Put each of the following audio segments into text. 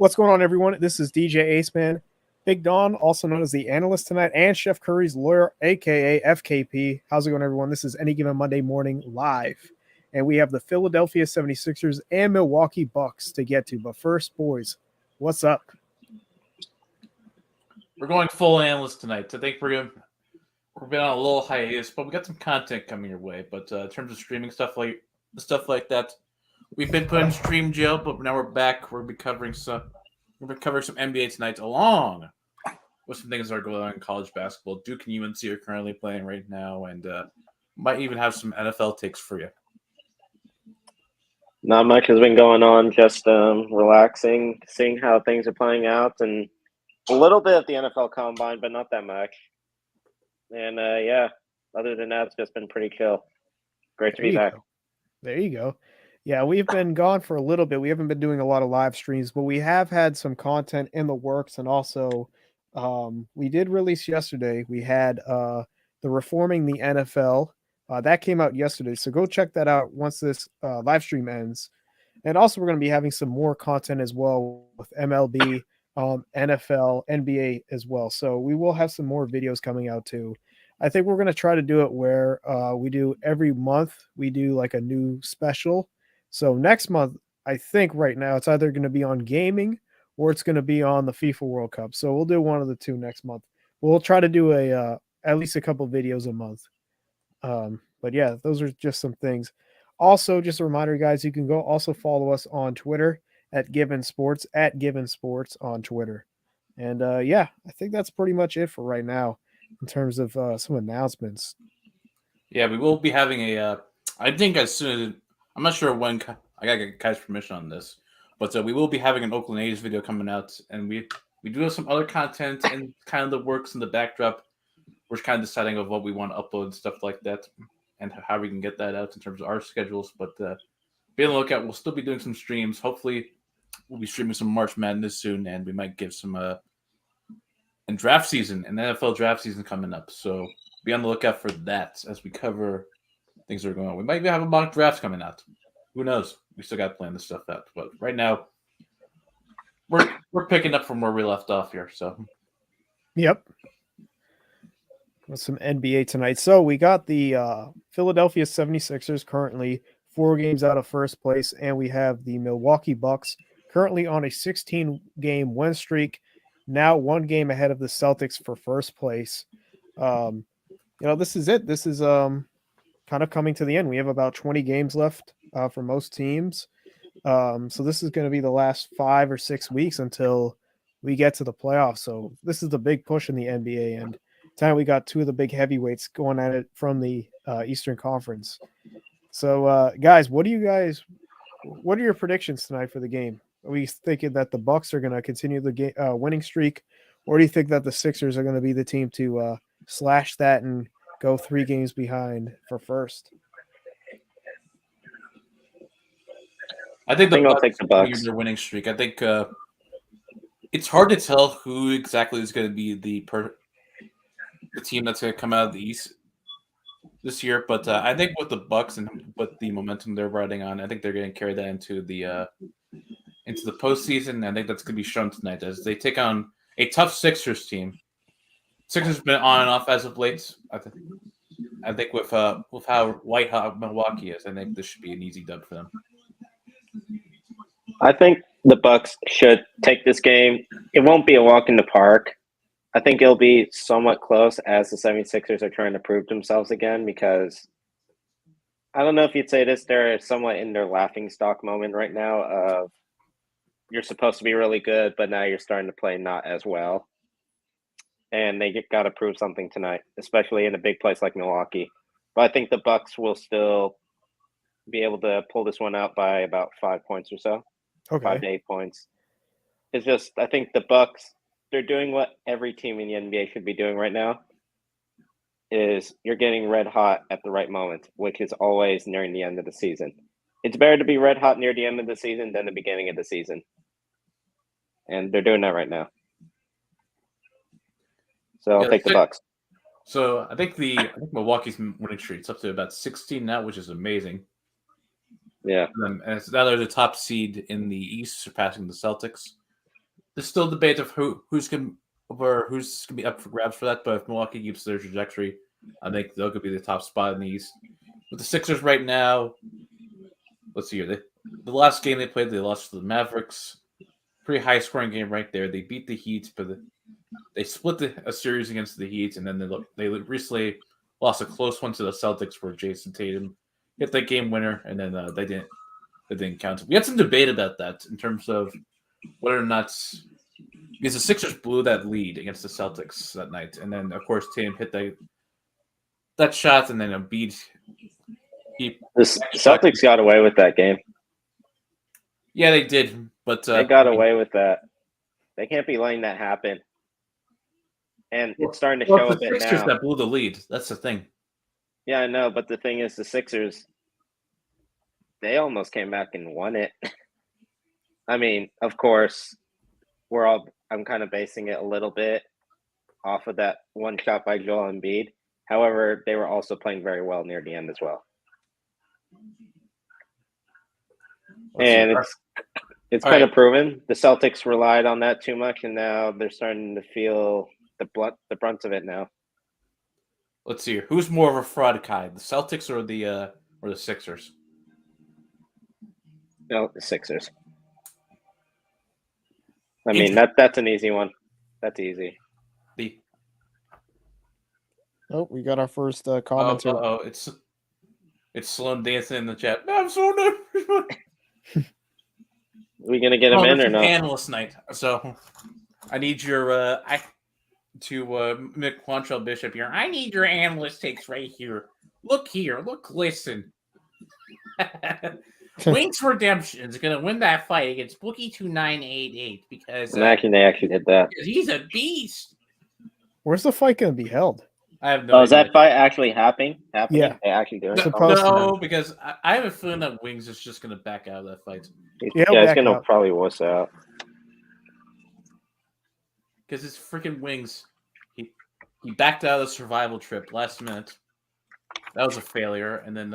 What's going on, everyone? This is DJ Aceman, Big Don, also known as the analyst tonight, and Chef Curry's lawyer, aka FKP. How's it going, everyone? This is Any Given Monday Morning live, and we have the Philadelphia 76ers and Milwaukee Bucks to get to. But first, boys, what's up? We're going full analyst tonight. I think we've been on a little hiatus, but we got some content coming your way. But in terms of streaming stuff like that, we've been put in stream jail, but now we're back. We'll be covering some NBA tonight, along with some things that are going on in college basketball. Duke and UNC are currently playing right now, and might even have some NFL takes for you. Not much has been going on. Just relaxing, seeing how things are playing out, and a little bit of the NFL Combine, but not that much. And other than that, it's just been pretty chill. Great to be back. There you go. Yeah, we've been gone for a little bit. We haven't been doing a lot of live streams, but we have had some content in the works. And also, we did release yesterday. We had the Reforming the NFL. That came out yesterday. So go check that out once this live stream ends. And also, we're going to be having some more content as well with MLB, NFL, NBA as well. So we will have some more videos coming out too. I think we're going to try to do it where we do every month, we do like a new special. So next month, I think right now it's either going to be on gaming or it's going to be on the FIFA World Cup. So we'll do one of the two next month. We'll try to do at least a couple videos a month. But yeah, those are just some things. Also, just a reminder, guys, you can go also follow us on Twitter at Given Sports on Twitter. And I think that's pretty much it for right now in terms of some announcements. Yeah, we will be having I think as soon as, I'm not sure when, I gotta get Kai's permission on this, but we will be having an Oakland A's video coming out, and we do have some other content and kind of the works in the backdrop. We're kind of deciding of what we want to upload and stuff like that, and how we can get that out in terms of our schedules. But be on the lookout. We'll still be doing some streams. Hopefully, we'll be streaming some March Madness soon, and we might give some and draft season and NFL draft season coming up. So be on the lookout for that as we cover things that are going on. We might even have a mock draft coming out. Who knows? We still got to plan this stuff out. But right now, we're picking up from where we left off here. So, yep. With some NBA tonight. So we got the Philadelphia 76ers currently 4 games out of first place, and we have the Milwaukee Bucks currently on a 16-game win streak, now 1 game ahead of the Celtics for first place. This is it. This is kind of coming to the end. We have about 20 games left for most teams. So this is going to be the last 5 or 6 weeks until we get to the playoffs. So this is the big push in the NBA, and tonight we got 2 of the big heavyweights going at it from the Eastern Conference. So, guys, what are your predictions tonight for the game? Are we thinking that the Bucks are going to continue the winning streak, or do you think that the Sixers are going to be the team to slash that and go 3 games behind for first? I think I'll take the Bucks. Their winning streak. I think it's hard to tell who exactly is going to be the team that's going to come out of the East this year, but I think with the Bucks and with the momentum they're riding on, I think they're going to carry that into the postseason. I think that's going to be shown tonight as they take on a tough Sixers team. Sixers have been on and off as of late. I think with how white hot Milwaukee is, I think this should be an easy dub for them. I think the Bucks should take this game. It won't be a walk in the park. I think it'll be somewhat close as the 76ers are trying to prove themselves again, because I don't know if you'd say this, they're somewhat in their laughingstock moment right now of you're supposed to be really good, but now you're starting to play not as well. And they got to prove something tonight, especially in a big place like Milwaukee. But I think the Bucks will still be able to pull this one out by about 5 points or so. Okay. 5 to 8 points. It's just, I think the Bucks, they're doing what every team in the NBA should be doing right now, is you're getting red hot at the right moment, which is always nearing the end of the season. It's better to be red hot near the end of the season than the beginning of the season. And they're doing that right now. So I'll take the Bucks. So I think Milwaukee's winning streak is up to about 16 now, which is amazing. Yeah. And now they're the top seed in the East, surpassing the Celtics. there's still debate of who's gonna be up for grabs for that. But if Milwaukee keeps their trajectory, I think they'll be the top spot in the East. With the Sixers right now, let's see here. The last game they played, they lost to the Mavericks. Pretty high scoring game right there. They beat the Heat, but they split a series against the Heat, and then they recently lost a close one to the Celtics where Jason Tatum hit that game winner, and then they didn't count. We had some debate about that in terms of whether or not, because the Sixers blew that lead against the Celtics that night, and then of course Tatum hit that shot, and then Embiid. The Celtics got away with that game. Yeah, they did, but they got away with that. They can't be letting that happen. And it's starting to show a bit now. The Sixers that blew the lead. That's the thing. Yeah, I know, but the thing is, the Sixers, they almost came back and won it. I mean, of course, I'm kind of basing it a little bit off of that one shot by Joel Embiid. However, they were also playing very well near the end as well. And it's kind of proven the Celtics relied on that too much, and now they're starting to feel the brunt of it now. Let's see here. Who's more of a fraud, Kai? The Celtics or the Sixers? No, the Sixers. I mean, that's an easy one. That's easy. Oh, we got our first commenter. It's Sloan dancing in the chat. I'm so nervous. We gonna get him in or not? Analyst night. So I need your Mick Quantrell Bishop here. I need your analyst takes right here. Look here. Look, listen. Wings Redemption is going to win that fight against Bookie 2988 because they actually did that. He's a beast. Where's the fight going to be held? I have no idea. Is that fight actually happening? Yeah, they actually doing it. No, because I have a feeling that Wings is just going to back out of that fight. Yeah, he's going to probably wuss out. Because his freaking Wings, he backed out of the survival trip last minute. That was a failure, and then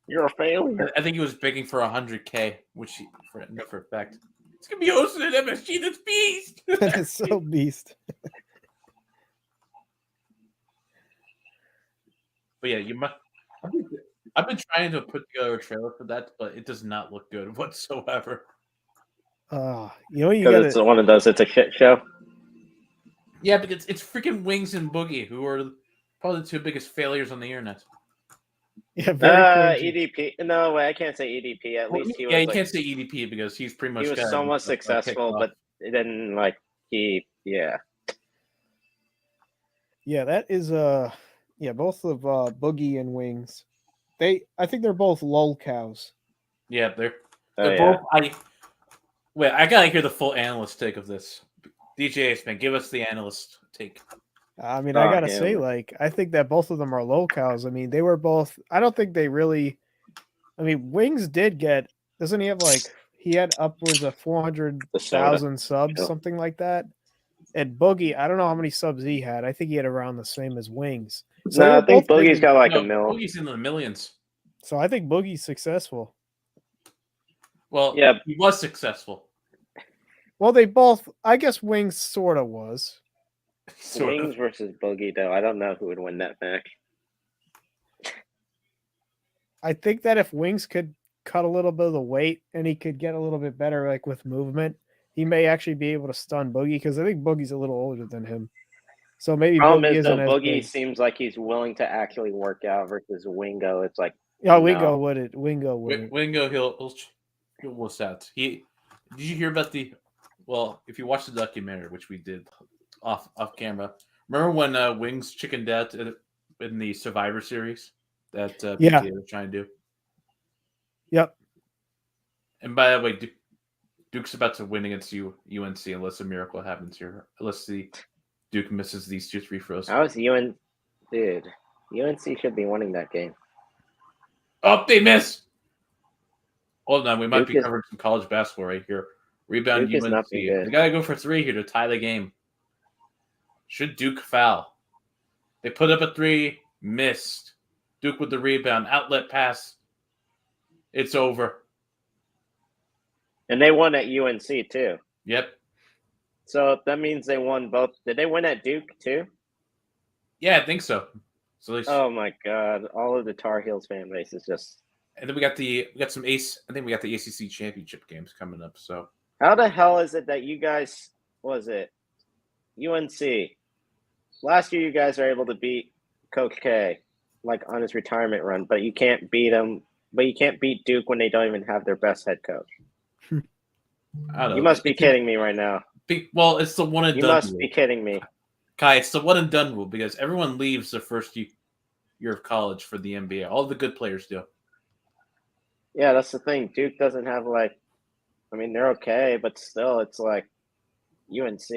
you're a failure. I think he was begging for $100K, which for a fact. It's gonna be hosted at MSG. That's beast. That's so beast. But yeah, I've been trying to put together a trailer for that, but it does not look good whatsoever. You got it's one of those. It's a shit show. Yeah, because it's freaking Wings and Boogie, who are probably the two biggest failures on the internet. Yeah, EDP. No way, I can't say EDP. At least he was. Yeah, you can't say EDP because he's pretty much. He was somewhat successful, but it didn't Yeah, that is both of Boogie and Wings. I think they're both lol cows. Yeah, they're both. I gotta hear the full analyst take of this. DJ Ace, man, give us the analyst take. I mean, I gotta say, I think that both of them are low cows. I mean, they were both. I don't think they really. I mean, Wings did get. Doesn't he have he had upwards of 400,000 subs, something like that? And Boogie, I don't know how many subs he had. I think he had around the same as Wings. So no, I think Boogie's got a mil. Boogie's in the millions. So I think Boogie's successful. Well, yeah, he was successful. Well, they both. I guess Wings sort of was. Wings versus Boogie, though. I don't know who would win that match. I think that if Wings could cut a little bit of the weight and he could get a little bit better, with movement, he may actually be able to stun Boogie because I think Boogie's a little older than him. So maybe Boogie seems like he's willing to actually work out versus Wingo. It's like Wingo wouldn't. Wingo, he'll wuss out. Did you hear about Well, if you watch the documentary, which we did off camera, remember when Wings chickened out in the Survivor Series that PTA was trying to do? Yep. And by the way, Duke's about to win against UNC unless a miracle happens here. Unless Duke misses these 2 free throws. Dude, UNC should be winning that game. Oh, they miss. Hold on, we might be covering some college basketball right here. Rebound Duke UNC. They gotta go for 3 here to tie the game. Should Duke foul? They put up a 3, missed. Duke with the rebound, outlet pass. It's over. And they won at UNC too. Yep. So that means they won both. Did they win at Duke too? Yeah, I think so. So at least, Oh my God! All of the Tar Heels fan base is just. and then we got some ace. I think we got the ACC championship games coming up. So How the hell is it that you guys was it UNC last year? You guys are able to beat Coach K like on his retirement run, but you can't beat him. But you can't beat Duke when they don't even have their best head coach. I don't know. You must be kidding me right now. Well, it's the one and You done must rule. be kidding me. Kai, it's the one and done rule because everyone leaves the first year of college for the NBA. All the good players do. Yeah, that's the thing. Duke doesn't have like. I mean, they're okay, but still, it's like UNC.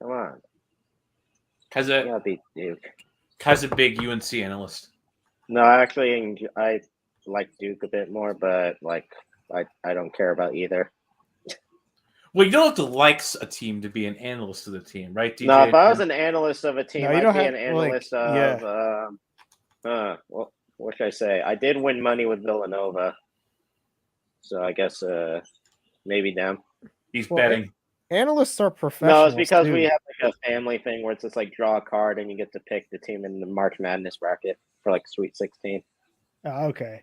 Come on, Kai's you gotta beat Duke. a big UNC analyst. No, actually, I like Duke a bit more, but like I don't care about either. Well, you don't have to like a team to be an analyst of the team, right, DJ? No, if I was an analyst of a team, No, you I'd don't be have an analyst of. Well, what should I say? I did win money with Villanova, so I guess maybe them. He's Well, betting. Analysts are No, professionals it's because too. we have like a family thing where it's just like draw a card and you get to pick the team in the March Madness bracket for like Sweet 16. Oh, okay.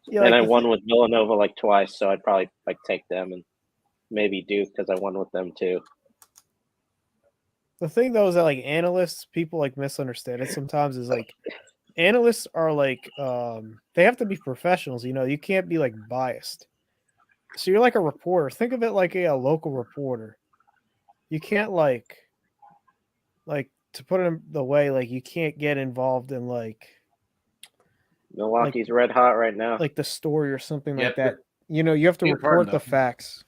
Yeah, And like I won with Villanova like twice, so I'd probably like take them and maybe Duke because I won with them too. the thing though is that like analysts, people like misunderstand it sometimes. Is like analysts are like they have to be professionals. You know, you can't be like biased. So you're like a reporter. Think of it like a local reporter. You can't like to put it in the way like you can't get involved in like Milwaukee's red hot right now. like the story or something Yep. like that. You know, you have to It's hard report the enough. facts.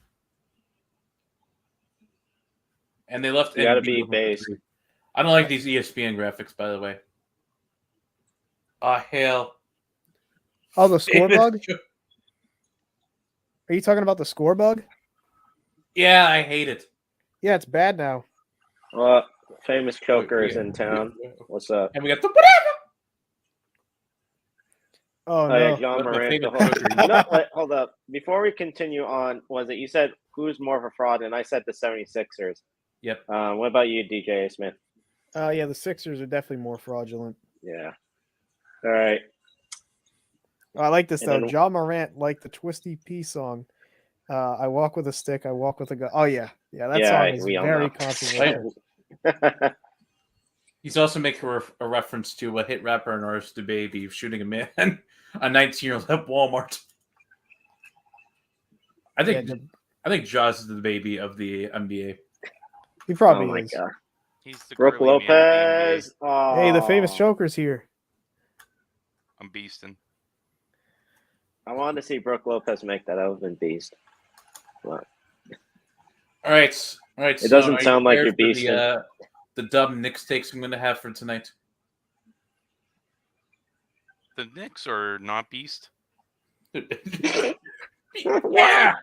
And they left. You gotta NB be over based. 3. I don't like these ESPN graphics, by the way. Hell. Oh, the score bug? Are you talking about the score bug? Yeah, I hate it. Yeah, it's bad now. Well, famous choker is Yeah. in town. What's up? And we got the whatever. Oh Oh yeah, no. John That's my Morant. favorite Hold, choker. you know, wait, hold up. Before we continue on, was it you said who's more of a fraud? And I said the 76ers. Yep. What about you, DJ Smith? Yeah, the Sixers are definitely more fraudulent. Yeah. All right. I like this And though. then- John Morant like the Twisty P song. I walk with a stick, I walk with a gun. Oh yeah. Yeah, that Yeah, song is we all very know. controversial. He's also making a reference to a hit rapper and artist, the baby, shooting a man, a 19-year-old at Walmart. I think Jaws is the baby of the NBA. He probably Oh my is. god. He's the Brooke girly man of the NBA. Lopez. Oh. Hey, the famous choker's here. I'm beasting. I wanted to see Brooke Lopez make that. I would have been beast. But All right. It doesn't are you sound like prepared you're for the dumb Knicks takes I'm going to have for tonight. The Knicks are not beast. Yeah.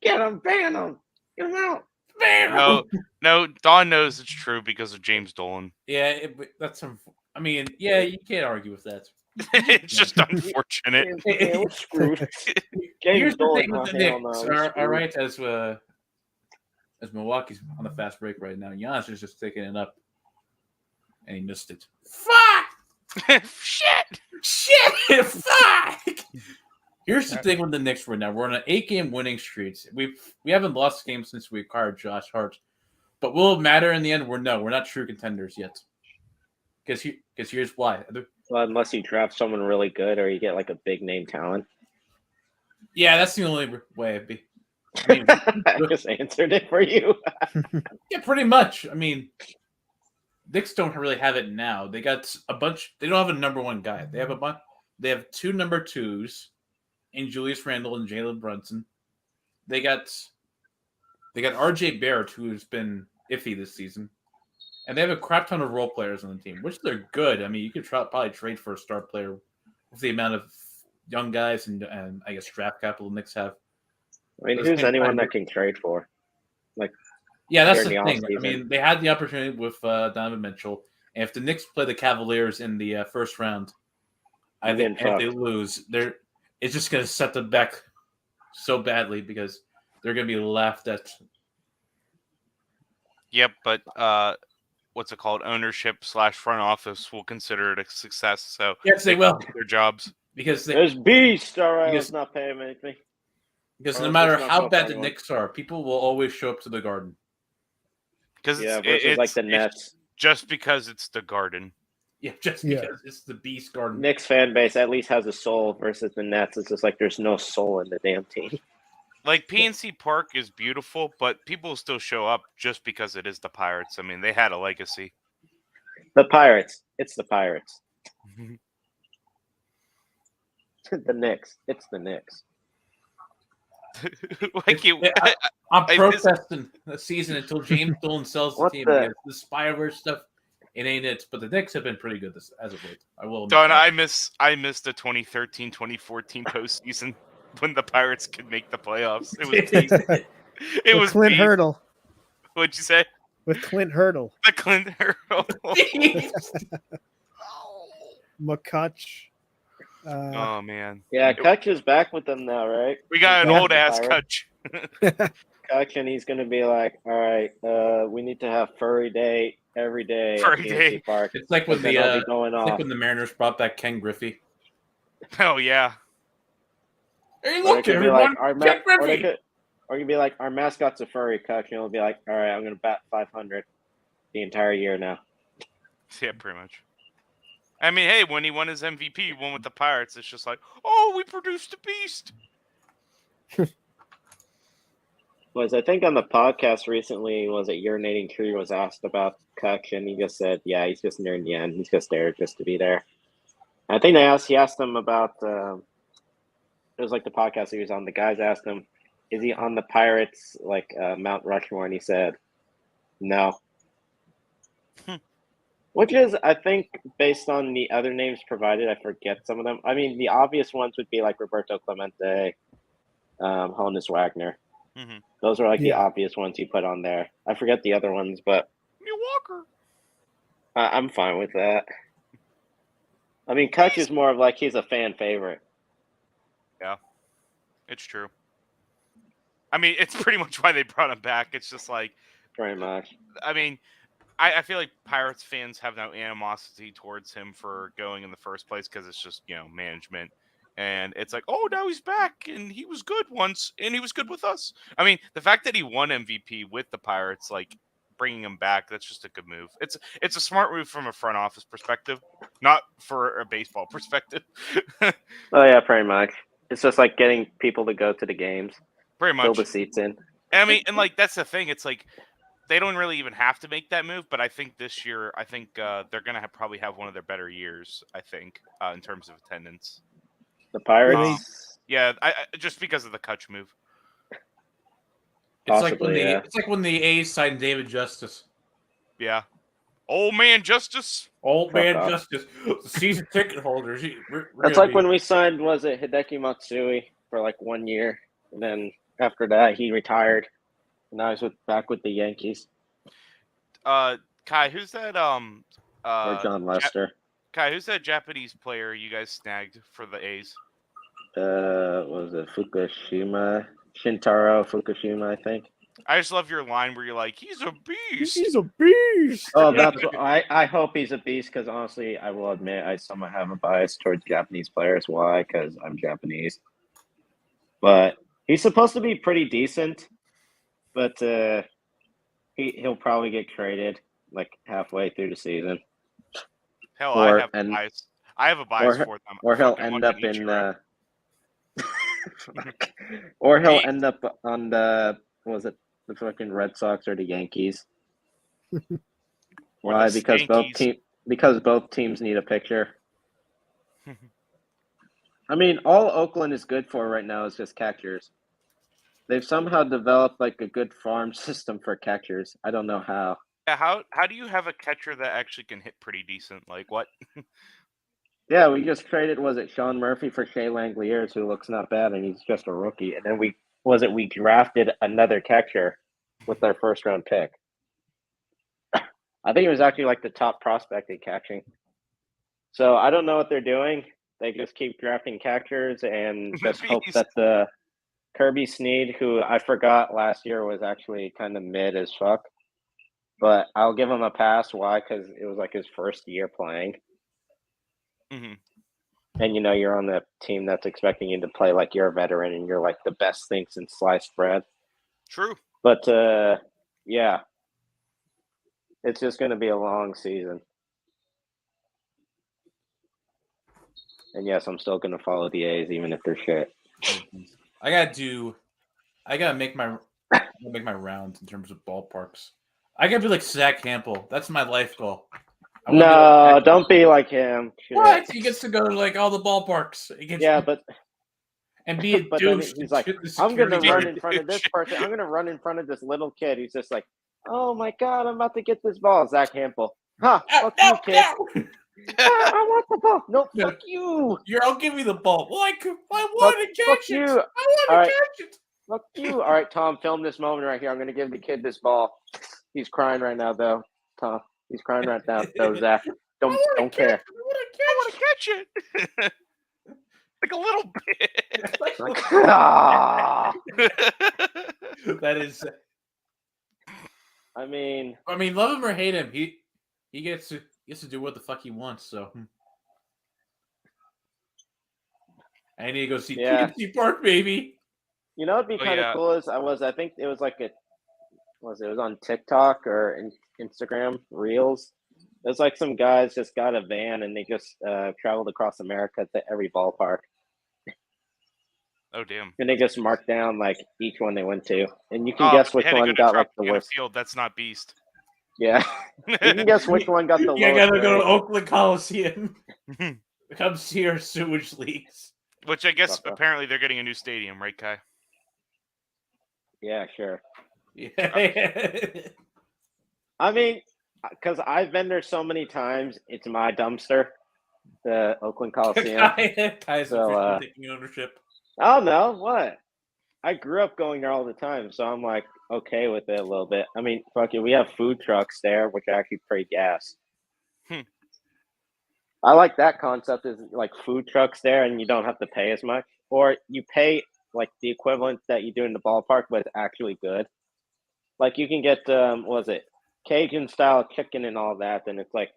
Get him, ban him. Get him out. No, Don knows it's true because of James Dolan. Yeah, that's some. I mean, yeah, you can't argue with that. It's just unfortunate. Yeah, we're screwed. Here's James the thing Dolan. with the Hell Knicks. no, we're All screwed. right, as Milwaukee's on the fast break right now, Giannis is just taking it up, and he missed it. Fuck! Shit! Fuck! Here's the thing with the Knicks right now. We're on an 8-game winning streak. We haven't lost a game since we acquired Josh Hart. But will it matter in the end? We're not true contenders yet. Because here's why. Well, unless you draft someone really good or you get like a big name talent. Yeah, that's the only way it'd be. I mean, I just answered it for you. yeah, pretty much. I mean, Knicks don't really have it now. They got a bunch. They don't have a number one guy. They have a bunch. They have 2 number 2s in Julius Randle and Jalen Brunson. They got RJ Barrett, who's been iffy this season. And they have a crap ton of role players on the team, which they're good. I mean, you could probably trade for a star player with the amount of young guys and I guess draft capital the Knicks have. I mean, who's anyone that can trade for? Like, yeah, that's the during thing. the I mean, they had the opportunity with Donovan Mitchell, and if the Knicks play the Cavaliers in the first round, I think if they lose, it's just going to set them back so badly because they're going to be laughed at Yep, but what's it called? Ownership / front office will consider it a success. So Yes, they can will. keep their jobs. Because There's Beast. All right, because- let's not pay him anything. because Or no let's matter not how go bad for the anyone. Knicks are, people will always show up to the Garden. Because Yeah, versus like the Nets. It's just because it's the Garden. Yeah, just Yeah. because it's the Beast Garden. Knicks fan base at least has a soul versus the Nets. It's just like there's no soul in the damn team. Like PNC Park is beautiful, but people still show up just because it is the Pirates. I mean, they had a legacy. The Pirates. It's the Pirates. The Knicks. It's the Knicks. Like you, I'm I- protesting the season until James Dolan sells the What team the- because the spyware stuff, it ain't it. But the Knicks have been pretty good as of late. I will. admit Don, that. I miss the 2013-2014 postseason when the Pirates could make the playoffs. It was beast. It With was Clint beast. Hurdle. What'd you say? With Clint Hurdle. The Clint Hurdle. McCutch. Oh man, Yeah, Kutch is back with them now, right? we got an Yeah. old ass Pirates. Kutch. Kutch, and he's gonna be like, all right, we need to have furry day every day Furry at day. PNC Park. It's like when But then the I'll be going it's like off. when the Mariners brought back Ken Griffey. Oh yeah. Hey, Or it look, could be everyone, like our Ken Griffey. or it could be like our mascot's a furry, Kutch, and it'll be like, all right, I'm gonna bat 500 the entire year now. Yeah, pretty much. I mean, hey, when he won his MVP, he won with the Pirates. It's just like, oh, we produced a beast. I think on the podcast recently, was it Urinating Tree was asked about Kutch, and he just said, yeah, he's just nearing the end. He's just there just to be there. I think he asked him about, it was like the podcast he was on. The guys asked him, is he on the Pirates, like Mount Rushmore? And he said, no. Which is, I think, based on the other names provided, I forget some of them. I mean, the obvious ones would be like Roberto Clemente, Honus Wagner. Mhm. Those are like the Yeah. obvious ones you put on there. I forget the other ones, but Milwaukee. I'm fine with that. I mean, Kutch is more of like he's a fan favorite. It's true. I mean, it's pretty much why they brought him back. It's just like, Very much. I mean, I feel like Pirates fans have no animosity towards him for going in the first place because it's just, management. And it's like, oh, now he's back, and he was good once, and he was good with us. I mean, the fact that he won MVP with the Pirates, like, bringing him back, that's just a good move. It's a smart move from a front office perspective, not for a baseball perspective. Oh yeah, pretty much. It's just like getting people to go to the games, Pretty fill much. the seats in. And I mean, and like that's the thing. It's like they don't really even have to make that move, but I think this year, they're gonna probably have one of their better years. I think in terms of attendance. The Pirates. Yeah, I just because of the Kutch move. It's like when Possibly, yeah. it's like when the A's signed David Justice. Yeah, old man Justice. Old Fuck man off. Justice, the season ticket holders. That's like when we signed, was it Hideki Matsui for like 1 year, and then after that he retired. And now he's back with the Yankees Kai, who's that? or John Lester. Kai, who's that Japanese player you guys snagged for the A's? Was it Fukushima? Shintaro Fukushima, I think. I just love your line where you're like, "He's a beast." He's a beast. Oh, that's what I hope he's a beast because honestly, I will admit I somewhat have a bias towards Japanese players. Why? Because I'm Japanese. But he's supposed to be pretty decent, but he'll probably get traded like halfway through the season, Hell, Or- I have a and- bias. I have a bias or- for them. or he'll Fucking end love up in Ichiro. or he'll Hey. end up on the the fucking Red Sox or the Yankees. Or Why? the Because both teams need a pitcher. I mean, all Oakland is good for right now is just catchers. They've somehow developed like a good farm system for catchers. I don't know how. Yeah, how do you have a catcher that actually can hit pretty decent? Like what? Yeah, we just traded, was it Sean Murphy for Shea Langeliers, who looks not bad, and he's just a rookie. And then we drafted another catcher with our first round pick. I think it was actually like the top prospect in catching. So I don't know what they're doing. They just keep drafting catchers and just hope that the Kirby Snead, who I forgot last year was actually kind of mid as fuck. but I'll give him a pass. Why? Because it was like his first year playing. Hmm. And you're on the team that's expecting you to play like you're a veteran and you're like the best thing since sliced bread. True. But yeah, it's just going to be a long season. And yes, I'm still going to follow the A's even if they're shit. I gotta make my rounds in terms of ballparks. I gotta be like Zach Campbell. That's my life goal. No, don't be like him. Shit. What? He gets to go to like all the ballparks. Yeah, but and be a but then douche. he's like, I'm gonna run in front of this person. I'm gonna run in front of this little kid. He's just like, oh my god, I'm about to get this ball. Zach Campbell. Huh? Fuck you, kid. I want the ball. No, fuck you. I'll give me the ball. Well, I want to catch it. You. I want to catch it. Fuck you. All right, Tom, film this moment right here. I'm gonna give the kid this ball. He's crying right now, though. Tom, he's crying right now, though. Zach, don't care. I want to catch it. Like a little bit. That is. I mean, love him or hate him, he gets to do what the fuck he wants. So, I need to go see PNC Park, baby. It'd be kind of cool. I think it was like it was on TikTok or in Instagram Reels. There's like some guys just got a van and they just traveled across America to every ballpark. Oh damn! And they just marked down like each one they went to, and you can guess which one got like the worst. Field that's not Beast. Yeah, you can guess which one got the lowest. You gotta go to Oakland Coliseum. Come see our sewage leaks. Which I guess apparently they're getting a new stadium, right, Kai? Yeah, sure. Yeah. I mean, because I've been there so many times, it's my dumpster, the Oakland Coliseum. Kai's taking ownership. Oh no, what? I grew up going there all the time, so I'm like okay with it a little bit. I mean, fuck it, we have food trucks there, which actually pay gas. I like that concept is like food trucks there, and you don't have to pay as much, or you pay like the equivalent that you do in the ballpark, but it's actually good. Like you can get what was it, Cajun style chicken and all that, and it's like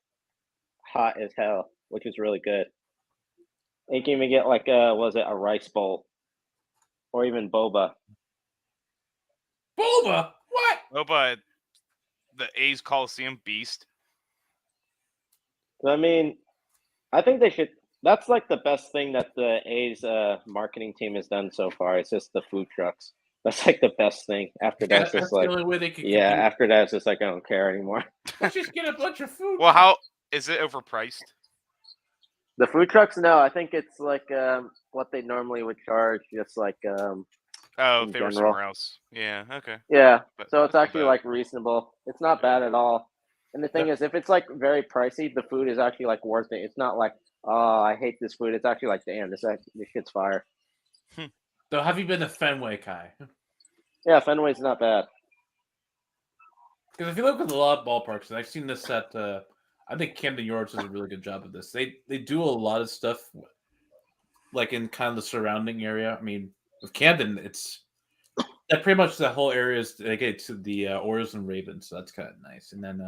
hot as hell, which is really good. And you can even get like a rice bowl, or even boba. Boba? What? Boba, the A's Coliseum Beast. I mean, I think they should. That's like the best thing that the A's marketing team has done so far. It's just the food trucks. That's like the best thing. After that, it's just like the only way they could after that, it's just like I don't care anymore. Let's just get a bunch of food. Well, how is it overpriced? The food trucks? No, I think it's like what they normally would charge, just like if they were somewhere else. Yeah, okay. Yeah, so it's actually like reasonable. It's not bad at all. And the thing is, if it's like very pricey, the food is actually like worth it. It's not like, oh, I hate this food. It's actually like, damn, this shit's fire. So have you been to Fenway, Kai? Yeah, Fenway's not bad. Because if you look at a lot of ballparks, and I've seen this at, I think Camden Yards does a really good job of this. They do a lot of stuff, like in kind of the surrounding area. I mean, with Camden, it's that pretty much the whole area is dedicated to the Orioles and Ravens, so that's kind of nice. And then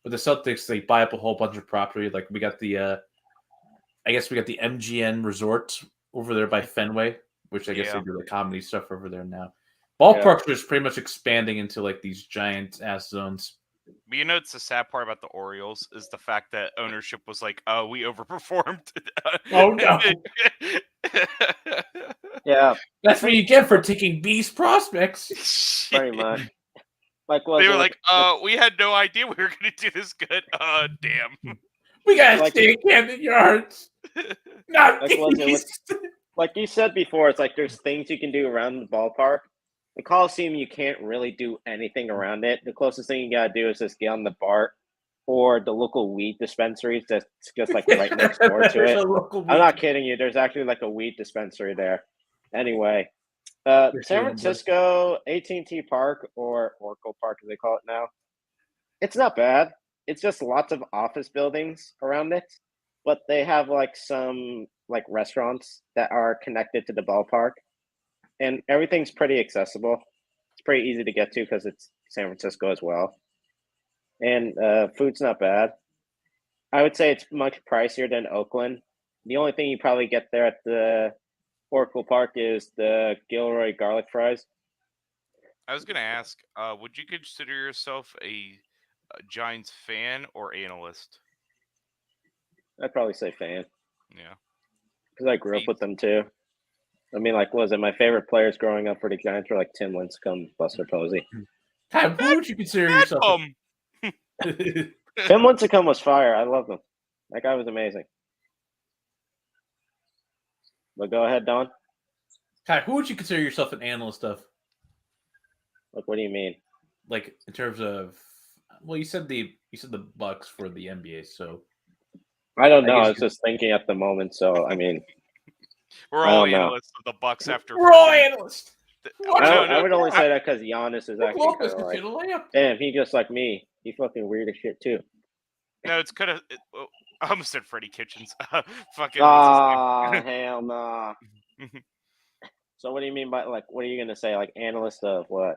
with the Celtics, they buy up a whole bunch of property. Like we got the, I guess we got the MGN Resort over there by Fenway, which I guess they do the comedy stuff over there now. Ballparks are just pretty much expanding into like these giant ass zones. But it's the sad part about the Orioles is the fact that ownership was like, "Oh, we overperformed." Oh no! Yeah, that's what you get for taking Beast prospects. Pretty much. Like they were like, we had no idea we were going to do this good. Damn. We gotta stay at Camden Yards. Not Beast. Like you said before, it's like there's things you can do around the ballpark. The Coliseum, you can't really do anything around it. The closest thing you gotta do is just get on the BART or the local weed dispensaries that's just like right next door to it. I'm not kidding you. There's actually like a weed dispensary there. Anyway, San Francisco, AT&T Park or Oracle Park as they call it now, it's not bad. It's just lots of office buildings around it, but they have like some like restaurants that are connected to the ballpark. And everything's pretty accessible. It's pretty easy to get to because it's San Francisco as well. and food's not bad. I would say it's much pricier than Oakland. The only thing you probably get there at the Oracle Park is the Gilroy garlic fries. I was gonna ask, would you consider yourself a Giants fan or analyst? I'd probably say fan Yeah. because I grew up with them too. I mean, like, was it my favorite players growing up for the Giants were like Tim Lincecum, Buster Posey. Ty, who would you consider yourself? Tim Lincecum was fire. I love him. That guy was amazing. But go ahead, Don. Ty, who would you consider yourself an analyst of? Like, what do you mean? Like in terms of, well, you said the Bucks for the NBA, so I don't know. guess I was just thinking at the moment. So I mean, We're I all don't know. analysts of the Bucks after. we're all analysts. I would only say that because Giannis is actually Lopez kind of can like, hit a layup. damn, he just like me. He fucking weird as shit too. No, it's kind of. I almost said Freddie Kitchens. Fucking. Hell nah. So what do you mean by like? What are you gonna say? Like analyst of what?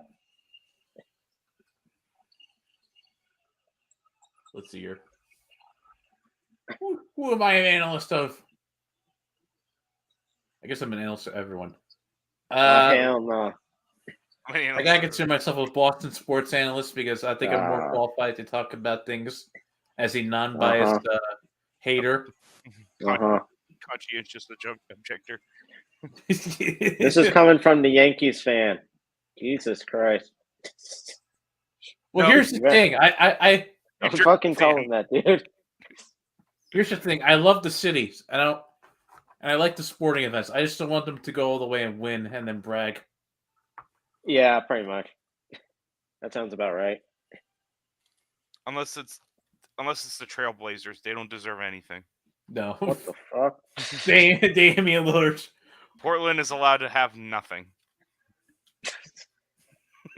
Let's see here. Who am I an analyst of? I guess I'm an analyst of everyone. Hell no. I gotta consider myself a Boston sports analyst because I think I'm more qualified to talk about things as a non-biased hater. Conscientious objector. This is coming from the Yankees fan. Jesus Christ. Well, No, here's the thing. I I'm fucking telling that, dude. Here's the thing. I love the cities. And I like the sporting events. I just don't want them to go all the way and win and then brag. Yeah, pretty much. That sounds about right. Unless it's the Trailblazers, they don't deserve anything. No. What the fuck? Damian Lillard. Portland is allowed to have nothing.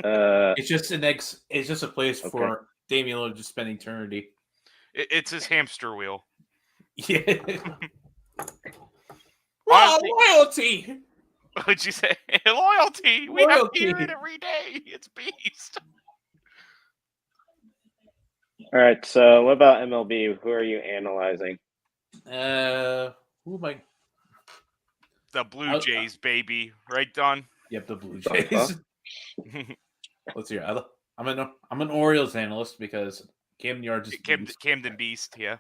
It's just a place for Damian Lillard to spend eternity. It's his hamster wheel. Yeah. Loyalty. What'd you say? Loyalty. We have to hear it every day. It's beast. All right, so what about MLB? Who are you analyzing? Who am I? The Blue Jays, baby. Right, Don? Yep, the Blue Jays. Let's hear. I'm an Orioles analyst because Camden Yards is Camden Beast, yeah.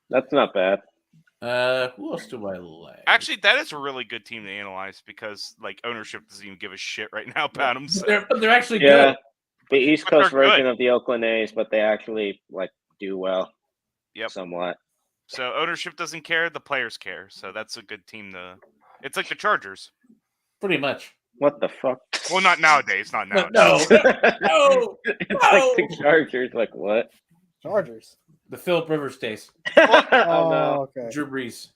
That's not bad. Who else do I like? Actually, that is a really good team to analyze because like ownership doesn't even give a shit right now about them. So. They're actually good. The East Coast version of the Oakland A's, but they actually like do well. Yep. Somewhat. So ownership doesn't care, the players care. So that's a good team to. It's like the Chargers. Pretty much. What the fuck? Well, not nowadays. Not nowadays. No. It's like the Chargers. Like what? Chargers. The Phillip Rivers days. Oh no. Okay. Drew Brees.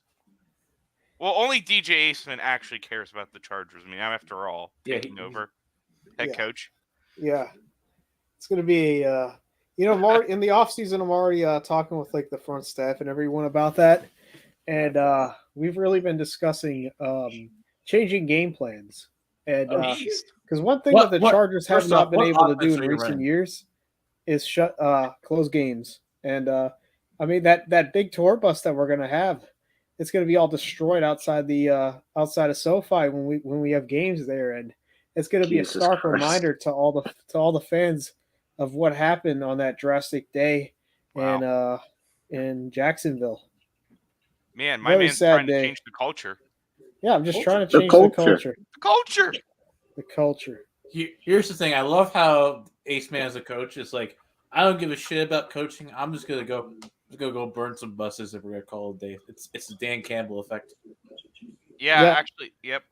Well, only DJ Aceman actually cares about the Chargers. I mean, after all, taking over head coach. Yeah. It's going to be in the offseason, I'm already talking with like the front staff and everyone about that. And we've really been discussing changing game plans. And because one thing that the Chargers have not been able to do in recent years is close games. And I mean that big tour bus that we're going to have, it's going to be all destroyed outside of SoFi when we have games there, and it's going to be a stark reminder to all the fans of what happened on that drastic day in Jacksonville. Man, my man's trying to change the culture. Yeah, I'm just trying to change the culture. The culture. The culture. Here's the thing. I love how Ace Man as a coach is like, I don't give a shit about coaching. I'm just gonna go burn some buses if we're gonna call it a day. It's the Dan Campbell effect. Yeah, actually, yep.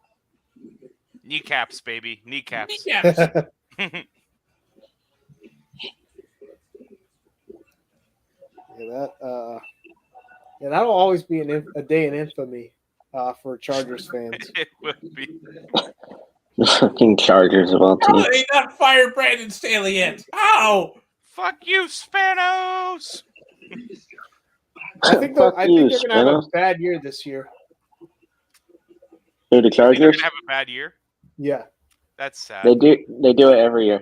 Kneecaps, baby. Kneecaps. That'll always be a day in infamy for Chargers fans. It would be. The fucking Chargers of all teams. Oh, they not fired Brandon Staley yet. Ow! Fuck you, Spanos! I think they're going to have a bad year this year. Who, the Chargers? They're going to have a bad year? Yeah. That's sad. They do it every year.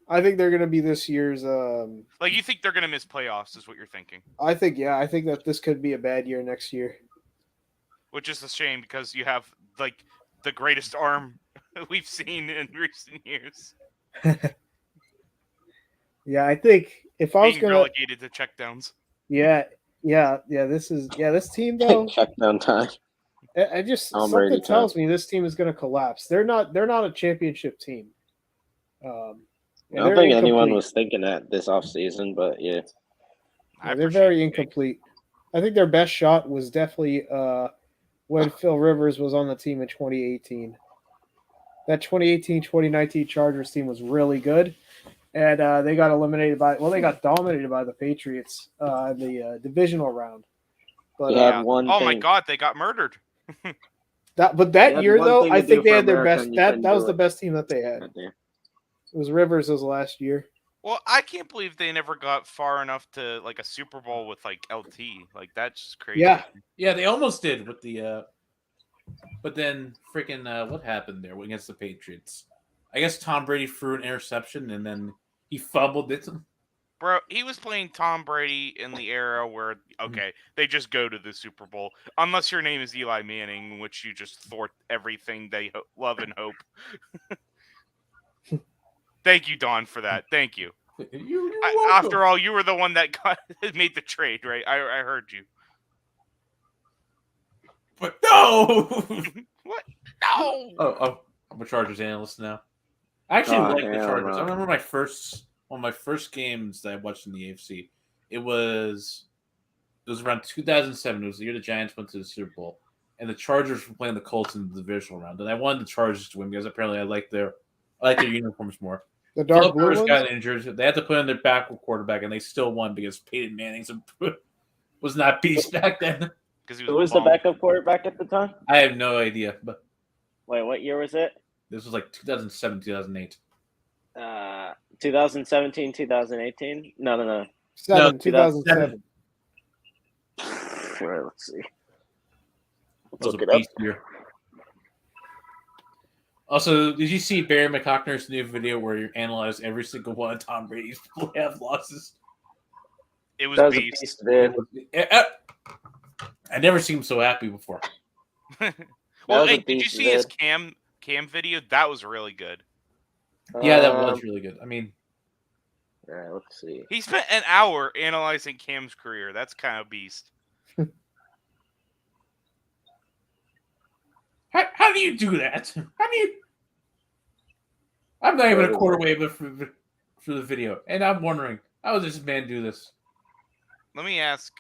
I think they're going to be this year's. Like, you think they're going to miss playoffs is what you're thinking, I think that this could be a bad year next year. which is a shame because you have like the greatest arm we've seen in recent years Yeah, I think if I was being gonna, relegated to checkdowns. this team though. Check down time. I just Tom something Brady tells me this team is going to collapse. They're not a championship team. I Yeah, don't they're think anyone incomplete. was thinking that this offseason, but yeah. I Yeah, they're appreciate very the take. incomplete. I think their best shot was definitely when Phil Rivers was on the team in 2018. That 2018-2019 Chargers team was really good, and they got dominated by the Patriots in the divisional round. But You had Yeah. one Oh my thing. God, they got murdered. that You had year one though, thing I to think do they for had their America, best. and you That couldn't was do the it. best team that they had. Right there. It was Rivers' last year. Well, I can't believe they never got far enough to like a Super Bowl with like LT. Like, that's just crazy. Yeah. Yeah, they almost did with the. But then freaking what happened there against the Patriots? I guess Tom Brady threw an interception and then he fumbled it. Bro, he was playing Tom Brady in the era where, okay, they just go to the Super Bowl. Unless your name is Eli Manning, in which you just thwart everything they love and hope. Thank you, Don, for that. Thank you. You're welcome. After all, you were the one that made the trade, right? I heard you. But no! What? No! Oh, I'm a Chargers analyst now. I actually Oh, like the hell Chargers. no. I remember one of my first games that I watched in the AFC. It was around 2007. It was the year the Giants went to the Super Bowl, and the Chargers were playing the Colts in the divisional round. And I wanted the Chargers to win because apparently I like their uniforms more. The dark Philip blue Rivers ones. got injured. They had to put in their backup quarterback, and they still won because Peyton Manning was not beast back then. Because he Who was the bum. backup quarterback at the time? I have no idea, but Wait, what year was it? this was like 2007, 2008. 2017, 2018? No. 2007. Right, let's see. That was Look a it up. beast year. Also, did you see Barry McCockner's new video where you analyze every single one of Tom Brady's playoff losses? It was That was a beast. beast, dude. I never seen him so happy before. Well, was a hey, did you beast, see his dude. cam video? That was really good. Yeah, that was really good. I mean, All right, let's see. He spent an hour analyzing Cam's career. That's kind of beast. how do you do that? How do you? I'm not even a quarter way through the video, and I'm wondering how does this man do this? Let me ask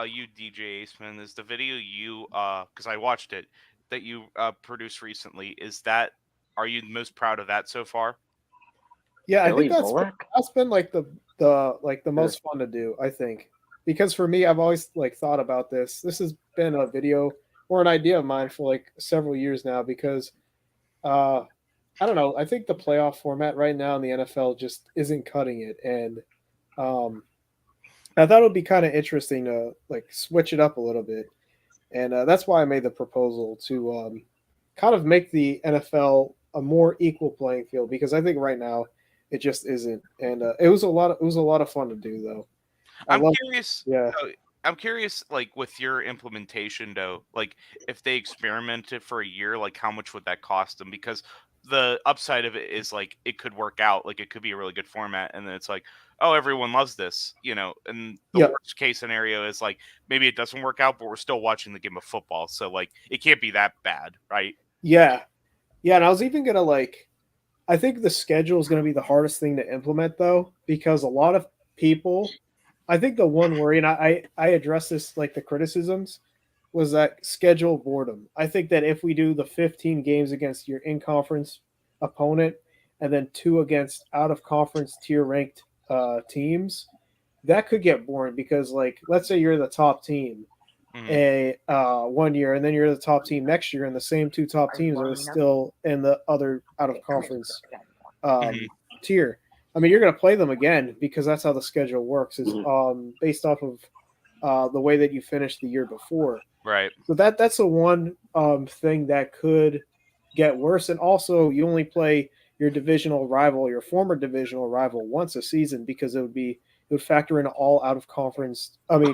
you, DJ Aceman, is the video you because I watched it that you produced recently, are you most proud of that so far? Yeah, I Billy think Bullock? that's been like the most fun to do, I think. Because for me, I've always like thought about this. This has been a video or an idea of mine for like several years now because I don't know, I think the playoff format right now in the NFL just isn't cutting it. And I thought it would be kind of interesting to like switch it up a little bit. And that's why I made the proposal to kind of make the NFL a more equal playing field because I think right now it just isn't. And it was a lot of fun to do though. I'm curious. Yeah. I'm curious, like with your implementation, though, like if they experimented for a year, like how much would that cost them? Because the upside of it is like it could work out, like it could be a really good format, and then it's like, oh, everyone loves this, And the worst case scenario is like maybe it doesn't work out, but we're still watching the game of football, so like it can't be that bad, right? Yeah, and I was even gonna I think the schedule is gonna be the hardest thing to implement though, because a lot of people. I think the one worry, and I address this like the criticisms, was that schedule boredom. I think that if we do the 15 games against your in-conference opponent and then 2 against out-of-conference tier-ranked teams, that could get boring because, like, let's say you're the top team one year, and then you're the top team next year, and the same 2 top teams are still in the other out-of-conference tier. I mean, you're going to play them again because that's how the schedule works. Is based off of the way that you finished the year before. Right. So that's the one thing that could get worse. And also, you only play your divisional rival, your former divisional rival, once a season because it would factor in all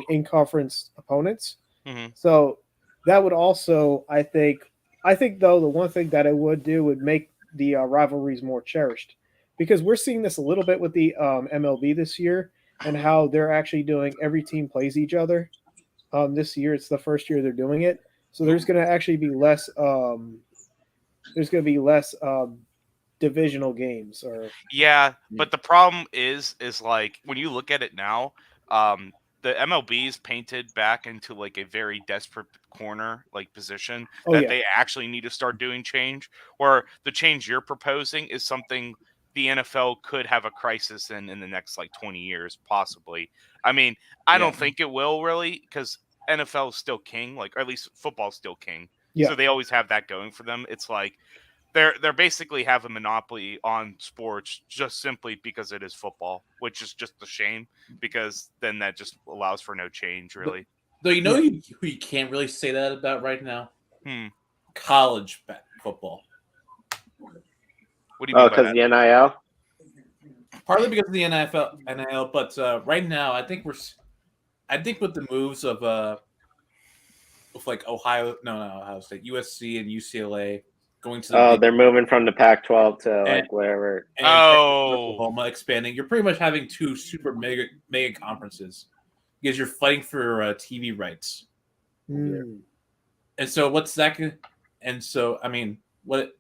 in conference opponents. Mhm. So that would also, I think though the one thing that it would do would make the rivalries more cherished, because we're seeing this a little bit with the MLB this year and how they're actually doing every team plays each other. This year it's the first year they're doing it, so there's going to actually be less. There's going to be less divisional games or Yeah, but the problem is like when you look at it now, the MLB is painted back into like a very desperate corner like position that they actually need to start doing change. Or the change you're proposing is something the NFL could have a crisis in the next like 20 years, possibly. I mean, I don't think it will really, because NFL is still king, like, or at least football's still king. Yeah. So they always have that going for them. It's like they're basically have a monopoly on sports just simply because it is football, which is just a shame, because then that just allows for no change, really. Though you know who you can't really say that about right now? College football. What do you mean by because that? the NIL? Partly because of the NIL, but right now I think with the moves of like Ohio State, USC, and UCLA going to the they're moving from the Pac-12 to like wherever. and Oklahoma expanding. You're pretty much having two super mega conferences because you're fighting for TV rights. And so what's that? And so I mean, what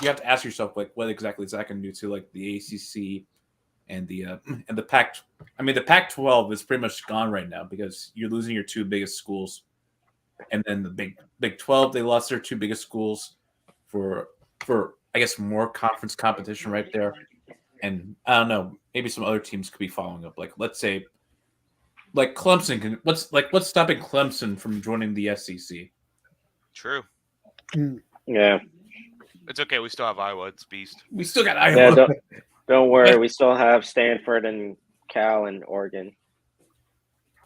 you have to ask yourself, like, what exactly is that going to do to like the ACC and the Pac? I mean, the Pac-12 is pretty much gone right now because you're losing your two biggest schools, and then the Big 12, they lost their two biggest schools for I guess more conference competition right there. And I don't know, maybe some other teams could be following up. Like, let's say, like Clemson what's stopping Clemson from joining the SEC? True. Yeah. It's okay. We still have Iowa. It's beast. We still got Iowa. Yeah, don't worry. We still have Stanford and Cal and Oregon.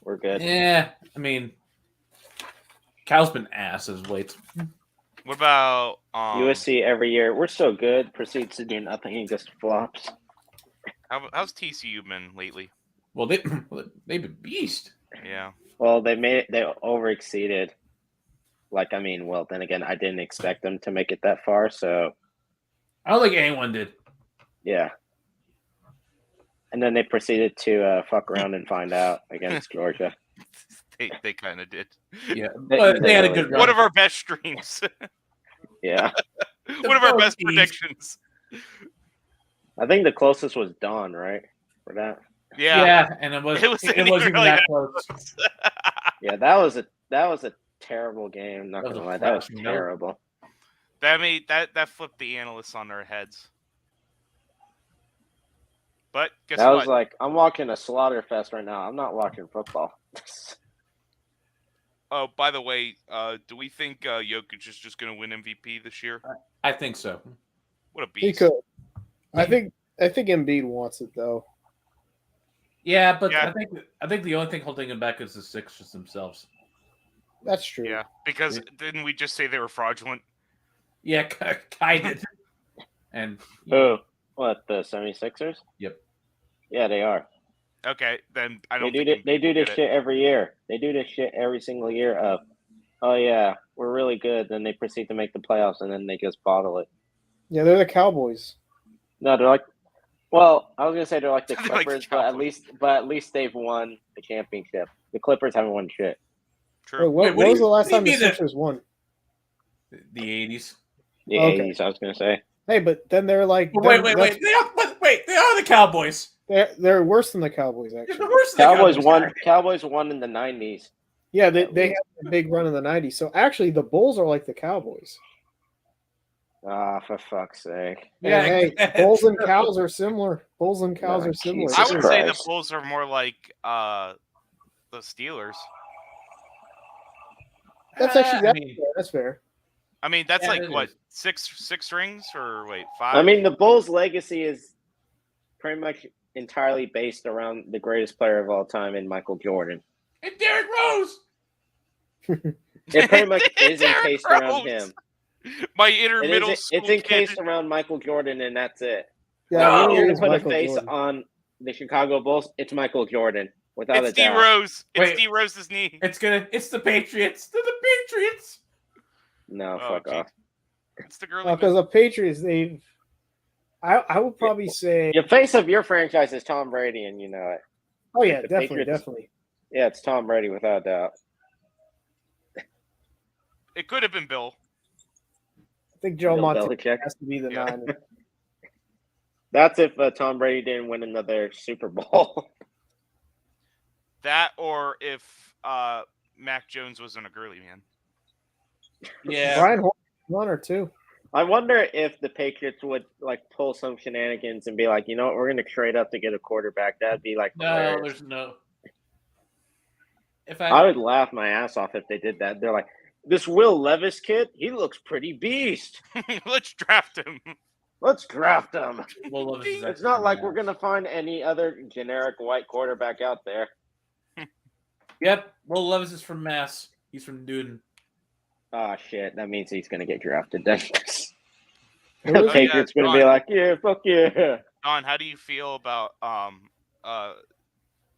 We're good. Yeah, I mean, Cal's been ass as of late. What about USC every year? We're so good. Proceeds to do nothing. He just flops. how's TCU been lately? Well, they've been beast. Yeah. Well, they overexceeded. Like, I mean, well, then again, I didn't expect them to make it that far, so. I don't think anyone did. Yeah. And then they proceeded to fuck around and find out against Georgia. They kind of did. Yeah, but they had a good run. One of our best streams. Yeah. One of our best predictions. I think the closest was Dawn, right? For that. Yeah, and it wasn't even that close. Yeah, that was a terrible game. Not gonna lie, that was terrible. That flipped the analysts on their heads. But guess that what? was like, I'm watching a slaughterfest right now. I'm not watching football. Oh, by the way, do we think Jokic is just going to win MVP this year? I think so. What a beast! He could. I think Embiid wants it though. Yeah, but yeah. I think the only thing holding him back is the Sixers themselves. That's true. Yeah, because didn't we just say they were fraudulent? Yeah, kind of. And what, the 76ers? Yep. Yeah, they are. Okay, then I don't. They do this shit every year. They do this shit every single year. Of, oh yeah, we're really good. Then they proceed to make the playoffs, and then they just bottle it. Yeah, they're the Cowboys. No, they're like. Well, I was gonna say they're like the They're Clippers, like the but at least they've won the championship. The Clippers haven't won shit. True. Wait, what was the last time the Sixers won? The 80s. The 80s, I was gonna say. Hey, but then they're like. Wait! They are the Cowboys. They're worse than the Cowboys, actually. They're worse than Cowboys won in the 90s. Yeah, they had a big run in the 90s. So actually, the Bulls are like the Cowboys. Ah, for fuck's sake. Yeah, hey, Bulls and Cows are similar. Bulls and Cows are similar. Jesus I would say the Christ. Bulls are more like the Steelers. That's actually that's fair. I mean, that's like what, six rings or wait, 5? I mean, the Bulls' legacy is pretty much entirely based around the greatest player of all time in Michael Jordan. And Derrick Rose. It pretty much is based around him. My inner middle It's school kid. encased around Michael Jordan, and that's it. Yeah, No! it If really you're to is put Michael a face Jordan. on the Chicago Bulls, it's Michael Jordan, without It's a D doubt. Rose. It's Wait. D Rose's knee. It's the Patriots. They're the Patriots. No, Oh, fuck geez. off. It's the girly. Because the Patriots, I would probably say, The face of your franchise is Tom Brady, and you know it. oh yeah, the definitely, Patriots- definitely. Yeah, it's Tom Brady, without a doubt. It could have been Bill. I think Joe Bill Montana Belichick. has to be the Yeah. Niners. That's if Tom Brady didn't win another Super Bowl. That or if Mac Jones wasn't a girly man. Yeah. Brian Hoyer, one or two. I wonder if the Patriots would like pull some shenanigans and be like, you know what, we're going to trade up to get a quarterback. That'd be like No, hilarious. there's no. If I would laugh my ass off if they did that. They're like, this Will Levis kid, he looks pretty beast. Let's draft him. Let's draft him. Will Levis is It's not like we're going to find any other generic white quarterback out there. Yep, Will Levis is from Mass. He's from Newton. Oh, shit. That means he's going to get drafted then. It The was- Patriots going to be Don. like, yeah, fuck yeah. Don, how do you feel about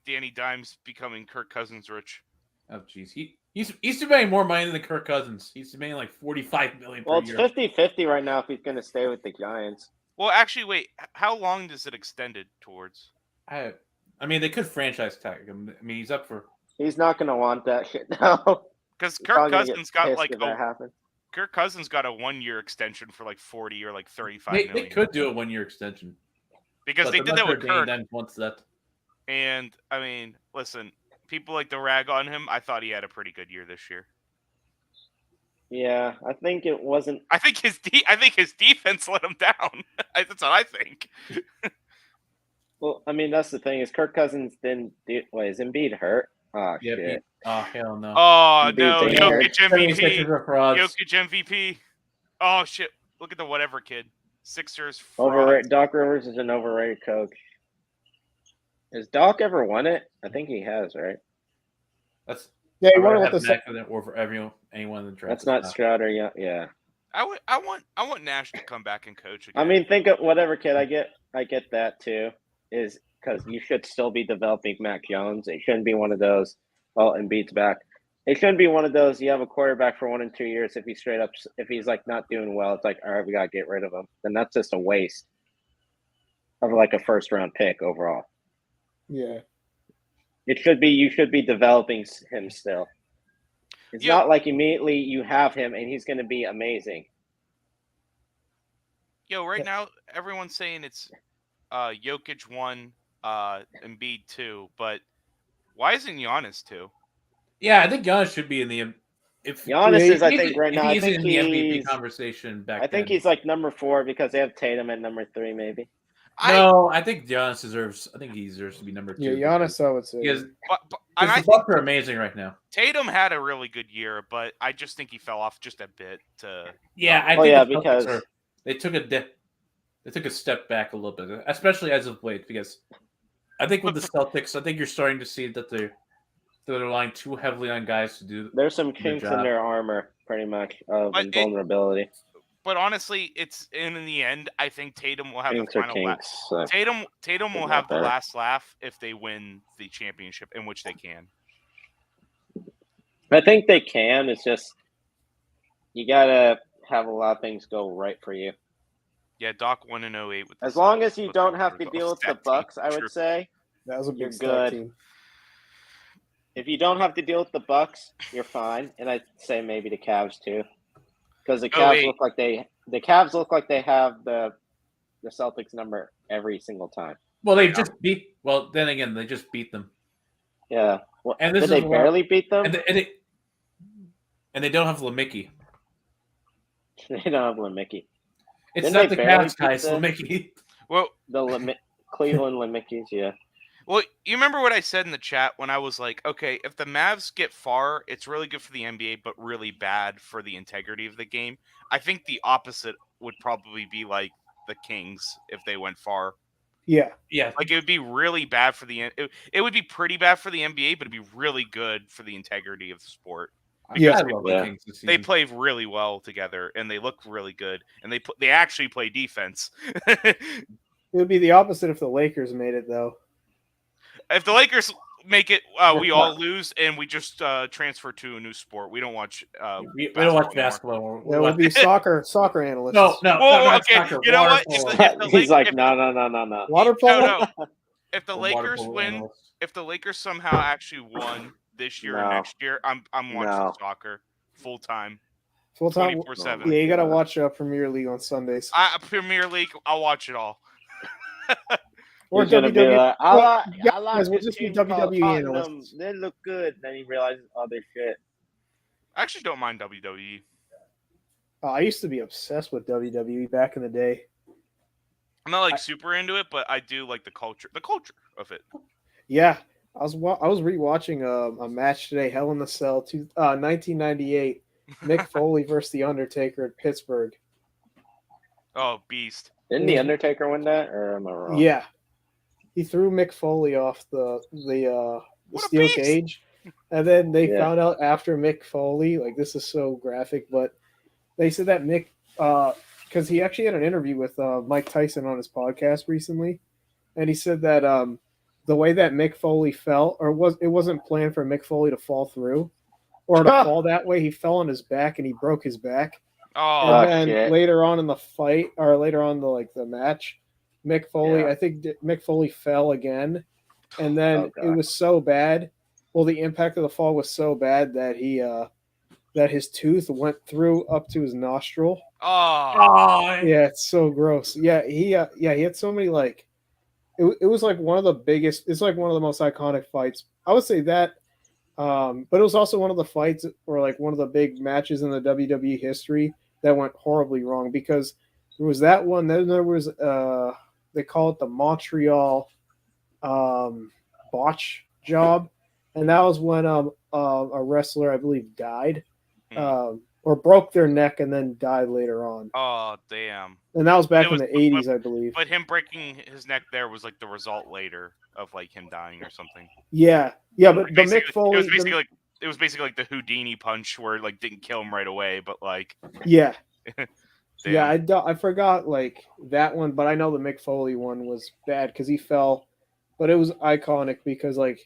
Danny Dimes becoming Kirk Cousins rich? Oh, jeez, he's demanding more money than Kirk Cousins. He's demanding like $45 million per Well, it's year. 50-50 right now if he's going to stay with the Giants. Well, actually, wait. How long does it extended towards? I mean, they could franchise tag him. I mean, he's up for. He's not going to want that shit now. Because He's Kirk probably gonna get Cousins got pissed like if that happens. Kirk Cousins got a 1 year extension for like 40 or like 35 They million. could do a 1 year extension Because but they I'm did not that sure with Danny Kirk. Dimes wants that. And I mean, listen, people like to rag on him. I thought he had a pretty good year this year. Yeah, I think it wasn't. I think his defense let him down. That's what I think. Well, I mean, that's the thing is Kirk Cousins didn't do. Wait, is Embiid hurt? Oh, Yep. shit. Oh hell no. Oh Embiid no, taking Jokic Sixers MVP. are frauds. Jokic MVP. Oh shit! Look at the whatever kid. Sixers Overrated. Doc Rivers is an overrated coach. Has Doc ever won it? I think he has, right? That's Yeah, I you would want have to back for them or for anyone in the draft. That's not Strouder. Yeah, yeah. I want Nash to come back and coach again. I mean, think of whatever kid. I get that too. Is because you should still be developing Mac Jones. It shouldn't be one of those. Well, Embiid's back. It shouldn't be one of those. You have a quarterback for 1 and 2 years. If he's like not doing well, it's like, all right, we gotta get rid of him. Then that's just a waste of like a first round pick overall. Yeah. It should be you should be developing him still. It's Yeah. not like immediately you have him and he's going to be amazing. Yo, right now everyone's saying it's Jokic 1, Embiid 2, but why isn't Giannis 2? Yeah, I think Giannis should be in the. If Giannis Yeah, is, I he's- think, right if now. I he's think in the MVP he's. conversation back. I think then. he's like number 4 because they have Tatum at number 3, maybe. No, I think Giannis deserves. I think he deserves to be number 2. Yeah, Giannis, I would say. Because But the I Bucks are amazing right now. Tatum had a really good year, but I just think he fell off just a bit. Yeah, I Oh, think yeah, the Celtics because- they took a they took a step back a little bit, especially as of late. Because I think with the Celtics, I think you're starting to see that they're relying too heavily on guys to do. There's some Good kinks in job. their armor, pretty much, of But vulnerability. But honestly, it's in the end. I think Tatum will have Kinks the are final laugh. kinks. So. Tatum will Not have the better. last laugh if they win the championship, in which they can. I think they can. It's just you gotta have a lot of things go right for you. Yeah, Doc won in 08 with the As long Celtics, as you but don't they have were to the deal with the stat team. Bucks, I True. would say. that was a You're big stack good. team. If you don't have to deal with the Bucks, you're fine. And I'd say maybe the Cavs too, because the Cavs wait. look like they have the Celtics number every single time. Well, they just beat. Well, then again, they just beat them, Yeah. Well, And this did they is what- barely beat them? and they don't have LeMickey. They don't have Lemicki. It's Didn't not they the barely Cavs, guys. beat them? LeMickey. Well, The Cleveland Lemickis, yeah. well, you remember what I said in the chat when I was like, okay, if the Mavs get far, it's really good for the NBA, but really bad for the integrity of the game. I think the opposite would probably be like the Kings if they went far. Yeah. Yeah, Like it would be really bad for it would be pretty bad for the NBA, but it'd be really good for the integrity of the sport. Yeah. I love the Yeah. Kings this They season. play really well together, and they look really good, and they actually play defense. It would be the opposite if the Lakers made it, though. If the Lakers make it, we all lose, and we just transfer to a new sport. We don't watch. We don't watch basketball basketball. That would be soccer analysts. No, Whoa, not okay. soccer. You know Water what? polo. He's like, no. Water polo. No. If the Or water Lakers polo win, analyst. if the Lakers somehow actually won this year or No. next year, I'm watching No. soccer full time, Full time. 24/7. Yeah, you gotta God. watch Premier League on Sundays. Premier League, I'll watch it all. Or He's gonna be WWE. like, I Well, like guys, we'll this just be team called WWE Tottenham. analysts. They look good. Then he realizes other shit. I actually don't mind WWE. I used to be obsessed with WWE back in the day. I'm not like super into it, but I do like the culture of it. Yeah, I was rewatching a match today, Hell in the Cell, 1998, Mick Foley versus The Undertaker at Pittsburgh. Oh, beast! Didn't the Undertaker win that, or am I wrong? Yeah, he threw Mick Foley off the What a steel beast! cage, and then they Yeah. found out after Mick Foley, like this is so graphic, but they said that Mick, because he actually had an interview with Mike Tyson on his podcast recently, and he said that the way that Mick Foley fell, it wasn't planned for Mick Foley to fall through or to fall that way. He fell on his back and he broke his back. Oh, And then shit. later on in the fight, or later on the match, Mick Foley, Yeah. I think Mick Foley fell again, and then Oh, God. it was so bad. Well, the impact of the fall was so bad that he that his tooth went through up to his nostril. oh, Yeah, it's so gross. Yeah, he had so many like it was like one of the biggest. It's like one of the most iconic fights. I would say that. But it was also one of the fights or like one of the big matches in the WWE history that went horribly wrong because there was that one. Then there was they call it the Montreal botch job, and that was when a wrestler I believe died or broke their neck and then died later on. oh, damn! And that was back It in was- the 80s, I believe. But him breaking his neck there was like the result later of like him dying or something. Yeah, but the Mick Foley. It was basically like the Houdini punch where it like didn't kill him right away, but like Yeah. damn. Yeah, I forgot like that one, but I know the Mick Foley one was bad because he fell, but it was iconic because like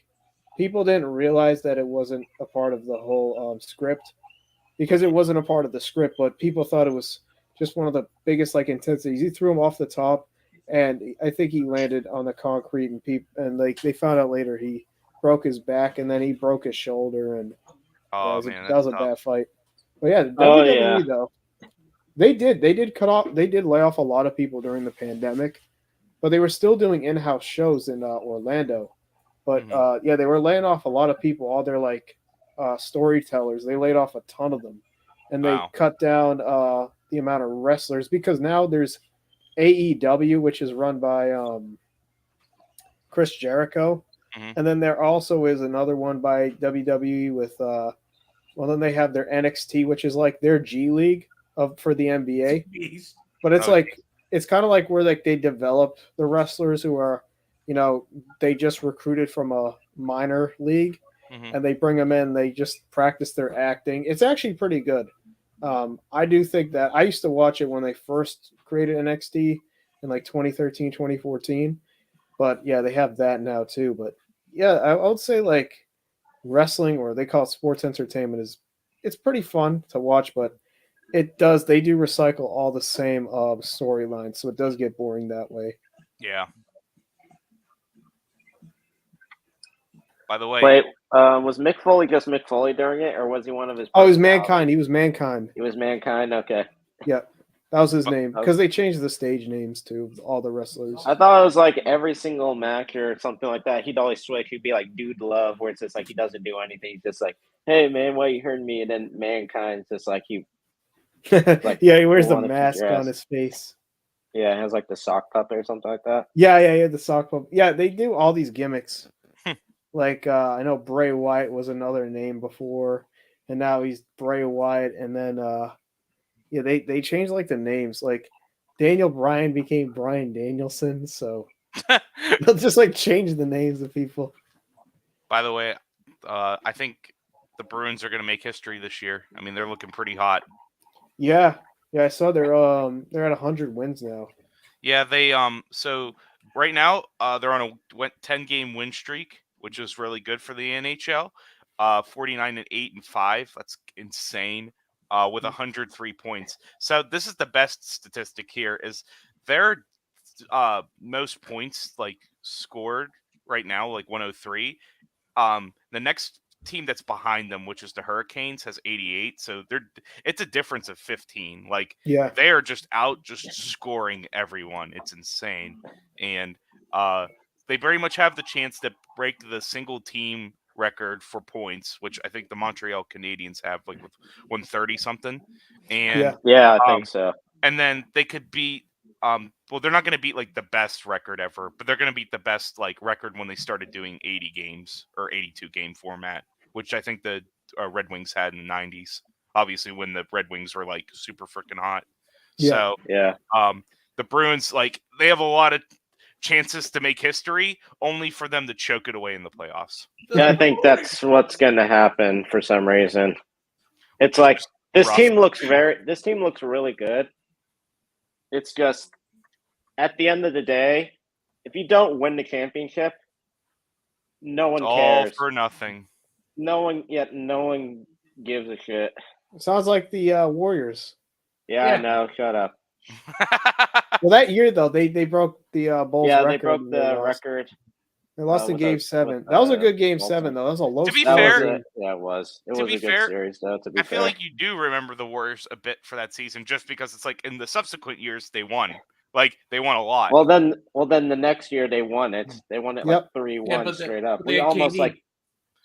people didn't realize that it wasn't a part of the whole script because it wasn't a part of the script, but people thought it was just one of the biggest like intensities. He threw him off the top, and I think he landed on the concrete, and like they found out later he broke his back and then he broke his shoulder, and Oh that man, was a that's bad tough. fight. But yeah, the Oh, WWE yeah. though. They did lay off a lot of people during the pandemic, but they were still doing in-house shows in Orlando. But yeah, they were laying off a lot of people, all their like storytellers. They laid off a ton of them, and they Wow. cut down the amount of wrestlers because now there's AEW, which is run by Chris Jericho, Mhm. and then there also is another one by WWE with well, then they have their NXT, which is like their G League for the NBA. Beast. But it's Okay. like it's kind of like where like they develop the wrestlers who are, they just recruited from a minor league, Mhm. and they bring them in. They just practice their acting. It's actually pretty good. I do think that I used to watch it when they first created NXT in like 2013, 2014. But yeah, they have that now too. But yeah, I would say like wrestling, or they call it sports entertainment, it's pretty fun to watch, but they do recycle all the same storylines, so it does get boring that way. Yeah. By the way, Wait, was Mick Foley just Mick Foley during it, or was he one of his? Oh, he was personalities? Mankind. He was Mankind. He was Mankind. Okay. Yeah, that was his Oh, name because they changed the stage names to all the wrestlers. I thought it was like every single match or something like that. He'd always switch. He'd be like Dude Love, where it's just like he doesn't do anything. He's just like, hey man, why you hurting me? And then Mankind's just like he, Yeah, he wears the wanna kick mask your on ass. his face. yeah, has like the sock puppet or something like that. Yeah, the sock puppet. Yeah, they do all these gimmicks. Like I know Bray Wyatt was another name before, and now he's Bray Wyatt. And then yeah, they changed like the names. Like Daniel Bryan became Bryan Danielson, so they'll just like change the names of people. by the way, I think the Bruins are going to make history this year. I mean, they're looking pretty hot. Yeah, I saw they're at 100 wins now. Yeah, they so right now they're on a 10-game win streak, which is really good for the NHL. 49-8-5. That's insane. With 103 points. So this is the best statistic here is their most points like scored right now, like 103. The next team that's behind them, which is the Hurricanes, has 88. So it's a difference of 15. Like Yeah, they are just scoring everyone. It's insane. And they very much have the chance to break the single team record for points, which I think the Montreal Canadiens have like with 130 something. And Yeah, I think so. and then they could beat well, they're not going to beat like the best record ever, but they're going to beat the best like record when they started doing 80 games or 82 game format, which I think the Red Wings had in the 90s. Obviously, when the Red Wings were like super freaking hot. Yeah. So Yeah. the Bruins, like, they have a lot of chances to make history, only for them to choke it away in the playoffs. Yeah, I think that's what's going to happen for some reason. It's like this rough. team looks really good. It's just at the end of the day, if you don't win the championship, no one All cares. for nothing. No one gives a shit. sounds like the Warriors. Yeah, Yeah. I know. Shut up. Well, that year though, they broke the Bulls Yeah, record. they broke and the record. They lost in with Game a- 7. with, That was a good Game Walton. 7 though. That was a low. To be That fair- was scoring it. Yeah, it was. It To was be a good fair, series, though. To be I feel fair. like you do remember the Warriors a bit for that season, just because it's like in the subsequent years they won. Like they won a lot. Well, then the next year they won it. They won it Yep. like 3-1 Yeah, but straight up. but they We had almost KD.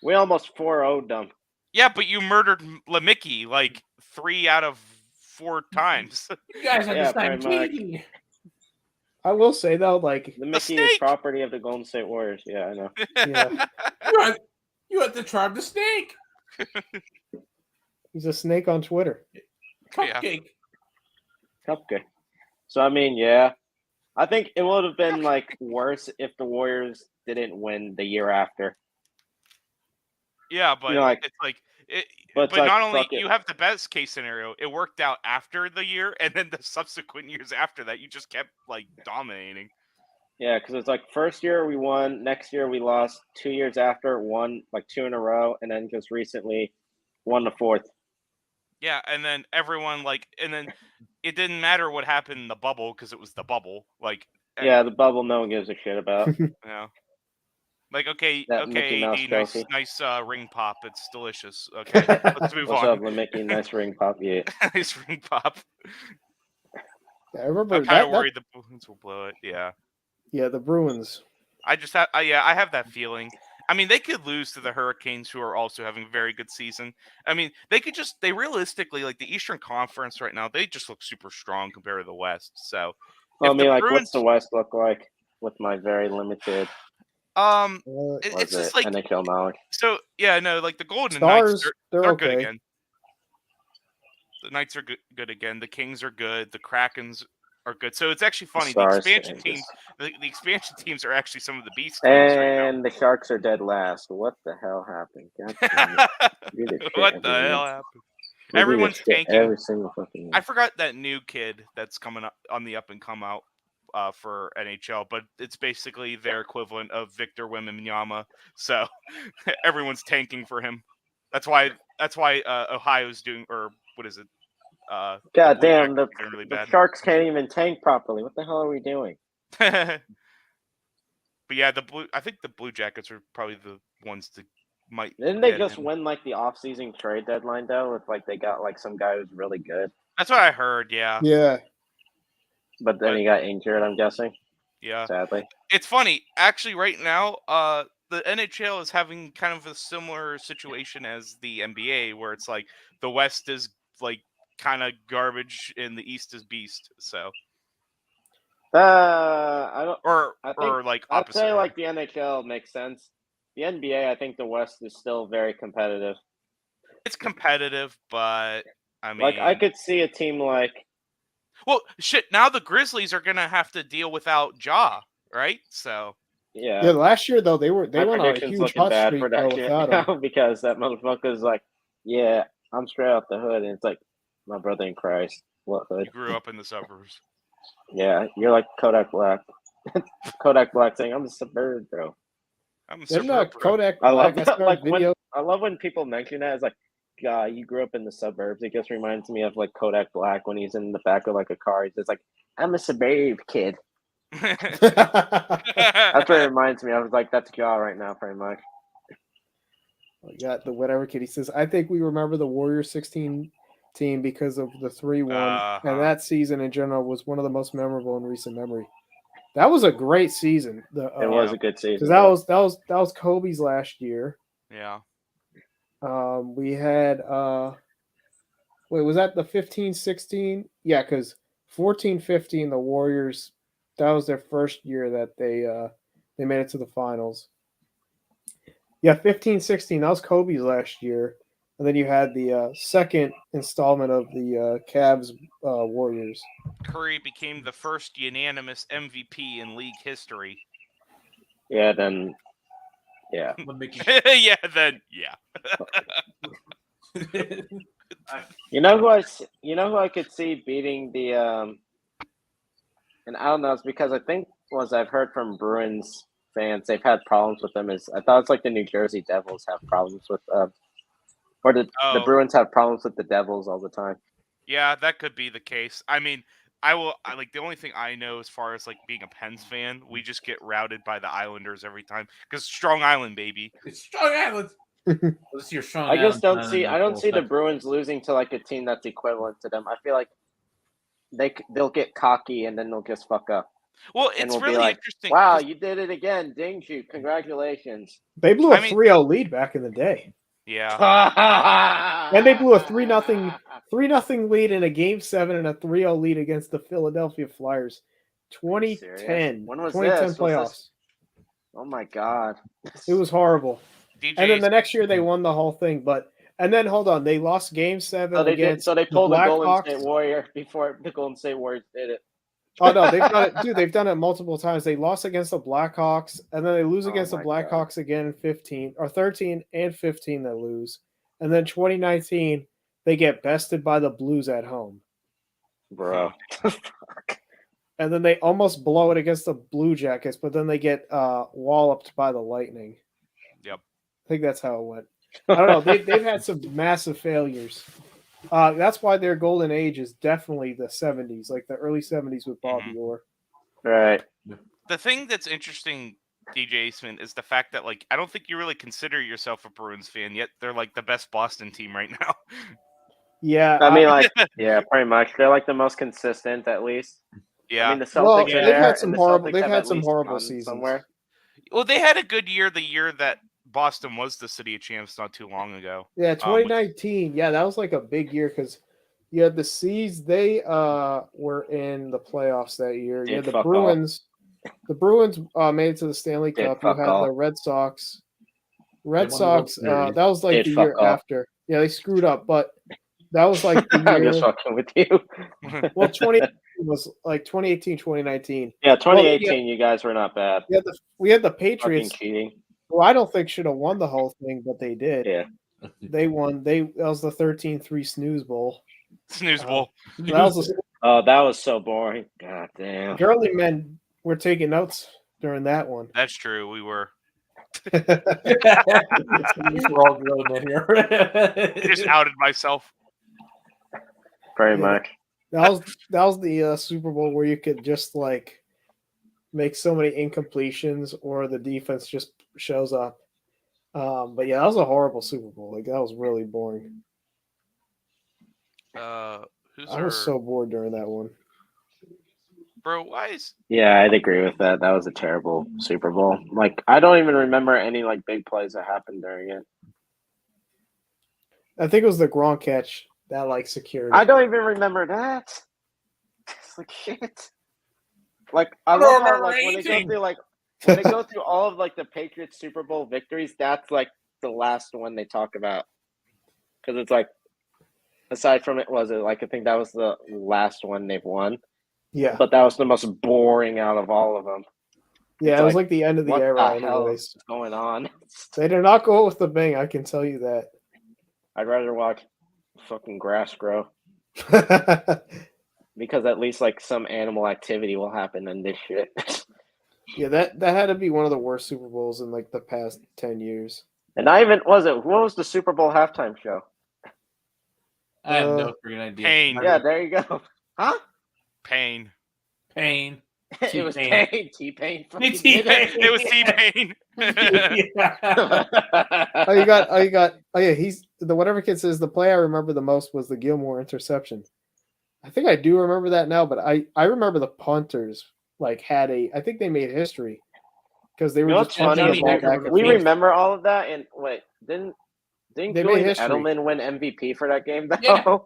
we almost 4-0'd them. Yeah, but you murdered Lemicky like 3 out of 4 times. You guys had Yeah, to sign pretty much. KD. I will say though, like The Mickey snake! is property of the Golden State Warriors. Yeah, I know. Yeah. You had to tribe the snake. he's a snake on Twitter. Yeah. Cupcake. Cupcake. So I mean, yeah, I think it would have been like worse if the Warriors didn't win the year after. Yeah, but You know, like- it's like But, but it's like, not only fuck it. you have the best case scenario, it worked out after the year, and then the subsequent years after that, you just kept like dominating. Yeah, because it's like first year we won, next year we lost, 2 years after won like 2 in a row, and then just recently won the fourth. Yeah, and then everyone and then it didn't matter what happened in the bubble because it was the bubble. Like, Yeah, the bubble no one gives a shit about. you know, like okay, That Mickey Mouse AD, trophy. nice ring pop. It's delicious. Okay, let's move What's on. up, Mickey? Nice ring pop. Yeah. Nice ring pop. Yeah, I remember I'm kind of that. worried the Bruins will blow it. Yeah. Yeah, the Bruins. I just have, I have that feeling. I mean, they could lose to the Hurricanes, who are also having a very good season. I mean, they realistically, like the Eastern Conference right now, they just look super strong compared to the West. So, Well, I if mean, the like, Bruins, what's the West look like with my very limited it's just like NHL knowledge? so. Yeah, no, like the Golden Stars, Knights, they're good okay. again. The Knights are good again. The Kings are good. The Krakens are good. So it's actually funny. The Stars expansion and teams, the expansion teams are actually some of the beast teams right now. And the Sharks are dead last. What the hell happened? God damn it. We do this shit What the every hell year. happened? We do this Everyone's shit tanking. every single fucking year. I forgot that new kid that's coming up on the up and come out for NHL, but it's basically their equivalent of Victor Wembanyama. So everyone's tanking for him. That's why Ohio's doing, or what is it? God Blue damn, Jackets are doing really the bad. Sharks can't even tank properly. What the hell are we doing? But yeah, I think the Blue Jackets are probably the ones that might. Didn't they get just him. win like the off-season trade deadline though? With like they got like some guy who's really good, That's what I heard. Yeah, Yeah. but then he got injured. I'm guessing, yeah. sadly. It's funny, actually. Right now, the NHL is having kind of a similar situation as the NBA, where it's like the West is like kind of garbage and the East is beast. So, I don't. or I think or like I'd opposite. say like the NHL makes sense. The NBA, I think the West is still very competitive. It's competitive, but I mean, Like I could see a team like well, shit. Now the Grizzlies are gonna have to deal without Ja, right? So Yeah, last year though they My went on a prediction's huge looking hot bad streak for though next year without him. now because that motherfucker's like, yeah, I'm straight out the hood, and it's like, my brother in Christ, what hood? You grew up in the suburbs. Yeah, you're like Kodak Black. Kodak Black saying, I'm a suburban, bro. I'm a Didn't suburb. Kodak I love Black? I that. saw a Like video. I love when people mention that. It's like, God, you grew up in the suburbs. It just reminds me of like Kodak Black when he's in the back of like a car. He's just like, I'm a suburb kid. That's what it reminds me. I was like, that's Ja right now, pretty much. We got the whatever kid. He says, I think we remember the Warriors 16 team because of the 3-1, and that season in general was one of the most memorable in recent memory. That was a great season. It was a good season. Because that was Kobe's last year. Yeah. We had wait, was that the 15-16? Yeah, because 14-15, the Warriors, that was their first year that they made it to the finals. Yeah, 15-16, that was Kobe's last year. And then you had the second installment of the Cavs Warriors. Curry became the first unanimous MVP in league history. Yeah, then yeah. Yeah, then yeah. You know who I could see beating the and I don't know, it's because I think I've heard from Bruins fans, they've had problems with them. Is I thought it's like the New Jersey Devils have problems with or the Bruins have problems with the Devils all the time. Yeah, that could be the case. I mean, like the only thing I know as far as like being a Pens fan, we just get routed by the Islanders every time because Strong Island, baby. It's Strong Island. What's your Strong I just Island don't see. I don't see the Bruins losing to like a team that's equivalent to them. I feel like they'll get cocky and then they'll just fuck up. Well, and it's we'll really be like, interesting. Wow, you did it again, dinged you! Congratulations. They blew a 3-0 lead back in the day. Yeah. And they blew a 3-0 lead in a Game 7 and a 3-0 lead against the Philadelphia Flyers. 2010. When was 2010 this? playoffs. Oh my God. It was horrible. DJ's... And then the next year they won the whole thing, and then hold on, they lost Game 7 against so they pulled the Golden State Blackhawks. Warrior before the Golden State Warriors did it. Oh no, they've done it, dude. They've done it multiple times. They lost against the Blackhawks, and then they lose against the Blackhawks again in 15 or 13 and 15. They lose, and then 2019 they get bested by the Blues at home, bro. And then they almost blow it against the Blue Jackets, but then they get walloped by the Lightning. Yep, I think that's how it went. I don't know. They've had some massive failures. That's why their golden age is definitely the 70s, like the early 70s with Bobby Orr. Right. The thing that's interesting, DJ Eastman, is the fact that like I don't think you really consider yourself a Bruins fan, yet they're like the best Boston team right now. Yeah, I mean, like, yeah, pretty much. They're like the most consistent, at least. Yeah, I mean, the Celtics they've had some horrible. They've had some horrible seasons. Somewhere. Well, they had a good year the year that Boston was the city of champs not too long ago. Yeah, 2019. Yeah, that was like a big year because you had the Seas. They were in the playoffs that year. You had the Bruins. The Bruins made it to the Stanley Cup. You had the Red Sox. That was like the year after. Yeah, they screwed up, but that was like the year. I'm just fucking with you. Well, 2018 was like 2018, 2019. Yeah, 2018, you guys were not bad. We had the Patriots. Fucking cheating. Well, I don't think should have won the whole thing, but they did. Yeah. They won. That was the 13-3 snooze bowl. Snooze bowl. That was so boring. God damn. Girly men were taking notes during that one. That's true. We were. We're all girly men here. I just outed myself. Pretty much. That was the Super Bowl where you could just like make so many incompletions or the defense just shows up. But yeah, that was a horrible Super Bowl. Like that was really boring. I was so bored during that one. Bro, why is... Yeah, I'd agree with that. That was a terrible Super Bowl. Like, I don't even remember any like big plays that happened during it. I think it was the Gronk catch that like secured. I don't even remember that. It's like shit. Like I love how like when they go through all of like the Patriots Super Bowl victories, that's like the last one they talk about. Because it's like aside from it, I think that was the last one they've won. Yeah. But that was the most boring out of all of them. Yeah, It's it was like, like the end of the what era, the hell anyways. is going on? They did not go with the Bing, I can tell you that. I'd rather watch fucking grass grow because at least like some animal activity will happen than this shit. Yeah, that had to be one of the worst Super Bowls in like the past 10 years. And I even was it? What was the Super Bowl halftime show? I have no freaking idea. Pain. Yeah, there you go. Huh? Pain. Pain. It was T-Pain. Pain. T-Pain. T-Pain. It was T-Pain. He's the whatever kid says the play I remember the most was the Gilmore interception. I think I do remember that now, but I remember the punters I think they made history because they were You know just what's punting funny? the ball back and We forth. remember all of that, and wait, didn't They made Julian history. Edelman win MVP for that game though? Yeah.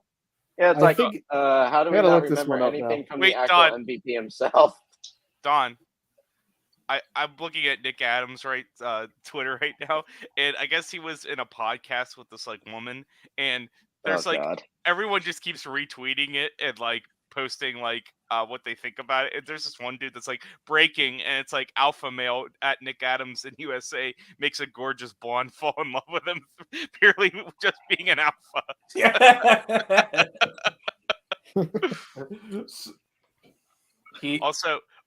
Yeah, it's I like, think- how do I we gotta not look this remember one up anything now. from Wait, the actual Don. MVP himself? Don, I'm looking at Nick Adams Twitter right now, and I guess he was in a podcast with this woman, and there's God. everyone just keeps retweeting it and posting what they think about it. And there's this one dude that's breaking, and it's alpha male at Nick Adams in USA makes a gorgeous blonde fall in love with him purely just being an alpha.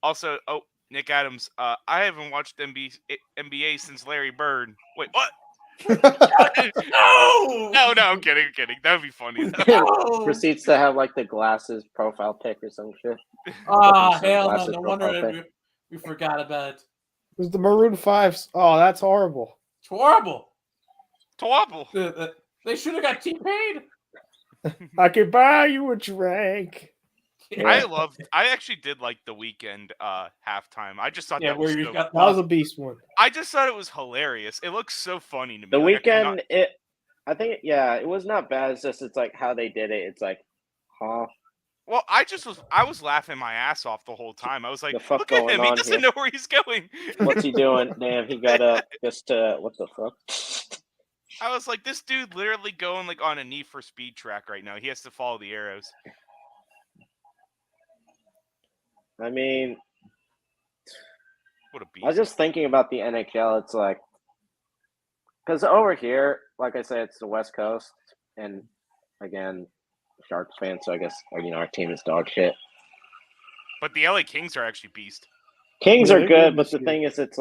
Also, oh, Nick Adams, I haven't watched NBA since Larry Bird. Wait, what? No! No, I'm kidding. That would be funny. Proceeds to have the glasses profile pic or some shit. Oh, Fucking hell no. sunglasses No profile wonder pic. we forgot about it. It was the Maroon 5s. Oh, that's horrible. It's horrible. Towable. They should have got T-Pain. I could buy you a drink. Yeah. I actually did like the Weeknd halftime. I just thought Yeah, that was where you so, got That was a beast one. I just thought it was hilarious. It looks so funny to me. The Like, I Weeknd, cannot- I think, it was not bad. It's just, it's how they did it. It's huh? Well, I was laughing my ass off the whole time. I was like, The fuck look at going him. He on doesn't here? know where he's going. What's he doing? Damn, he got up just to, what the fuck? I was like, this dude literally going on a Need for Speed track right now. He has to follow the arrows. I mean, What a beast. I was just thinking about the NHL. It's because over here, like I said, it's the West Coast, and again, Sharks fan, so I guess our team is dog shit. But the LA Kings are actually beast. Kings Yeah, are they're good, good but this the year. thing is, it's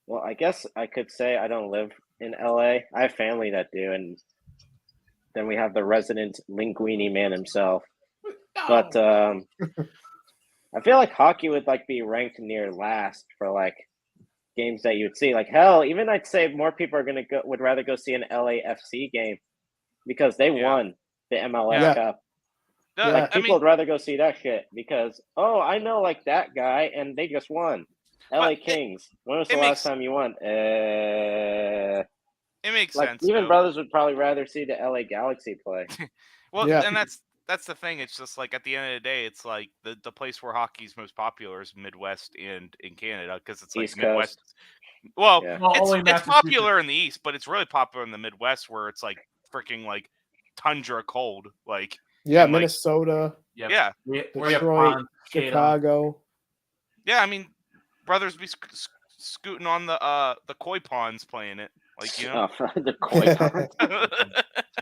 well, I guess I could say I don't live in LA. I have family that do, and then we have the resident linguini man himself. But I feel like hockey would be ranked near last for games that you would see. Hell, even I'd say more people would rather go see an LAFC game because they won the MLS Yeah. Cup. No, Yeah. People would rather go see that shit because I know that guy and they just won. LA But Kings. When was the it last makes- time you won? it makes sense. Even though. brothers would probably rather see the LA Galaxy play. Well, Yeah. and that's the thing. It's just at the end of the day, it's the place where hockey's most popular is Midwest and in Canada because it's East Midwest. Coast. Well, Yeah. Well, only it's Massachusetts. popular in the East, but it's really popular in the Midwest where it's freaking tundra cold. Yeah, And, Minnesota, Yep. Yeah, Where you have Detroit, ponds, skate on. Chicago. yeah. I mean, brothers be scooting on the koi ponds playing it. Oh, the koi pond.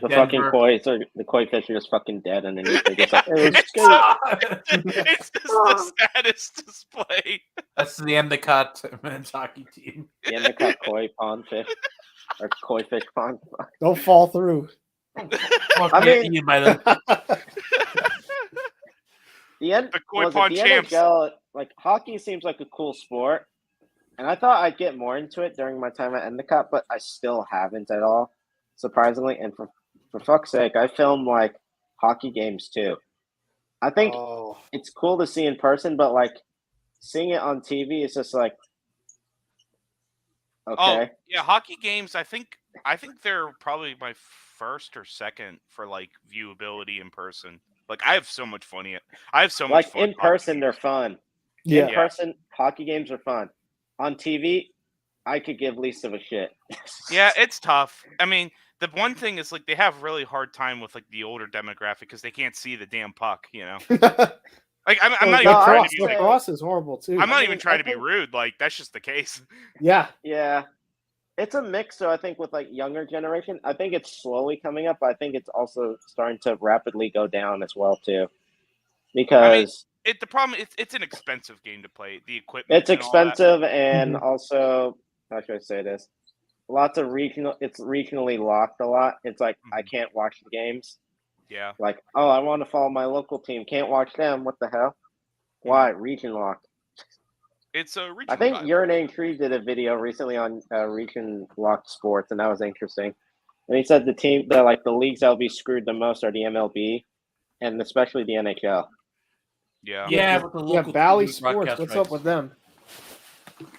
The fucking Denver. the koi fish are just fucking dead underneath. They're just it was It's skate. it's just the saddest display. That's the Endicott men's hockey team. The Endicott koi pond fish or koi fish pond. Don't fall through. I mean- Eaten by them. The koi was it pond the champs. NHL, hockey seems like a cool sport, and I thought I'd get more into it during my time at Endicott, but I still haven't at all, surprisingly. And for fuck's sake, I film hockey games too. I think Oh, it's cool to see in person, but seeing it on TV is just okay. Oh yeah, hockey games. I think they're probably my first or second for viewability in person. I have so much fun. I have so much fun. in person, they're fun. yeah. In person, hockey games are fun. On TV, I could give least of a shit. Yeah, it's tough. I mean, the one thing is they have really hard time with the older demographic because they can't see the damn puck. Like I'm Oh, not even trying to I'd be. say- lacrosse is horrible too. I'm not I even mean, trying I to be think- rude. Like that's just the case. Yeah. Yeah. It's a mix, so I think with like younger generation, I think it's slowly coming up, but I think it's also starting to rapidly go down as well too. Because The problem it's an expensive game to play. The equipment. it's and all that. expensive and Mhm. also how should I say this? Lots of it's regionally locked a lot. It's like I Mhm. can't watch the games. Yeah. Like, oh, I want to follow my local team. Can't watch them. What the hell? Why? Region locked. It's a region. I think vibe. Your Name Tree did a video recently on region locked sports, and that was interesting. And he said the leagues that will be screwed the most are the MLB, and especially the NHL. Yeah. Yeah, with the Yeah, local Bally TV Sports. broadcast What's rights. up with them?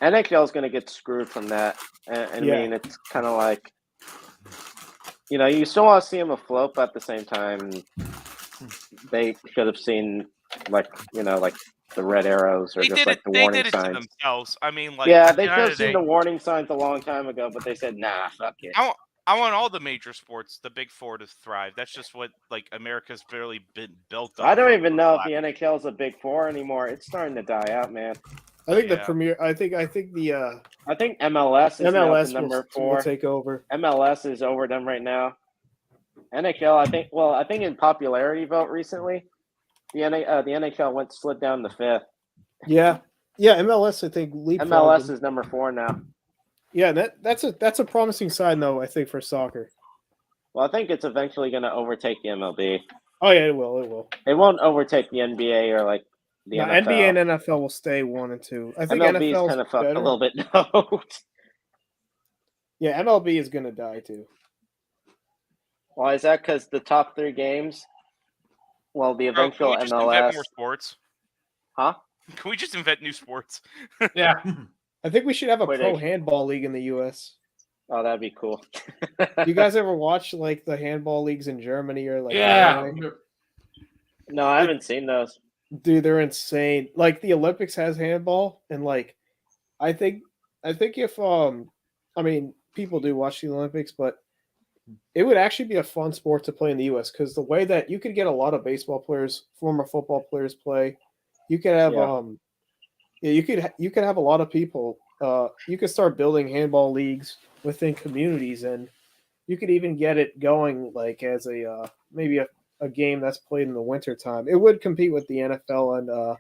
NHL is going to get screwed from that, and Yeah. I mean it's kind of like, you still want to see them afloat, but at the same time, they should have seen like the red arrows or They just did like it. the They warning did it to signs. themselves. I mean, like Yeah, at they the should end have of the seen day, the warning signs a long time ago, but they said, nah, fuck it. I want all the major sports, the big four, to thrive. That's just what like America's barely been built up. I don't for even the know if last- the NHL is a big four anymore. It's starting to die out, man. I think the Yeah. premier. I think the I think MLS is now MLS the number will four. take over. MLS is over them right now. NHL, I think. Well, I think in popularity vote recently, the NHL slid down to fifth. Yeah. Yeah. MLS. I think leapfrogged MLS them. is number 4 now. Yeah. That's a promising sign though. I think for soccer. Well, I think it's eventually going to overtake the MLB. Oh yeah, it will. It will. It won't overtake the NBA or like the No, NFL. NBA and NFL will stay 1 and 2. I think MLB is NFL kind of fucked better. a little bit. No. Yeah, MLB is gonna die too. Why is that? Because the top 3 games. Well, the Bro, eventual can we just invent MLS. more sports? Huh? Can we just invent new sports? Yeah. I think we should have a pro Quidditch. handball league in the U.S. Oh, that'd be cool. You guys ever watch like the handball leagues in Germany or like Yeah. Norway? No, I haven't seen those. Dude, they're insane. Like the Olympics has handball, and like I think if I mean people do watch the Olympics, but it would actually be a fun sport to play in the U.S. because the way that you could get a lot of baseball players, former football players play, you could have Yeah. you could have a lot of people. You could start building handball leagues within communities, and you could even get it going like as a maybe a game that's played in the winter time. It would compete with the NFL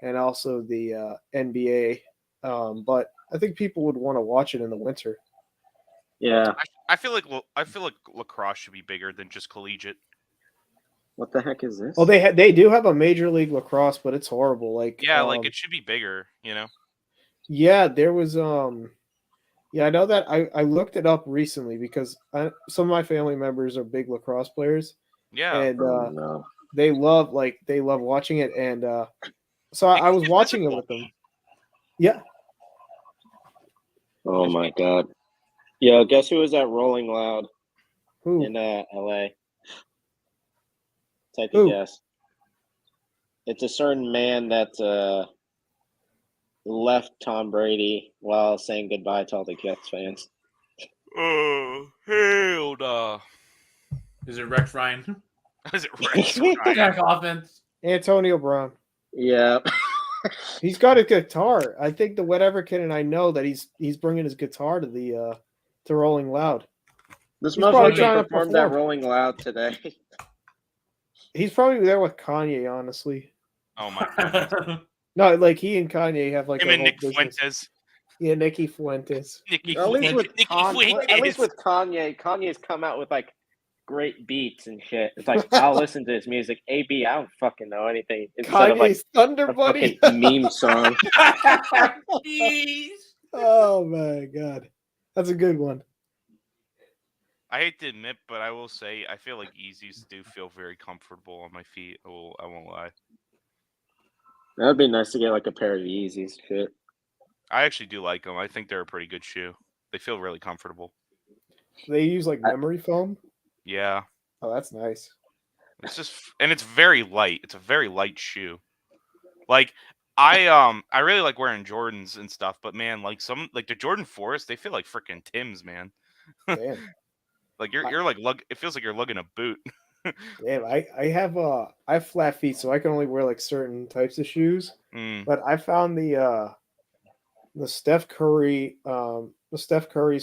and also the NBA, but I think people would want to watch it in the winter. Yeah. I feel like lacrosse should be bigger than just collegiate. What the heck is this? Well, they do have a major league lacrosse, but it's horrible. Like Yeah, like it should be bigger. yeah, there was yeah, I know that I looked it up recently because some of my family members are big lacrosse players. Yeah. And no. they love watching it, and so I was watching it with them. Yeah. Oh my god. Yo, guess who was at Rolling Loud Who? in LA? Take a Who? guess. It's a certain man that left Tom Brady while saying goodbye to all the Jets fans. Oh, hell no. Is it Rex Ryan? Is it Rex Ryan? Jack offense. Antonio Brown. Yeah. He's got a guitar. I think the Whatever Kid and I know that he's bringing his guitar to the to Rolling Loud. This He's probably motherfucker trying to performed at perform. Rolling Loud today. He's probably there with Kanye, honestly. Oh my god. No, like he and Kanye have like Him a and whole Nick business. Fuentes. Yeah, Nikki Fuentes. Nikki At least with Nikki Fuentes. Kanye's come out with like great beats and shit. It's like I'll listen to his music. AB, I don't fucking know anything. Instead of like Kanye's Thunder a Buddy. fucking meme song. Oh my god, that's a good one. I hate to admit, but I will say I feel like Yeezys do feel very comfortable on my feet. I won't lie. That would be nice to get like a pair of Yeezys. Shit. I actually do like them. I think they're a pretty good shoe. They feel really comfortable. They use like memory foam. Yeah. Oh, that's nice. It's just, and it's very light. It's a very light shoe. Like I really like wearing Jordans and stuff, but man, like the Jordan 4s, they feel like freaking Timbs, man. Damn. Like you're like it feels like you're lugging a boot. Damn, I have flat feet, so I can only wear like certain types of shoes. But I found the Steph Curry's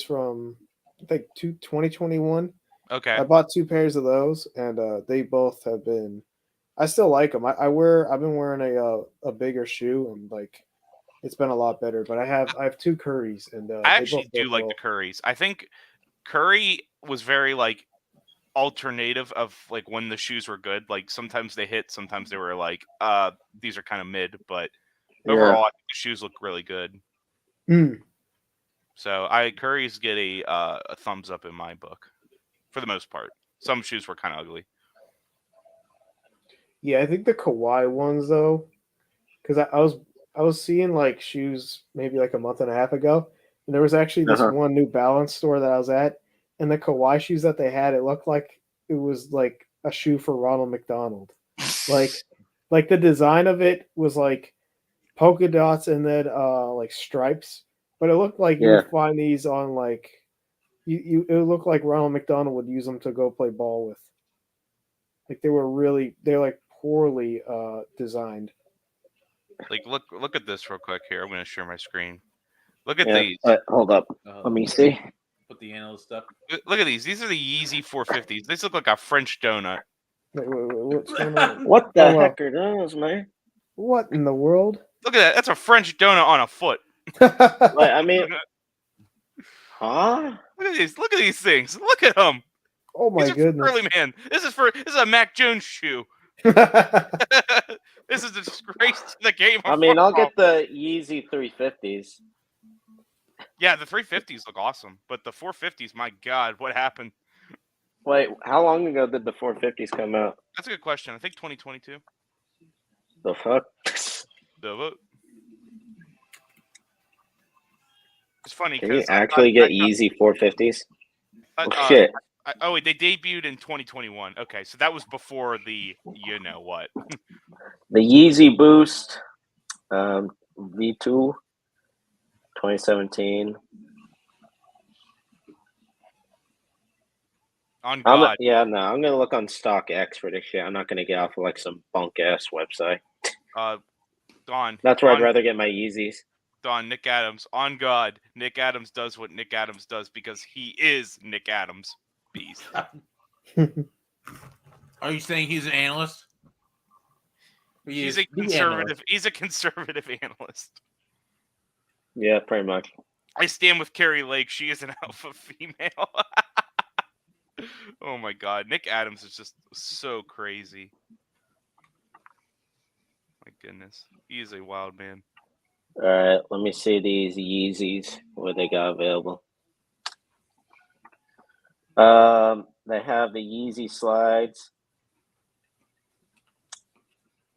from I think 2021. Okay. I bought 2 pairs of those, and they both have been. I still like them. I've been wearing a bigger shoe, and like it's been a lot better. But I have 2 Currys, and I they both actually do work like well. the Currys. I think Curry was very like alternative of like when the shoes were good. Like sometimes they hit, sometimes they were like, these are kind of mid, but overall I think the shoes look really good. Mm. So Currys get a thumbs up in my book for the most part. Some shoes were kind of ugly. Yeah, I think the Kawhi ones though, because I was seeing like shoes maybe like a month and a half ago, and there was actually this one New Balance store that I was at, and the Kawhi shoes that they had, it looked like it was like a shoe for Ronald McDonald. Like the design of it was like polka dots and then like stripes, but it looked like you would find these on like you it looked like Ronald McDonald would use them to go play ball with. Like they're like poorly designed. Like look at this real quick here. I'm going to share my screen. Look at Yeah. these. Hold up. Let me see. Put the analyst stuff. Look at these. These are the Yeezy 450s. These look like a French donut. Wait, what's going on? What the heck are those, man? What in the world? Look at that. That's a French donut on a foot. Like, I mean, huh? Look at these. Look at these things. Look at them. Oh my These are goodness! for Curly Man. This is a Mac Jones shoe. This is a disgrace to the game. I mean, I'll get the Yeezy 350s. Yeah, the 350s look awesome, but the 450s, my God, what happened? Wait, how long ago did the 450s come out? That's a good question. I think 2022. The fuck? It's funny Can you because actually get Yeezy 450s? Oh shit! Wait, they debuted in 2021. Okay, so that was before the you know what. The Yeezy Boost V2 2017. On God. I'm gonna look on StockX for this shit. I'm not gonna get off of like some bunk ass website. Don. That's where I'd rather get my Yeezys. Don, Nick Adams. On God, Nick Adams does what Nick Adams does because he is Nick Adams. Beast. Are you saying he's an analyst? He's a conservative. He's a conservative analyst. Yeah, pretty much. I stand with Carrie Lake. She is an alpha female. Oh my God, Nick Adams is just so crazy. My goodness, he is a wild man. All right, let me see these Yeezys, what they got available. They have the Yeezy slides,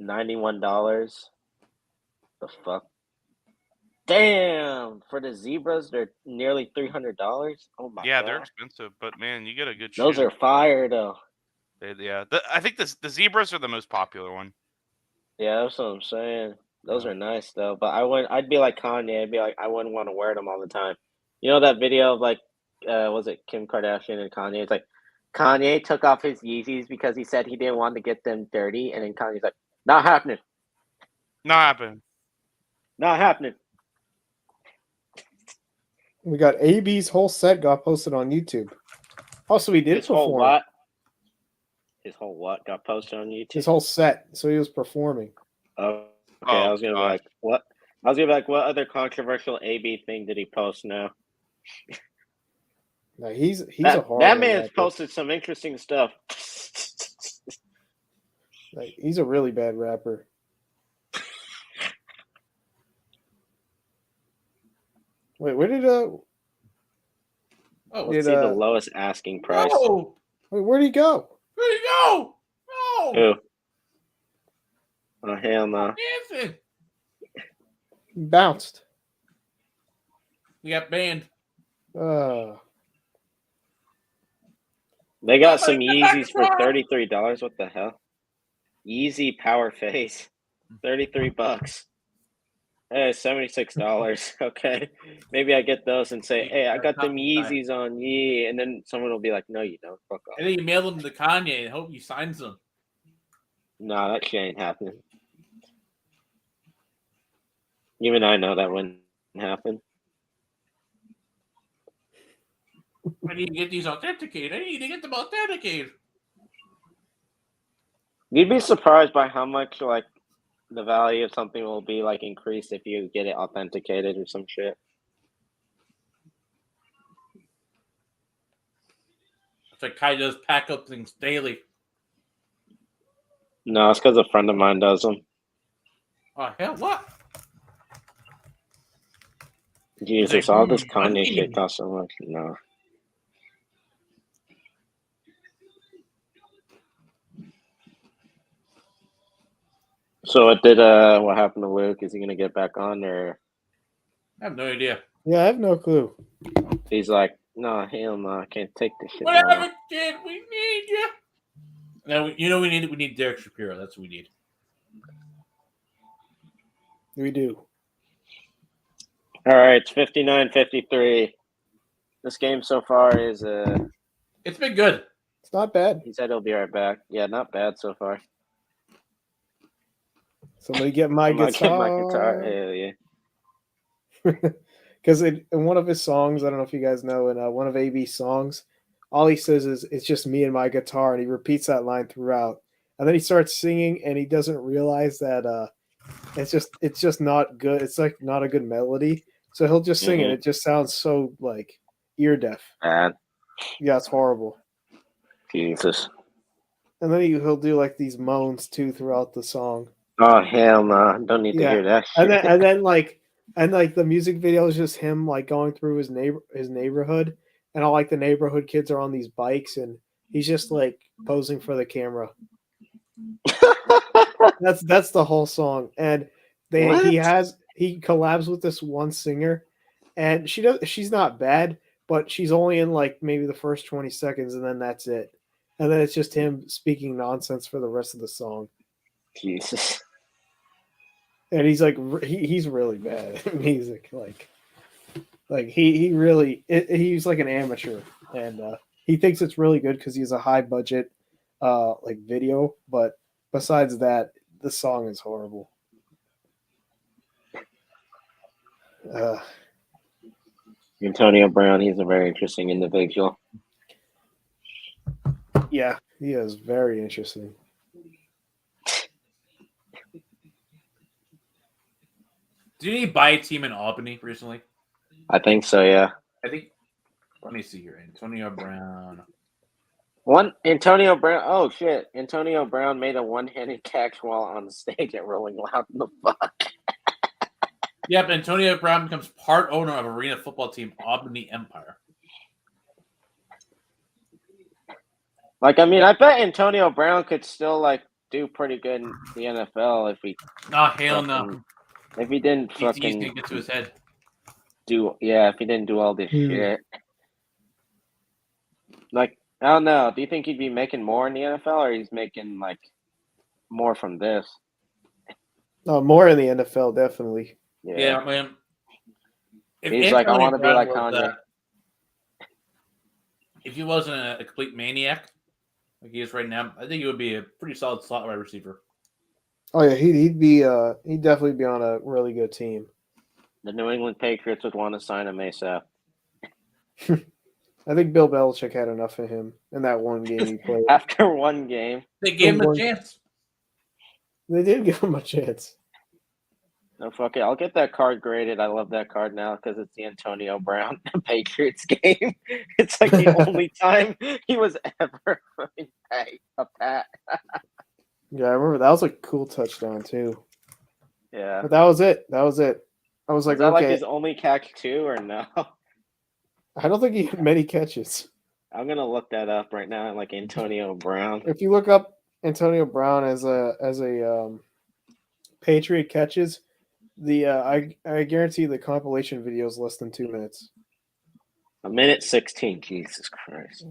$91. The fuck? Damn! For the zebras, they're nearly $300. Oh my god! Yeah, they're expensive, but man, you get a good. Those are fire though. Yeah, I think the zebras are the most popular one. Yeah, that's what I'm saying. Those are nice though, but I'd be like Kanye. I'd be like, I wouldn't want to wear them all the time. You know that video of like, was it Kim Kardashian and Kanye? It's like Kanye took off his Yeezys because he said he didn't want to get them dirty, and then Kanye's like, not happening. Not happening. Not happening. We got AB's whole set got posted on YouTube. Also, he did His whole perform. what? His whole what got posted on YouTube? His whole set. So he was performing. Okay, I was gonna be like, what? I was gonna be like, what other controversial AB thing did he post now? No, he's that, a hard. That man's posted some interesting stuff. Like, he's a really bad rapper. Wait, where did let's see the lowest asking price. No! Wait, where'd he go? Where'd he go? No! Who? Oh hell no! Dancing. He bounced. We got banned. They got some Yeezys for $33. What the hell? Yeezy Power Face, $33. Hey, $76. Okay, maybe I get those and say, "Hey, I got them Yeezys on Yee," and then someone will be like, "No, you don't. Fuck off." And then you mail them to Kanye and hope he signs them. No, that shit ain't happening. Even I know that wouldn't happen. I need to get these authenticated. I need to get them authenticated. You'd be surprised by how much like the value of something will be like increased if you get it authenticated or some shit. It's like Kai does pack up things daily. No, it's because a friend of mine does them. Oh hell, what? Jesus, all this Kanye shit costs so much. No. So what happened to Luke? Is he gonna get back on, or I have no idea. Yeah, I have no clue. he's like, no, hell no, I can't take this shit Whatever, now. kid, we need you. Now you know we need Derek Shapiro. That's what we need. We do. All right, it's 59-53. This game so far is It's been good. It's not bad. he said he'll be right back. Yeah, not bad so far. Somebody get my Somebody guitar. get my guitar. Hell yeah. Because in one of his songs, I don't know if you guys know, in one of AB's songs, all he says is, "It's just me and my guitar," and he repeats that line throughout. And then he starts singing, and he doesn't realize that it's just not good. It's like not a good melody, so he'll just sing it. It just sounds so like ear deaf. Bad. Yeah, it's horrible. Jesus. And then he'll do like these moans too throughout the song. Oh hell no! Don't need to hear that shit. And then the music video is just him like going through his neighborhood, and all like the neighborhood kids are on these bikes, and he's just like posing for the camera. That's the whole song, and he collabs with this one singer, and she's not bad, but she's only in like maybe the first 20 seconds, and then that's it, and then it's just him speaking nonsense for the rest of the song. Jesus. And he's like he's really bad at music, like he really he's like an amateur, and he thinks it's really good because he's a high budget like video, but besides that, the song is horrible. Antonio Brown, he's a very interesting individual. Yeah, he is very interesting. Did he buy a team in Albany recently? I think so, yeah. I think. Let me see here. Antonio Brown. Antonio Brown. Oh shit! Antonio Brown made a one-handed catch while on the stage at Rolling Loud in the fuck. Yep, Antonio Brown becomes part owner of arena football team Albany Empire. Like, I mean, I bet Antonio Brown could still like do pretty good in the NFL if he. Oh hell no! If he didn't He's fucking gonna get to his head. if he didn't do all this shit. Like, I don't know. Do you think he'd be making more in the NFL, or he's making like more from this? More in the NFL, definitely. Yeah, man. He's like, I want to be like Kanye. If he wasn't a complete maniac like he is right now, I think he would be a pretty solid slot wide receiver. Oh yeah, he'd definitely be on a really good team. The New England Patriots would want to sign him ASAP. I think Bill Belichick had enough of him in that one game he played. After one game, they gave him a chance. They did give him a chance. No, fuck it. I'll get that card graded. I love that card now because it's the Antonio Brown Patriots game. It's like the only time he was ever a pat. Yeah, I remember that was a cool touchdown too. Yeah, but that was it. I was like, is that okay. like his only catch too, or no? I don't think he had many catches. I'm gonna look that up right now. Like Antonio Brown. If you look up Antonio Brown as a Patriot catches, I guarantee the compilation video is less than 2 minutes. A minute 16. Jesus Christ.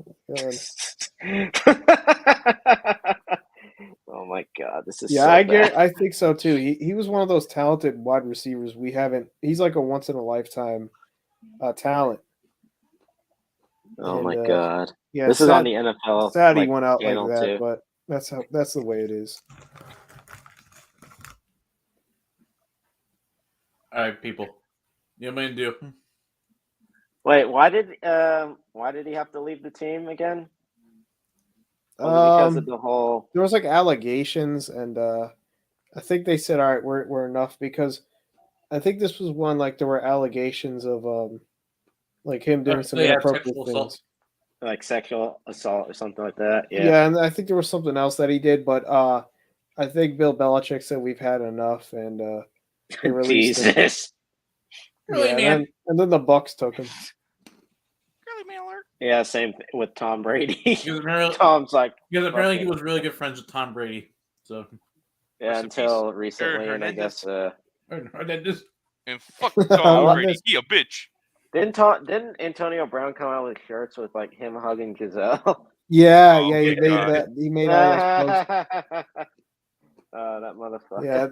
Oh my god, this is Yeah, so bad. I think so too. He was one of those talented wide receivers we haven't. He's like a once in a lifetime talent. Oh And my god. yeah, This is on the NFL sad he like went out like channel that, too. but that's the way it is. All right, people. You know what I'm gonna do? Wait, why did he have to leave the team again? Was it because of the whole There was like allegations, and I think they said, all right, we're enough, because I think this was one, like, there were allegations of like him doing some inappropriate sexual assault. things. like sexual assault or something like that? Yeah. Yeah, and I think there was something else that he did, but I think Bill Belichick said we've had enough, and they released him. Jesus. Really, Yeah, man? and then the Bucks took him. Really, Miller? Yeah, same with Tom Brady. Because apparently, Tom's like he fucking- was really good friends with Tom Brady. So yeah, Rest in until peace, recently, and I Hernandez. guess Hernandez. And fuck Tom love Brady. this. He a bitch. didn't Antonio Brown come out with shirts with like him hugging Giselle? Yeah, Oh, yeah, he good made God. that. He made all those posts. That motherfucker. Yeah,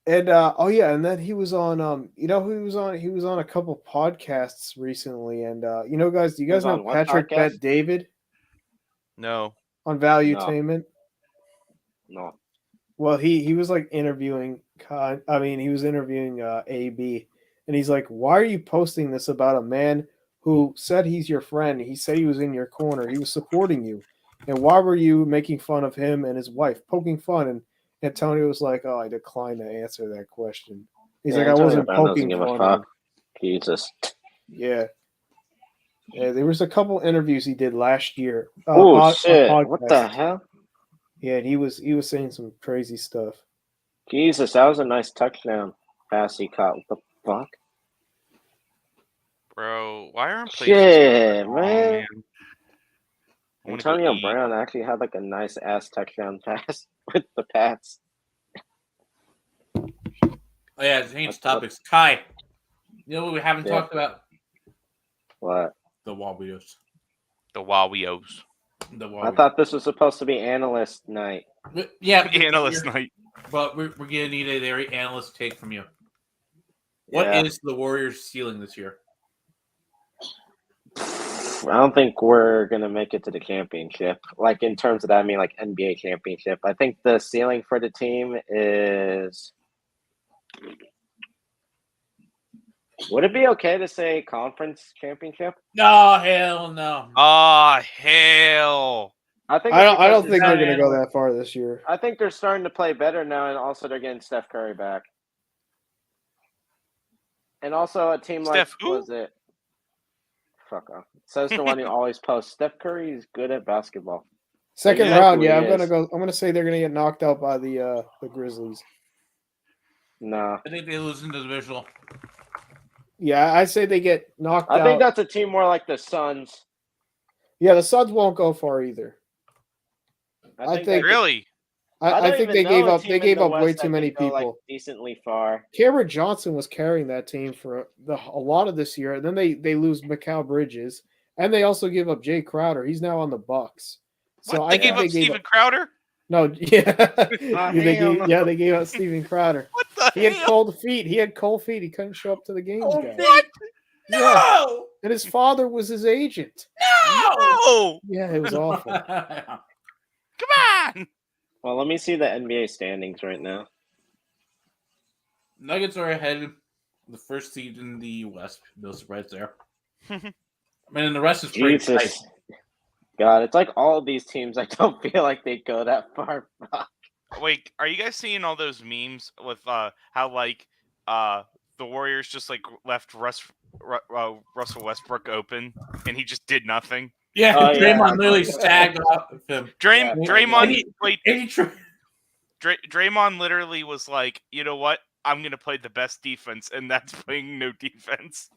and oh yeah, and then he was on you know who he was on? He was on a couple podcasts recently, and you know, guys, do you He was guys know on what Patrick podcast? Bet David No. on Valuetainment? No. Well, he was like interviewing. I mean, he was interviewing AB, and he's like, "Why are you posting this about a man who said he's your friend? He said he was in your corner. He was supporting you, and why were you making fun of him and his wife, poking fun?" And Antonio was like, "Oh, I decline to answer that question." He's Yeah, like, "I Antonio wasn't Brown doesn't poking give a fun." fuck. Of him. Jesus. Yeah. Yeah, there was a couple interviews he did last year. Oh on shit! What the podcasts. hell? Yeah, and he was saying some crazy stuff. Jesus, that was a nice touchdown pass he caught. What the fuck? Bro, why aren't places Shit, going man. wrong, I wanna go Antonio eat. Brown actually had like a nice ass touchdown pass with the Pats. Oh yeah, change topics. Kai, you know what we haven't Yeah. talked about? What? The Wabios. The Wawios. The I Wabios. thought this was supposed to be analyst night. Yeah, Analyst night. But we're gonna need a very analyst take from you. What is Yeah. the Warriors' ceiling this year? I don't think we're gonna make it to the championship. Like in terms of that, I mean like NBA championship. I think the ceiling for the team is. Would it be okay to say conference championship? No, hell no. Ah, hell. I think. I it's don't because think they're they're going to starting- go that far this year. I think they're starting to play better now, and also they're getting Steph Curry back. And also a team like Steph who? was it? Fuck off. Says the one who always posts. Steph Curry is good at basketball. Second Exactly round, what yeah, he I'm is. going to say they're going to get knocked out by the Grizzlies. No, I think they lose in the divisional. Yeah, I say they get knocked out. I think that's a team more like the Suns. Yeah, the Suns won't go far either. I think think- Really? I think they gave up. They gave up way too many people. Like decently far. Cameron Johnson was carrying that team for a lot of this year, and then they lose Mikal Bridges, and they also give up Jay Crowder. He's now on the Bucks. So What? I They think gave up Steven Crowder? No, yeah, hell no. yeah, they gave out Steven Crowder. What the He had hell? cold feet. He had cold feet. He couldn't show up to the games. Guys. What? Yeah, No! and his father was his agent. No! Yeah, it was awful. Come on! Well, let me see the NBA standings right now. Nuggets are ahead of the first seed in the West. No surprise there. I mean, and the rest is pretty tight. Jesus. God, it's like all of these teams. I don't feel like they go that far. Wait, are you guys seeing all those memes with how like the Warriors just like left Russell Westbrook open and he just did nothing? Yeah, Oh, yeah. Draymond literally sagged off of him. Draymond played. And Draymond literally was like, you know what? I'm gonna play the best defense, and that's playing no defense.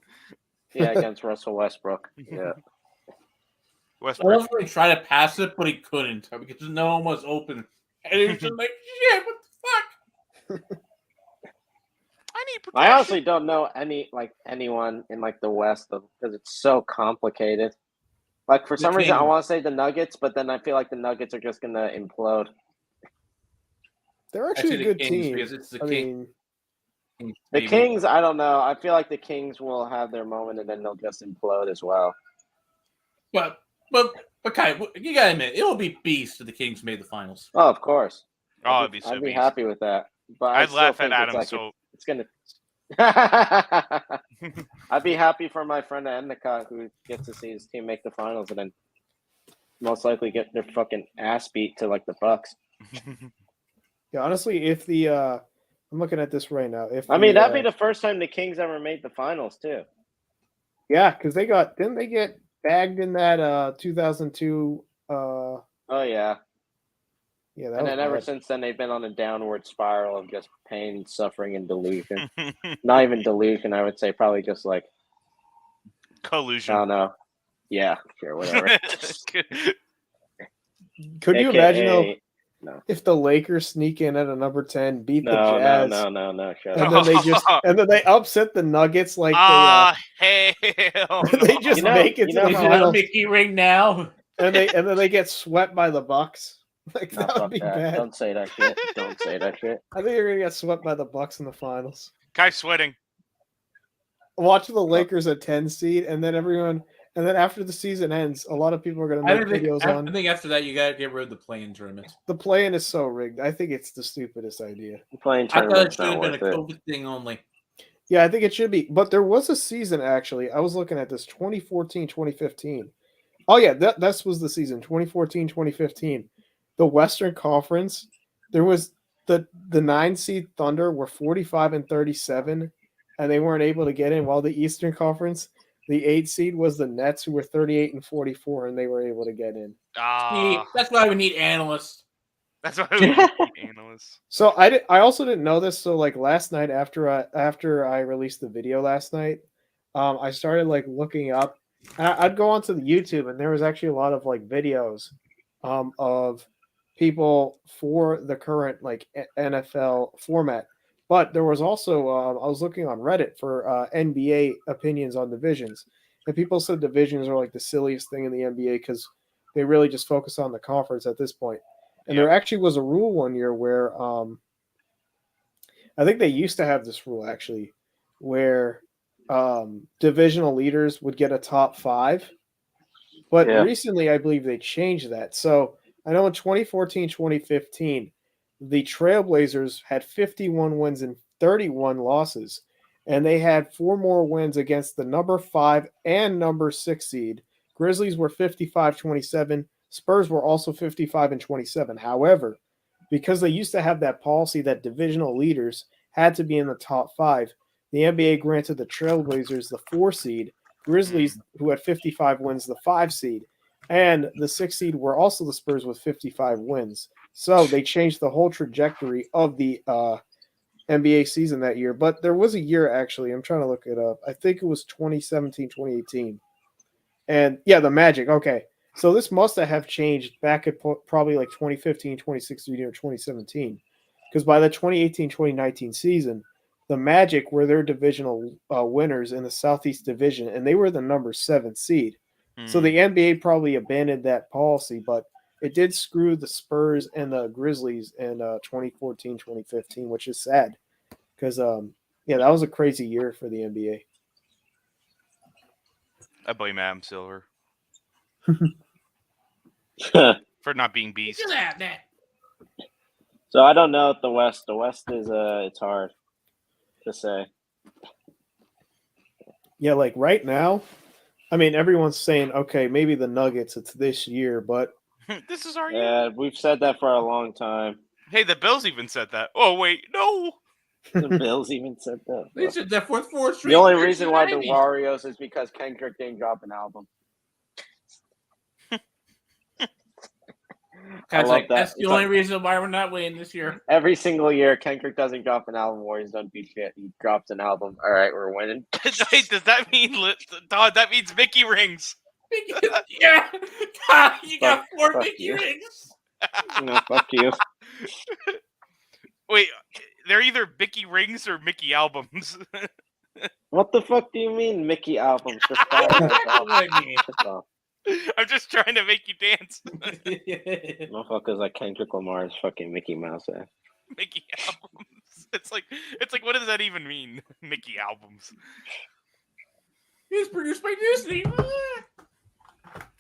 Yeah, against Russell Westbrook. Yeah. I Westbrook. love when he tried to pass it, but he couldn't because no one was open. And he was just like, shit, what the fuck? I need I protection. honestly don't know anyone in like the West because it's so complicated. Like for some reason, I want to say the Nuggets, but then I feel like the Nuggets are just gonna implode. They're actually a the good Kings, team. because it's the I King. mean, The Maybe. Kings, I don't know. I feel like the Kings will have their moment and then they'll just implode as well. But Kai, you gotta admit, it will be beast if the Kings made the finals. Oh, of course. Oh, it'd be so I'd be beast. happy with that. But I'd I laugh still at think Adam. it's like So it's gonna. I'd be happy for my friend Endicott who gets to see his team make the finals and then most likely get their fucking ass beat to like the Bucks. yeah, honestly, if the I'm looking at this right now. If I mean, the, that'd be the first time the Kings ever made the finals too. yeah, because didn't they get bagged in that 2002? Oh yeah. Yeah, that And was then ever bad. since then, they've been on a downward spiral of just pain, suffering, and delusion. Not even delusion, I would say, probably just like, I collusion. don't know. Yeah, sure, whatever. Could you AKA imagine though, no. if the Lakers sneak in at a number 10, beat the No, Jazz, shut and up. then they upset the Nuggets like hell they no. they just make it to the Is it a finals, Mickey ring now? and then they get swept by the Bucks. Like No, that would fuck be that. bad. Don't say that shit. Don't say that shit. I think you're gonna get swept by the Bucks in the finals. Guy's sweating. Watch the Lakers a 10 seed, and then after the season ends, a lot of people are gonna make videos I on. think after that, you gotta get rid of the play-in tournament. The play-in is so rigged. I think it's the stupidest idea. Playing I thought it tournament's should not have been a worth it. COVID thing only. Yeah, I think it should be. But there was a season, actually. I was looking at this 2014, 2015. Oh, yeah, that was the season 2014, 2015. The Western Conference, there was the 9 seed Thunder were 45 and 37, and they weren't able to get in. While the Eastern Conference, the 8 seed was the Nets, who were 38 and 44, and they were able to get in. See, that's why we need analysts. That's why we need analysts. So I also didn't know this. So like last night after I released the video last night, I started like looking up. I'd go onto the YouTube, and there was actually a lot of like videos of people for the current like NFL format. But there was also I was looking on Reddit for NBA opinions on divisions, and people said divisions are like the silliest thing in the NBA because they really just focus on the conference at this point. And there actually was a rule one year where I think they used to have this rule actually where divisional leaders would get a top 5. But recently I believe they changed that. So I know in 2014, 2015, the Trailblazers had 51 wins and 31 losses. And they had 4 more wins against the number 5 and number 6 seed. Grizzlies were 55-27. Spurs were also 55 and 27. However, because they used to have that policy that divisional leaders had to be in the top 5, the NBA granted the Trailblazers the 4 seed, Grizzlies, who had 55 wins, the 5 seed, and the 6 seed were also the Spurs with 55 wins. So they changed the whole trajectory of the NBA season that year. But there was a year, actually, I'm trying to look it up. I think it was 2017, 2018. And yeah, the Magic. Okay. So this must have changed back at probably like 2015, 2016, or 2017. Because by the 2018-2019 season, the Magic were their divisional winners in the Southeast Division, and they were the number 7 seed. So the NBA probably abandoned that policy, but it did screw the Spurs and the Grizzlies in 2014, 2015, which is sad. Because, yeah, that was a crazy year for the NBA. I blame Adam Silver for not being beast. So I don't know the West. The West is it's hard to say. Yeah, like right now, I mean, everyone's saying, okay, maybe the Nuggets, it's this year, but This is our year. Yeah, we've said that for a long time. Hey, the Bills even said that. Oh wait, no. The Bills even said that. They said that for 4 straight. The only reason why the Warriors is because Kendrick didn't drop an album. I love that. That's the only reason why we're not winning this year. Every single year, Kendrick doesn't drop an album. Warriors don't beat shit. He drops an album. All right, we're winning. Wait, does that mean Todd? That means Mickey rings. Yeah, God, you got 4 fuck Mickey you. rings. No, fuck you. Wait, they're either Mickey rings or Mickey albums. What the fuck do you mean, Mickey albums? Just stop. What I mean. Just stop. I'm just trying to make you dance. Motherfuckers like Kendrick Lamar's fucking Mickey Mouse. Mickey albums. It's like what does that even mean? Mickey albums. It's produced by Disney.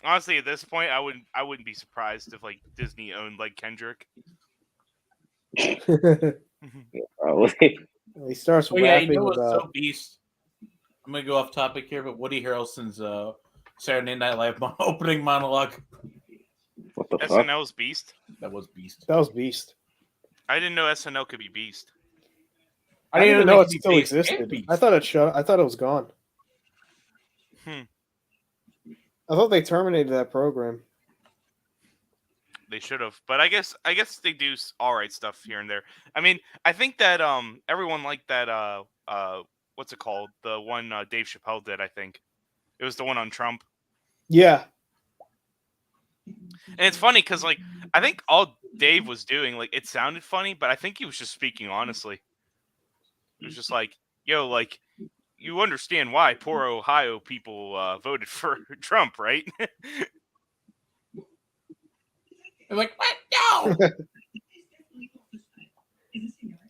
Honestly, at this point, I wouldn't be surprised if like Disney owned like Kendrick. Probably. He starts Oh yeah, you rapping know what's about. so beast? I'm gonna go off topic here, but Woody Harrelson's Saturday Night Live opening monologue. What the fuck? SNL's Beast. That was beast. That was Beast. I didn't know SNL could be Beast. I didn't even know it they still could be based and existed. beast. I thought it shut. I thought it was gone. Hmm. I thought they terminated that program. They should have, but I guess they do all right stuff here and there. I mean, I think that everyone liked that what's it called? The one Dave Chappelle did. I think it was the one on Trump. Yeah. And it's funny because like I think all Dave was doing, like it sounded funny, but I think he was just speaking honestly. It was just like, yo, like you understand why poor Ohio people voted for Trump, right? I'm like, what? No.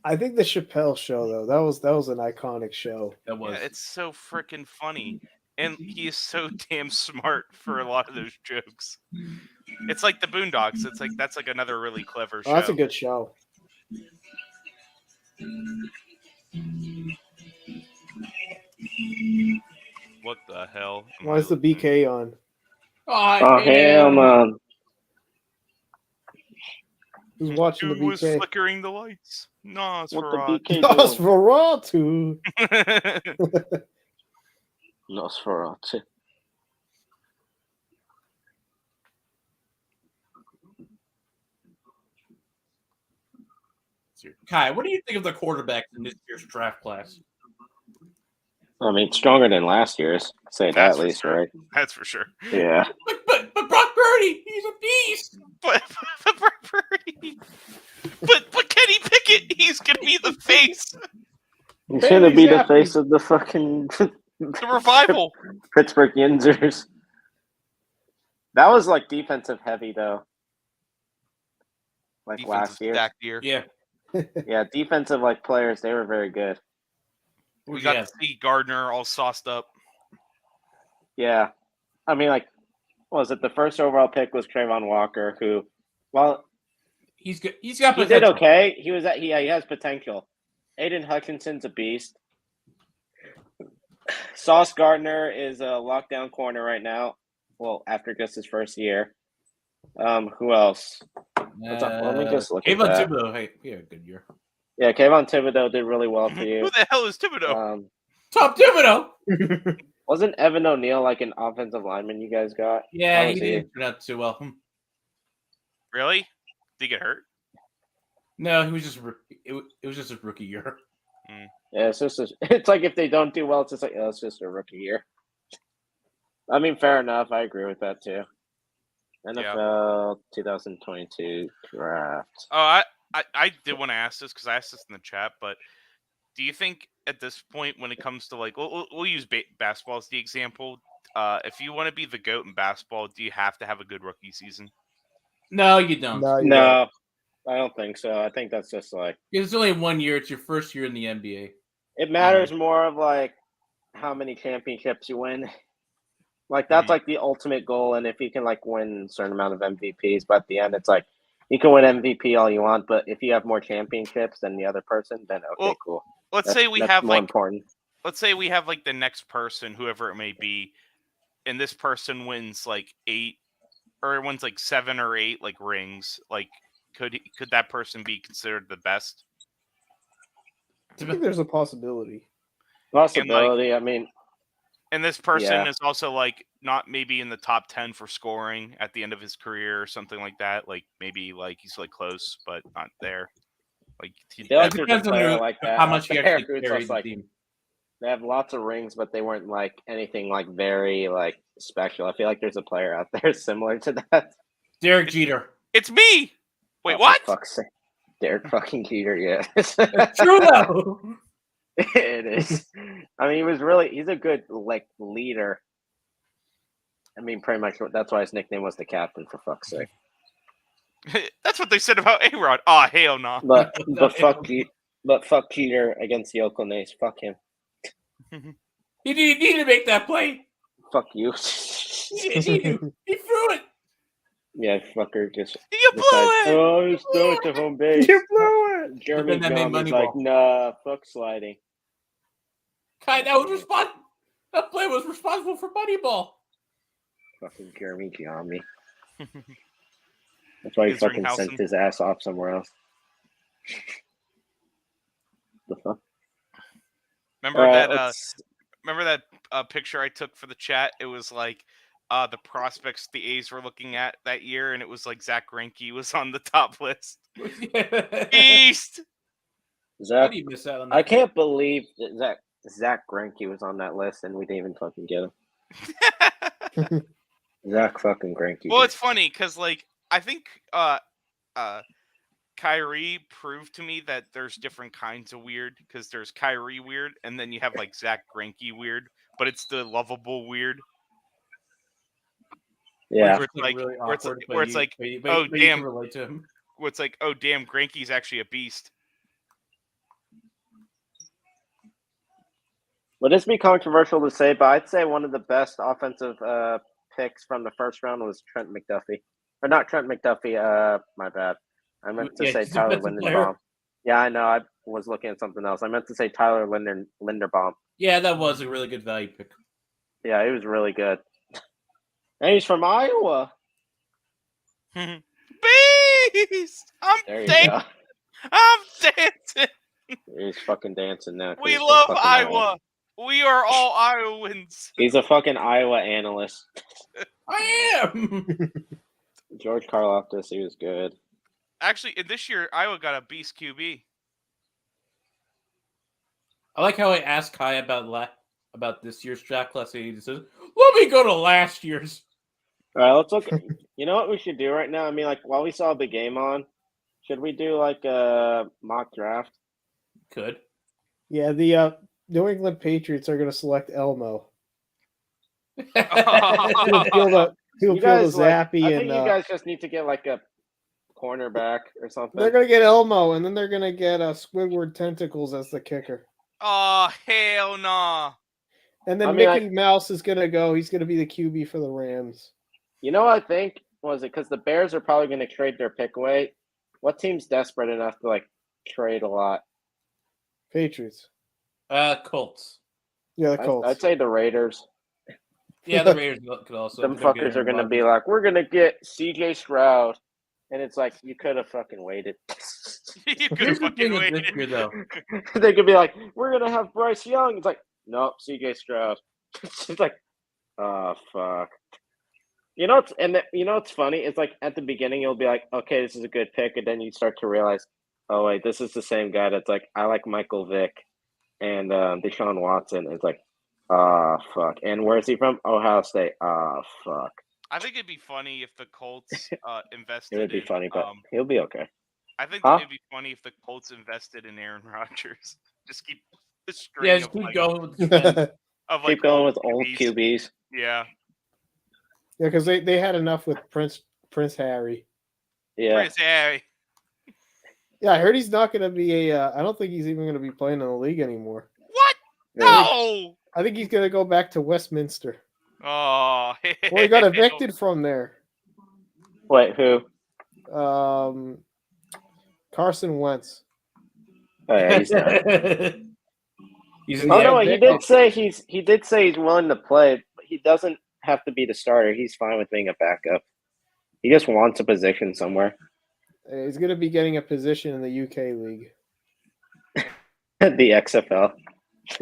I think the Chappelle show though, that was an iconic show. That was. Yeah, it's so freaking funny. And he is so damn smart for a lot of those jokes. It's like the Boondocks. It's like that's like another really clever show. Oh, that's a good show. What the hell? Why is the BK on? Oh hell no! Who's watching the Who was BK? flickering the lights? What the Nosferatu. BK doing? Nosferatu. Nosferatu. Kai, what do you think of the quarterbacks in this year's draft class? I mean, stronger than last year's. Say that That's at for least, sure. right? That's for sure. Yeah. But Brock Purdy, he's a beast. But Kenny Pickett, he's gonna be the face. He's gonna be the Exactly. face of the fucking The revival. Pittsburgh Yinzers. That was like defensive heavy though. Like last year. Stacked year. Yeah. Yeah, defensive like players, they were very good. We got to see Gardner all sauced up. Yeah. I mean, like, what was it? The first overall pick was Trayvon Walker, who, well, He's good. He's got he did potential. okay. He has potential. Aiden Hutchinson's a beast. Sauce Gardner is a lockdown corner right now. Well, after just his first year. Who else? Let me just look at Kayvon that. Thibodeau, hey, he had a good year. Yeah, Kayvon Thibodeau did really well for Who you. the hell is Thibodeau? Top Thibodeau. Wasn't Evan O'Neal like an offensive lineman you guys got? Yeah, How he was didn't turn out too well. Really? Did he get hurt? No, he was just it was just his rookie year. Yeah, it's like if they don't do well, it's just like, oh, it's just a rookie year. I mean, fair enough. I agree with that too. NFL 2022 draft. Oh, I did want to ask this because I asked this in the chat, but do you think at this point, when it comes to like, we'll use basketball as the example. If you want to be the GOAT in basketball, do you have to have a good rookie season? No, you don't. No, you don't. No, I don't think so. I think that's just like It's only 1 year. It's your first year in the NBA. it matters more of like how many championships you win. Like that's like the ultimate goal, and if you can like win a certain amount of MVPs, but at the end, it's like you can win MVP all you want, but if you have more championships than the other person, then okay, Well, cool. Let's say we have more like important. let's say we have like the next person, whoever it may be, and this person wins like 8 or wins like 7 or 8 like rings. Like, could that person be considered the best? I think there's a possibility. Possibility. I mean, And this person Yeah. is also like not maybe in the top 10 for scoring at the end of his career or something like that. Like maybe like he's like close, but not there. Like they like It there's a depends on player your- like that. how much out you there actually who's carry just the like team. they have lots of rings, but they weren't like anything like very like special. I feel like there's a player out there similar to that. Derek Jeter. it's me. Wait, Oh, for what? fuck's sake. Derek fucking Jeter, yeah. That's true though. It is. I mean, he's a good like leader. I mean, pretty much that's why his nickname was the captain, for fuck's sake. That's what they said about A-Rod. Oh, hell no. But fuck you. But fuck Jeter against the Oakland A's. Fuck him. He didn't need to make that play. Fuck you. He didn't need to. He threw it. Yeah, fucker just You blew decides, it! oh, just throw it to home base. You blew it. Jeremy But then that made Jones is like, Moneyball. nah, fuck sliding. Kai, that play was responsible for Moneyball. Fucking Jeremy Giambi. That's why he Is fucking Ringhausen. sent his ass off somewhere else. The fuck? Remember Alright, that? let's- Remember that picture I took for the chat? It was like the prospects the A's were looking at that year, and it was like Zach Greinke was on the top list. Beast. How Zach, do you miss out on that? I can't believe that Zach Greinke was on that list and we didn't even fucking get him. Zach fucking Greinke. Well, it's funny because like I think Kyrie proved to me that there's different kinds of weird, because there's Kyrie weird, and then you have like Zach Greinke weird, but it's the lovable weird. yeah. Where it's Like, really where it's awkward, like- where it's like, but you oh, can damn. relate to him. Where it's like, oh damn, Greinke's actually a beast. Would this be controversial to say, but I'd say one of the best offensive picks from the first round was Trent McDuffie. Or not Trent McDuffie, my bad. I meant to Yeah, say he's a Tyler defensive player. Linderbaum. Yeah, I know. I was looking at something else. I meant to say Tyler Linderbaum. Yeah, that was a really good value pick. Yeah, he was really good. And he's from Iowa. Beast! I'm There you dancing. go. I'm dancing. He's fucking dancing now. 'cause We he's from love fucking Iowa. We are all Iowans. He's a fucking Iowa analyst. I am. George Karlaftis, he was good. Actually, in this year, Iowa got a beast QB. I like how I asked Kai about this year's draft class, and he just says, "Let me go to last year's." All right, let's look. You know what we should do right now? I mean, like, while we saw the game on, should we do like a mock draft? Could. Yeah, the New England Patriots are going to select Elmo. He'll feel You guys, the like, Zappy, I and think you guys just need to get like a cornerback or something. they're going to get Elmo, and then they're going to get Squidward Tentacles as the kicker. Oh, hell no. And then I mean, Mickey Mouse is going to go. He's going to be the QB for the Rams. You know what I think? Was it because the Bears are probably going to trade their pick away? What team's desperate enough to like trade a lot? Patriots. Colts. Yeah, the Colts. I'd say the Raiders. Yeah, the Raiders could also. Them they're gonna fuckers get are going to Rodgers. be like, we're going to get C.J. Stroud. And it's like, you could have fucking waited. You could Here's have the thing fucking with this waited. year, though. They could be like, we're going to have Bryce Young. It's like, nope, C.J. Stroud. It's like, oh, fuck. You know what's funny? It's like at the beginning you'll be like, okay, this is a good pick, and then you start to realize, oh wait, this is the same guy that's like, I like Michael Vick and Deshaun Watson. It's like, ah, fuck. And where's he from? Ohio State. Ah, fuck. I think it'd be funny if the Colts invested. It would be in, funny, but he'll be okay. I think Huh? it'd be funny if the Colts invested in Aaron Rodgers. Just keep the string Yeah, of just keep like, going with the trend. of like Keep going old with old QBs. Yeah. Yeah, because they had enough with Prince Harry. Yeah. Chris Harry. Yeah, I heard he's not going to be I don't think he's even going to be playing in the league anymore. What? No. I think he's going to go back to Westminster. Oh. Well, he got evicted from there. Wait, who? Carson Wentz. Oh yeah, he's done. He's in Oh the no, end. he did say he's willing to play, but he doesn't have to be the starter. He's fine with being a backup. He just wants a position somewhere. He's going to be getting a position in the UK league. The XFL.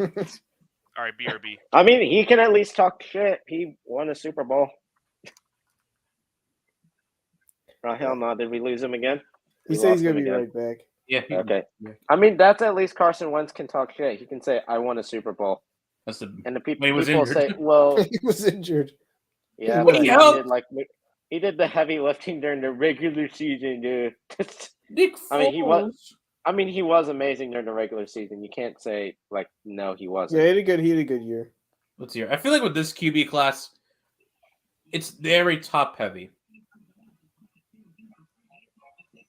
All right, BRB. I mean, he can at least talk shit. He won a Super Bowl. Oh hell no! Did we lose him again? He We said he's lost going to him be again. right back. Yeah. Okay. Yeah. I mean, that's at least Carson Wentz can talk shit. He can say, "I won a Super Bowl," That's the. and the When people he was say, injured. "Well, He was injured. yeah, What but he helped. he did the heavy lifting during the regular season, dude." Nick I mean, he was- Foles. I mean, he was amazing during the regular season. You can't say like, no, he wasn't. Yeah, he had a good year. Let's hear. I feel like with this QB class, it's very top heavy.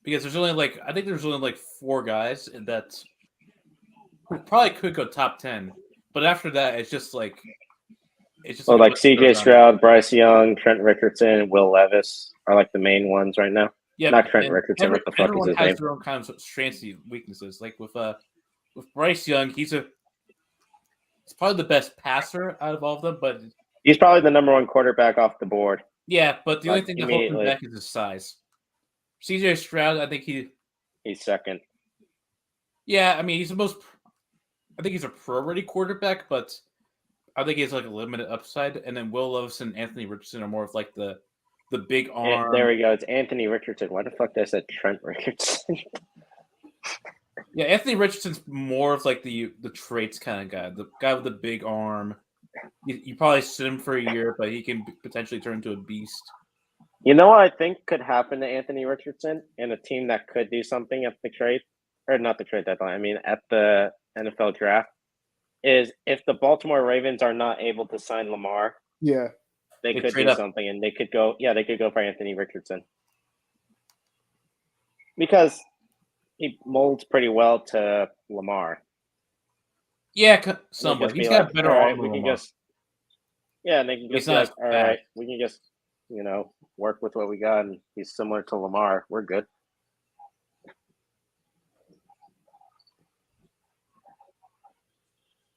because there's only like 4 guys that probably could go top 10, but after that, it's just like Well, a like bunch of CJ guys. Stroud, Bryce Young, Trent Richardson, Will Levis are like the main ones right now. Yeah, Not Trent and Richardson. What the fuck is everyone his has name? their own kind of strengths and weaknesses. Like with Bryce Young, he's probably the best passer out of all of them, but He's probably the number 1 quarterback off the board. yeah, but the only Like, thing that holds him immediately. back is his size. CJ Stroud, I think He's second. yeah, I mean I think he's a pro-ready quarterback, but I think he has like a limited upside. And then Will Levis and Anthony Richardson are more of like the big arm. There we go. It's Anthony Richardson. Why the fuck did I say Trent Richardson? Yeah, Anthony Richardson's more of like the traits kind of guy, the guy with the big arm. You probably sit him for a year, but he can potentially turn into a beast. You know what I think could happen to Anthony Richardson and a team that could do something at the trade, or not the trade deadline, I mean at the NFL draft, is if the Baltimore Ravens are not able to sign Lamar, Yeah. they They could trade do up. something and they could go for Anthony Richardson. Because he molds pretty well to Lamar. Yeah, somewhat. He's got better all right, arm than we can Lamar. just and they can He's just be not like, as all fast. right, we can just, work with what we got and he's similar to Lamar. We're good.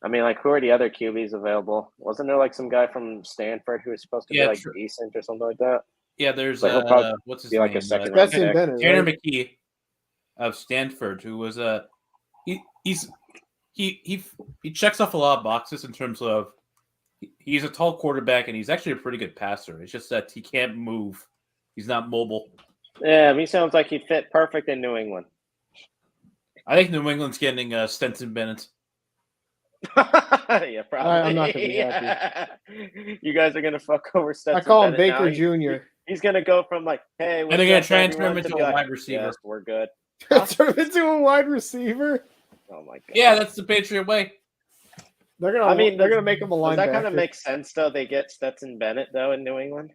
I mean, like, who are the other QBs available? Wasn't there like some guy from Stanford who was supposed to be like decent or something like that? Yeah, there's But he'll probably what's his be like name? a second round Stetson pick. Bennett, Tanner right? McKee of Stanford, who was he checks off a lot of boxes in terms of he's a tall quarterback and he's actually a pretty good passer. It's just that he can't move. He's not mobile. Yeah, he sounds like he fit perfect in New England. I think New England's getting Stetson Bennett. Yeah, probably. I'm not gonna be happy. You guys are gonna fuck over Stetson. I call him Bennett now. Baker Jr. He's gonna go from like, hey, what's And they're gonna up, try and turn him everyone, to into be a like, wide receiver. yes, we're good. Turn him into a wide receiver. Oh my god. Yeah, that's the Patriot way. They're gonna make him a Does that kind of linebacker. make sense though? They get Stetson Bennett though in New England.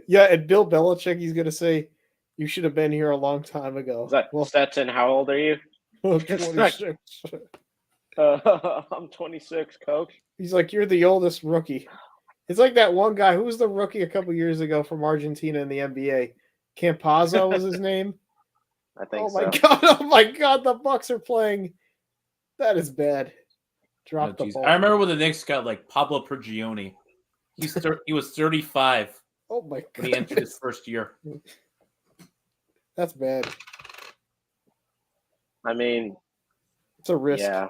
Yeah, and Bill Belichick, he's gonna say, "You should have been here a long time ago." Is that, Well, Stetson, how old are you? 26. I'm 26, coach. He's like, "You're the oldest rookie." It's like that one guy who was the rookie a couple years ago from Argentina in the NBA. Campazzo was his name. I think Oh my so. god! Oh my god! The Bucks are playing. That is bad. Drop the ball. I remember when the Knicks got like Pablo Prigioni. He was 35 Oh my when he entered his god! first year. That's bad. I mean, It's a risk. yeah.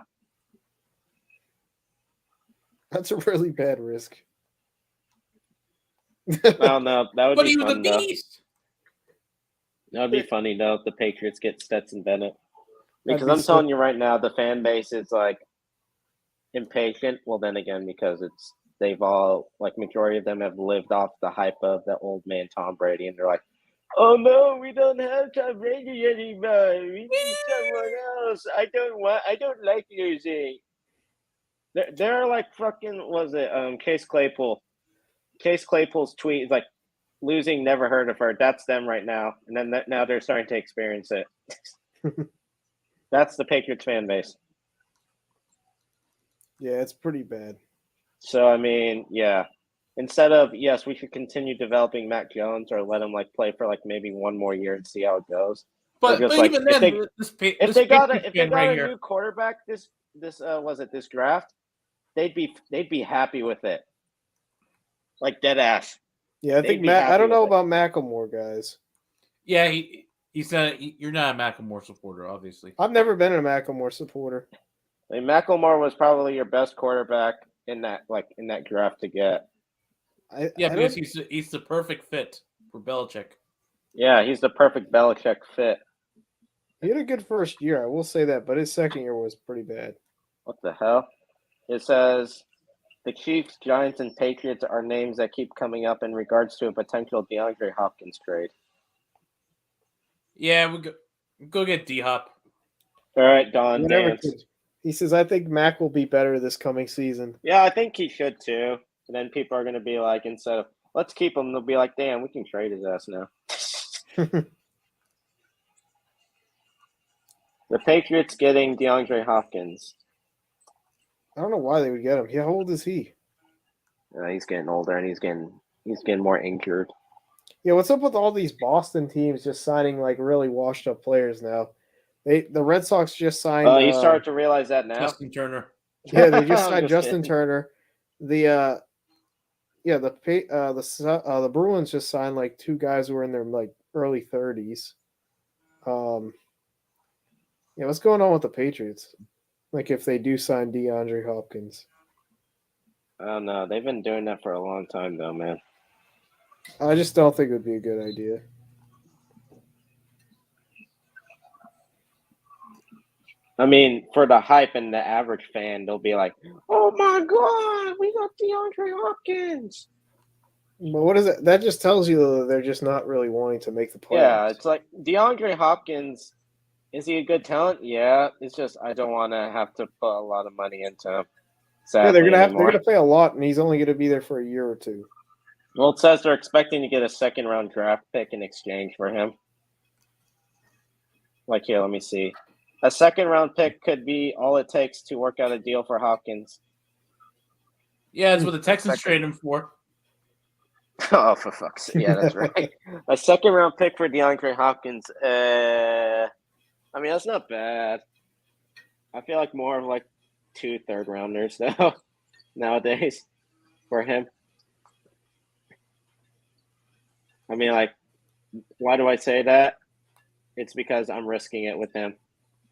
That's a really bad risk. I don't know. That would But be he was a fun though. beast. That would be funny though if the Patriots get Stetson Bennett. Because That'd be I'm telling sick. you right now, the fan base is like impatient. Well, then again, because they've all, like, majority of them have lived off the hype of the old man Tom Brady, and they're like, oh no, we don't have Tom Brady anymore. We need someone else. I don't like losing. They're like fucking, was it Case Claypool? Case Claypool's tweet is like, losing, never heard of her. That's them right now, and then now they're starting to experience it. That's the Patriots fan base. Yeah, it's pretty bad. So I mean, yeah. Instead of, yes, we should continue developing Mac Jones or let him like play for like maybe one more year and see how it goes. But just like, even if then, If they got Patriots a fan right here. new quarterback this draft, they'd be happy with it. Like dead ass. Yeah, I They'd think be Matt. I happy don't know with about Macklemore, guys. Yeah, he's not. You're not a Macklemore supporter, obviously. I've never been a Macklemore supporter. I mean, Macklemore was probably your best quarterback in that draft to get. Because he's the perfect fit for Belichick. Yeah, he's the perfect Belichick fit. He had a good first year, I will say that, but his second year was pretty bad. What the hell? It says the Chiefs, Giants, and Patriots are names that keep coming up in regards to a potential DeAndre Hopkins trade. Yeah, we go get D-Hop. All right, Don Whatever. Dance. He says, I think Mac will be better this coming season. Yeah, I think he should too. And then people are going to be like, instead of let's keep him, they'll be like, damn, we can trade his ass now. The Patriots getting DeAndre Hopkins. I don't know why they would get him. How old is he? He's getting older and he's getting more injured. Yeah, what's up with all these Boston teams just signing like really washed up players now? The Red Sox just signed. Oh, you started to realize that now. Justin Turner. Yeah, they just I'm signed Justin kidding. Turner. The Bruins just signed like two guys who were in their like early 30s. Yeah, what's going on with the Patriots? Like if they do sign DeAndre Hopkins. I don't know. They've been doing that for a long time, though, man. I just don't think it would be a good idea. I mean, for the hype and the average fan, they'll be like, "Oh my God, we got DeAndre Hopkins!" But what is it? That just tells you though, that they're just not really wanting to make the playoffs. Yeah, it's like DeAndre Hopkins. Is he a good talent? Yeah. It's just I don't want to have to put a lot of money into him. Yeah, they're Sadly, gonna pay a lot, and he's only gonna be there for a year or two. Well, it says they're expecting to get a second-round draft pick in exchange for him. Like here, let me see. A second-round pick could be all it takes to work out a deal for Hopkins. Yeah, that's what the Texans traded him for. Oh, for fuck's sake! Yeah, that's right. A second-round pick for DeAndre Hopkins. I mean, that's not bad. I feel like more of like 2 third-rounders though nowadays for him. I mean, like, why do I say that? It's because I'm risking it with him.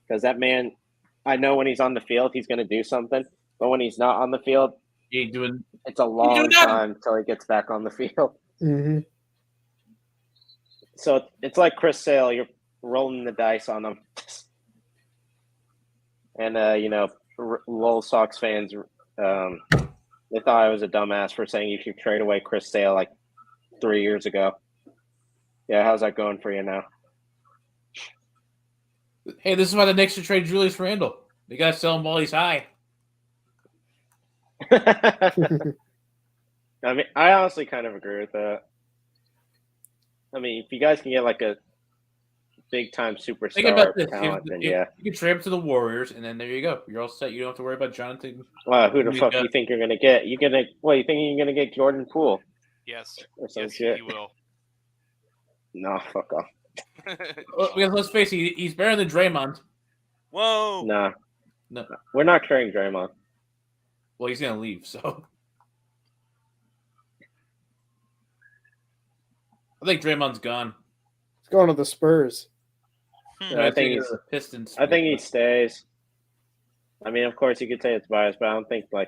Because that man, I know when he's on the field, he's going to do something. But when he's not on the field, He ain't doing. it's a long time till he gets back on the field. Mm-hmm. So it's like Chris Sale. You're rolling the dice on him. And, Lowell Sox fans, they thought I was a dumbass for saying you should trade away Chris Sale like 3 years ago. Yeah, how's that going for you now? Hey, this is why the Knicks should trade Julius Randle. They gotta sell him while he's high. I mean, I honestly kind of agree with that. I mean, if you guys can get like a big-time Think superstar about this. talent, then yeah. You can trade him to the Warriors, and then there you go. You're all set. You don't have to worry about Jonathan. Well, who the fuck you think you're gonna get? You think you're gonna get Jordan Poole? Yes. Or some Yes, shit? he will. No, fuck off. Because let's face it, he's better than Draymond. Whoa. No, No, we're not trading Draymond. well, he's gonna leave. So I think Draymond's gone. He's going to the Spurs. No, I think the Pistons. I think he stays. I mean, of course, you could say it's biased, but I don't think I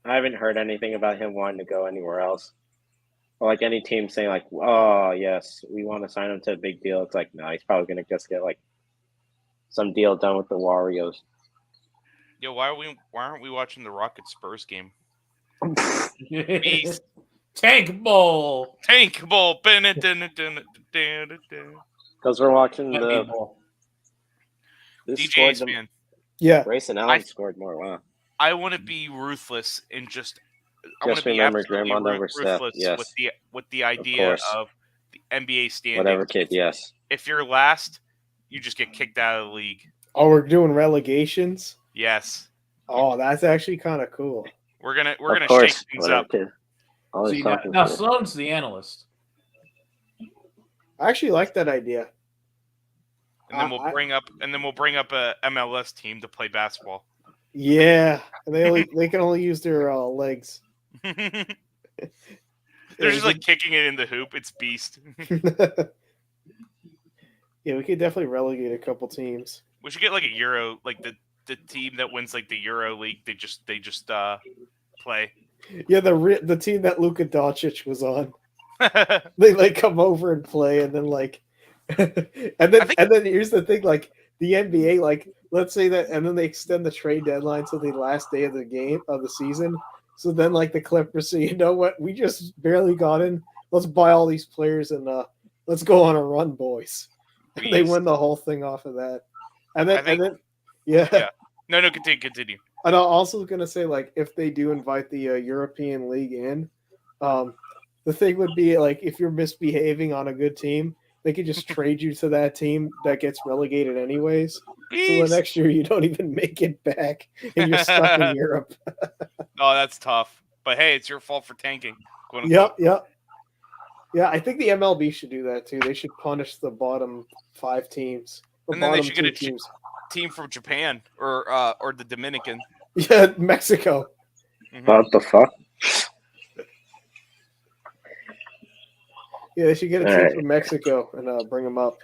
haven't heard anything about him wanting to go anywhere else. Or like any team saying like, "Oh yes, we want to sign him to a big deal." It's like, no, he's probably gonna just get like some deal done with the Warriors. Yo, why aren't we watching the Rocket Spurs game? Tank Bowl. Tank Bowl. Because we're watching the Ball. DJ's man. Yeah. Grayson Allen scored more. Wow. I want to be ruthless and just Just remember Draymond over Steph. Yes. with the idea of the NBA standings. Whatever, kid. Yes. If you're last, you just get kicked out of the league. Oh, we're doing relegations? Yes. Oh, that's actually kind of cool. We're gonna Of course, shake things whatever, up. kid. Always See, talking now shit. Sloan's the analyst. I actually like that idea. And then we'll bring up a MLS team to play basketball. Yeah, and they can only use their legs. They're just like kicking it in the hoop. It's beast. Yeah, we could definitely relegate a couple teams. We should get like a Euro, like the team that wins like the Euro League. They just play. Yeah, the team that Luka Doncic was on. They like come over and play, and then like, and then here's the thing: like the NBA, like let's say that, and then they extend the trade deadline to the last day of the game of the season. So then, like the Clippers say, you know what? We just barely got in. Let's buy all these players and let's go on a run, boys. And they win the whole thing off of that. And then, yeah. No, continue. And I'm also gonna say, like, if they do invite the European League in, the thing would be like if you're misbehaving on a good team, they could just trade you to that team that gets relegated anyways. So the Peace. next year you don't even make it back, and you're stuck in Europe. Oh, that's tough. But hey, it's your fault for tanking. Quote Yep, unquote. yep. Yeah, I think the MLB should do that too. They should punish the bottom 5 teams or And then they bottom should 2 get a teams. team from Japan or the Dominican. Yeah, Mexico. Mhm. What the fuck? Yeah, they should get a team Alright. from Mexico and bring them up.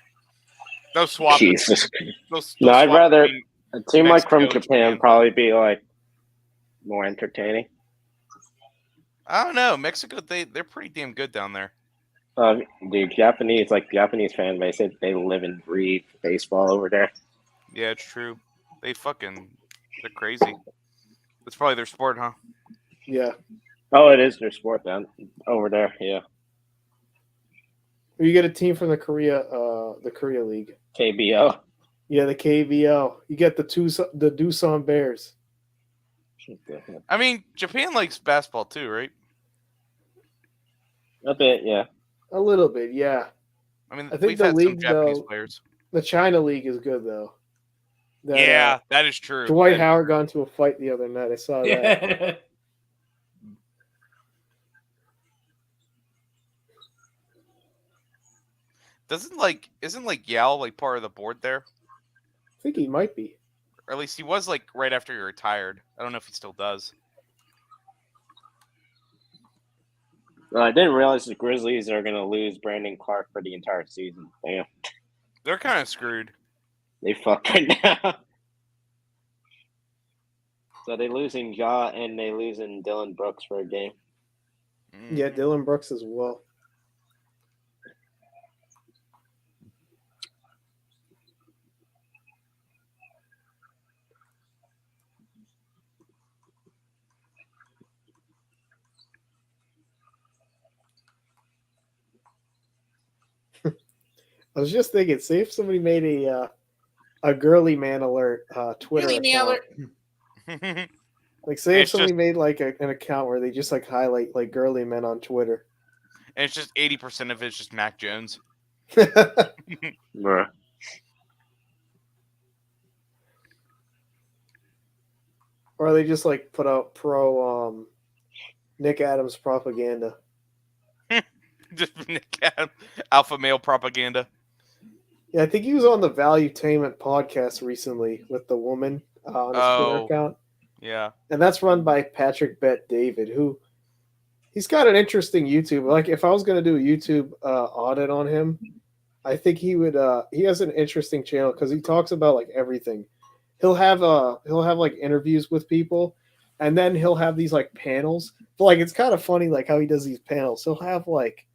They'll swap. Jesus. They'll No, I'd swap rather between- a team like from Mexico and Japan Japan. probably be like more entertaining. I don't know. Mexico, they're pretty damn good down there. Dude, Japanese fan base, they live and breathe baseball over there. Yeah, it's true. They're crazy. That's probably their sport, huh? Yeah. Oh, it is their sport down over there. Yeah, Or you get a team from the Korea League. KBO. Yeah, the KBO. You get the Doosan Bears. I mean, Japan likes basketball too, right? A bit, yeah. A little bit, yeah. I mean, I think we've the had league, some Japanese though, players. The China League is good though. Yeah, that is true. Dwight That- Howard got into a fight the other night. I saw that. Yeah. isn't Yao like part of the board there? I think he might be. Or at least he was like right after he retired. I don't know if he still does. Well, I didn't realize the Grizzlies are gonna lose Brandon Clark for the entire season. Damn, They're kind of screwed. they fucked right now. So they losing Ja and they losing Dylan Brooks for a game. Yeah, Mhm. Dylan Brooks as well. I was just thinking, see if somebody made a girly man alert Twitter account. Like, say if It's somebody just- made like an account where they just like highlight like girly men on Twitter. And it's just 80% of it's just Mac Jones. Bruh. Or they just like put out pro Nick Adams propaganda. Just alpha male propaganda. Yeah, I think he was on the Valuetainment podcast recently with the woman on his Twitter Oh. account. Yeah. And that's run by Patrick Bet David, who he's got an interesting YouTube. Like if I was going to do a YouTube audit on him, I think he would. He has an interesting channel because he talks about like everything. He'll have like interviews with people, and then he'll have these like panels. But like it's kind of funny like how he does these panels. He'll have like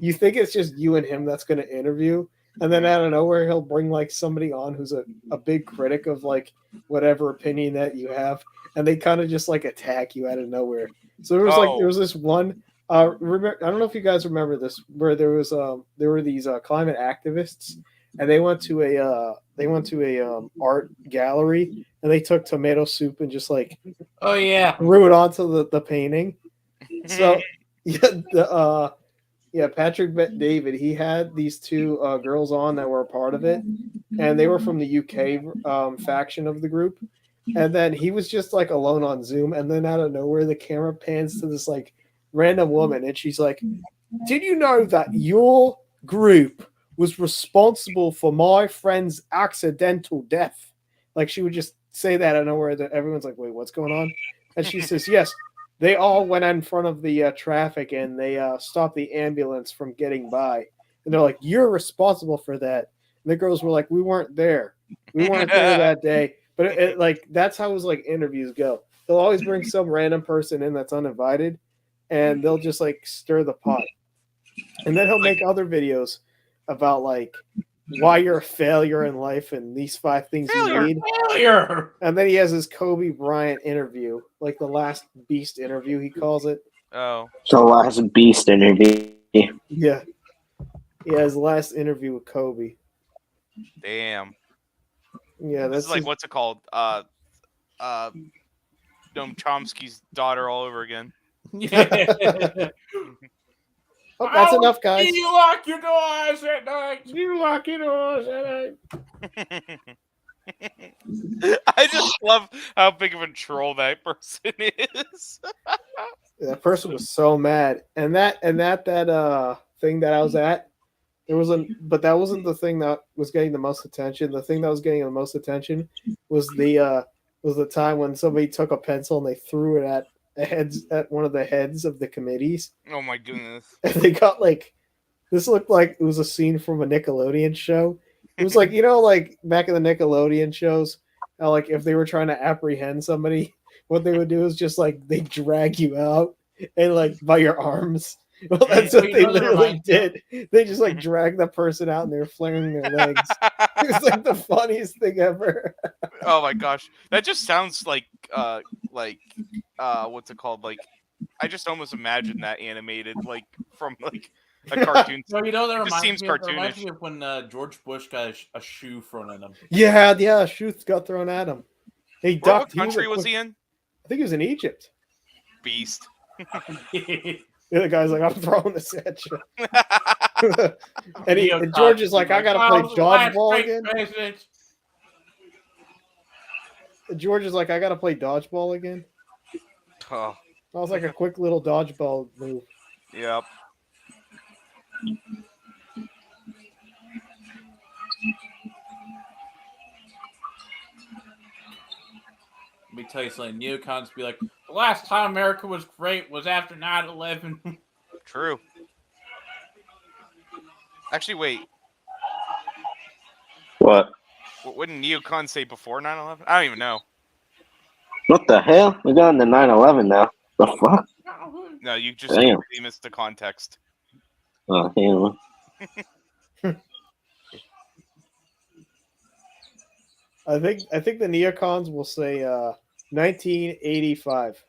you think it's just you and him that's going to interview, and then out of nowhere he'll bring like somebody on who's a big critic of like whatever opinion that you have, and they kind of just like attack you out of nowhere. So there was this one. Remember, I don't know if you guys remember this, where there were these climate activists, and they went to a art gallery, and they took tomato soup and just like Oh yeah. threw it onto the painting. So Patrick Bet David, he had these two girls on that were a part of it, and they were from the UK faction of the group. And then he was just like alone on Zoom, and then out of nowhere, the camera pans to this like random woman, and she's like, "Did you know that your group was responsible for my friend's accidental death?" Like she would just say that out of nowhere. That everyone's like, "Wait, what's going on?" And she says, "Yes, they all went in front of the traffic and they stopped the ambulance from getting by." And they're like, "You're responsible for that." And the girls were like, "We weren't there. We weren't there that day." But it like that's how his like interviews go. They'll always bring some random person in that's uninvited, and they'll just like stir the pot. And then he'll make other videos about like why you're a failure in life and these 5 things you need. Failure. And then he has his Kobe Bryant interview, like the last beast interview, he calls it. Oh. The last beast interview. Yeah. Yeah, his last interview with Kobe. Damn. Yeah, This that's is like what's it called? Noam Chomsky's daughter all over again. Yeah. Oh, that's enough, guys. You lock your doors at night. You lock your doors at night. I just love how big of a troll that person is. That person was so mad, and that thing that I was at, but that wasn't the thing that was getting the most attention. The thing that was getting the most attention was the time when somebody took a pencil and they threw it at one of the heads of the committees, Oh my goodness. and they got like, this looked like it was a scene from a Nickelodeon show. It was like, like back in the Nickelodeon shows, how like if they were trying to apprehend somebody, what they would do is just like they drag you out and like by your arms. Well, that's what they literally did. They just like dragged the person out and they were flaring their legs. It was like the funniest thing ever. Oh my gosh, that just sounds like what's it called? Like, I just almost imagine that animated like from like a cartoon. No, you know that It just seems reminds me cartoonish. of when George Bush got a shoe thrown at him. Yeah, shoes got thrown at him. He What ducked. country was he in? I think he was in Egypt. Beast. The other guy's like, I'm throwing this at you. and George is like, I gotta play dodgeball again. And George is like, I gotta play dodgeball again. Oh, That was like a quick little dodgeball move. yep. Let me tell you something. Neocons be like, the last time America was great was after 9/11. True. Actually, wait. What? Wouldn't neocons say before 9/11? I don't even know. What the hell? We got into 9/11 now. The fuck? No, you just Damn. completely missed the context. Oh, hell. I think the neocons will say 1985.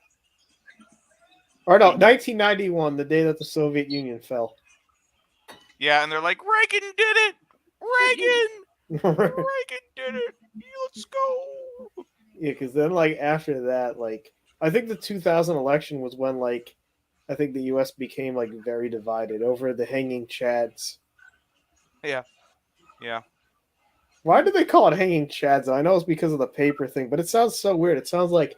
Or no, 1991, the day that the Soviet Union fell. Yeah, and they're like, Reagan did it! Reagan! Reagan did it! Let's go! Yeah, because then like after that, like I think the 2000 election was when like I think the U.S. became like very divided over the hanging chads. Yeah. Why do they call it hanging chads? I know it's because of the paper thing, but it sounds so weird. It sounds like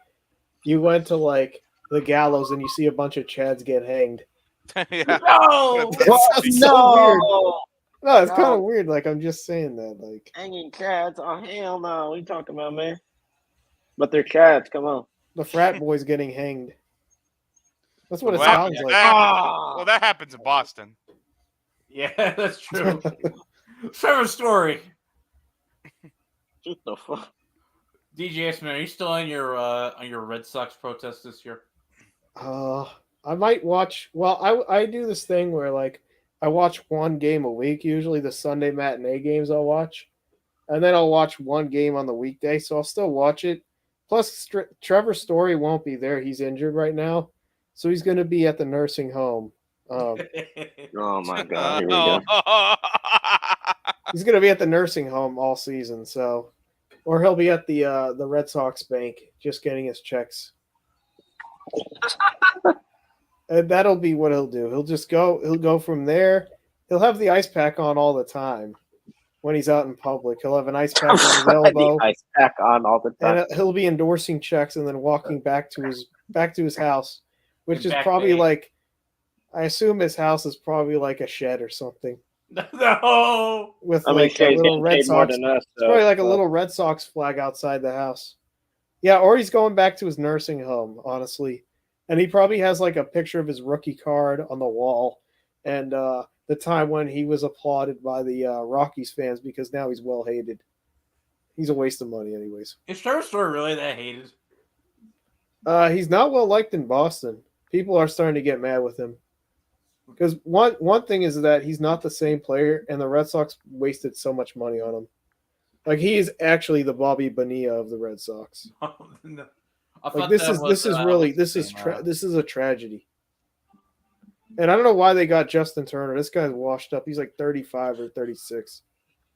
you went to like the gallows and you see a bunch of chads get hanged. Yeah. No! That sounds so weird. No, it's kind No. of weird. Like I'm just saying that. Like Hanging chads? Oh, hell no. What are you talking about, man? But they're chads. Come on. the frat boys getting hanged. That's what it Well, sounds that like. happens- well, that happens in Boston. Yeah, that's true. Trevor Story. What the fuck? DJ S-Man, are you still on your Red Sox protest this year? I might watch. Well, I do this thing where like I watch one game a week. Usually the Sunday matinee games I'll watch, and then I'll watch one game on the weekday. So I'll still watch it. Plus, Trevor Story won't be there. He's injured right now, so he's going to be at the nursing home. Oh my god. Here we go. He's going to be at the nursing home all season. So, or he'll be at the Red Sox bank just getting his checks. And that'll be what he'll do. He'll go from there. He'll have the ice pack on all the time when he's out in public. He'll have an ice pack on his elbow. The ice pack on all the time. And he'll be endorsing checks and then walking back to his house, which is Back probably day. like, I assume his house is probably like a shed or something No! with I mean, like a Shay's little getting Red paid more Sox. than us. It's probably like a little Red Sox flag outside the house. Yeah, or he's going back to his nursing home, honestly. And he probably has like a picture of his rookie card on the wall and the time when he was applauded by the Rockies fans because now he's well hated. He's a waste of money, anyways. Is Trevor Story really that hated? He's not well liked in Boston. People are starting to get mad with him. Because one thing is that he's not the same player, and the Red Sox wasted so much money on him. Like he is actually the Bobby Bonilla of the Red Sox. No. I Like thought this that is was, this is a tragedy. And I don't know why they got Justin Turner. This guy's washed up. He's like 35 or 36.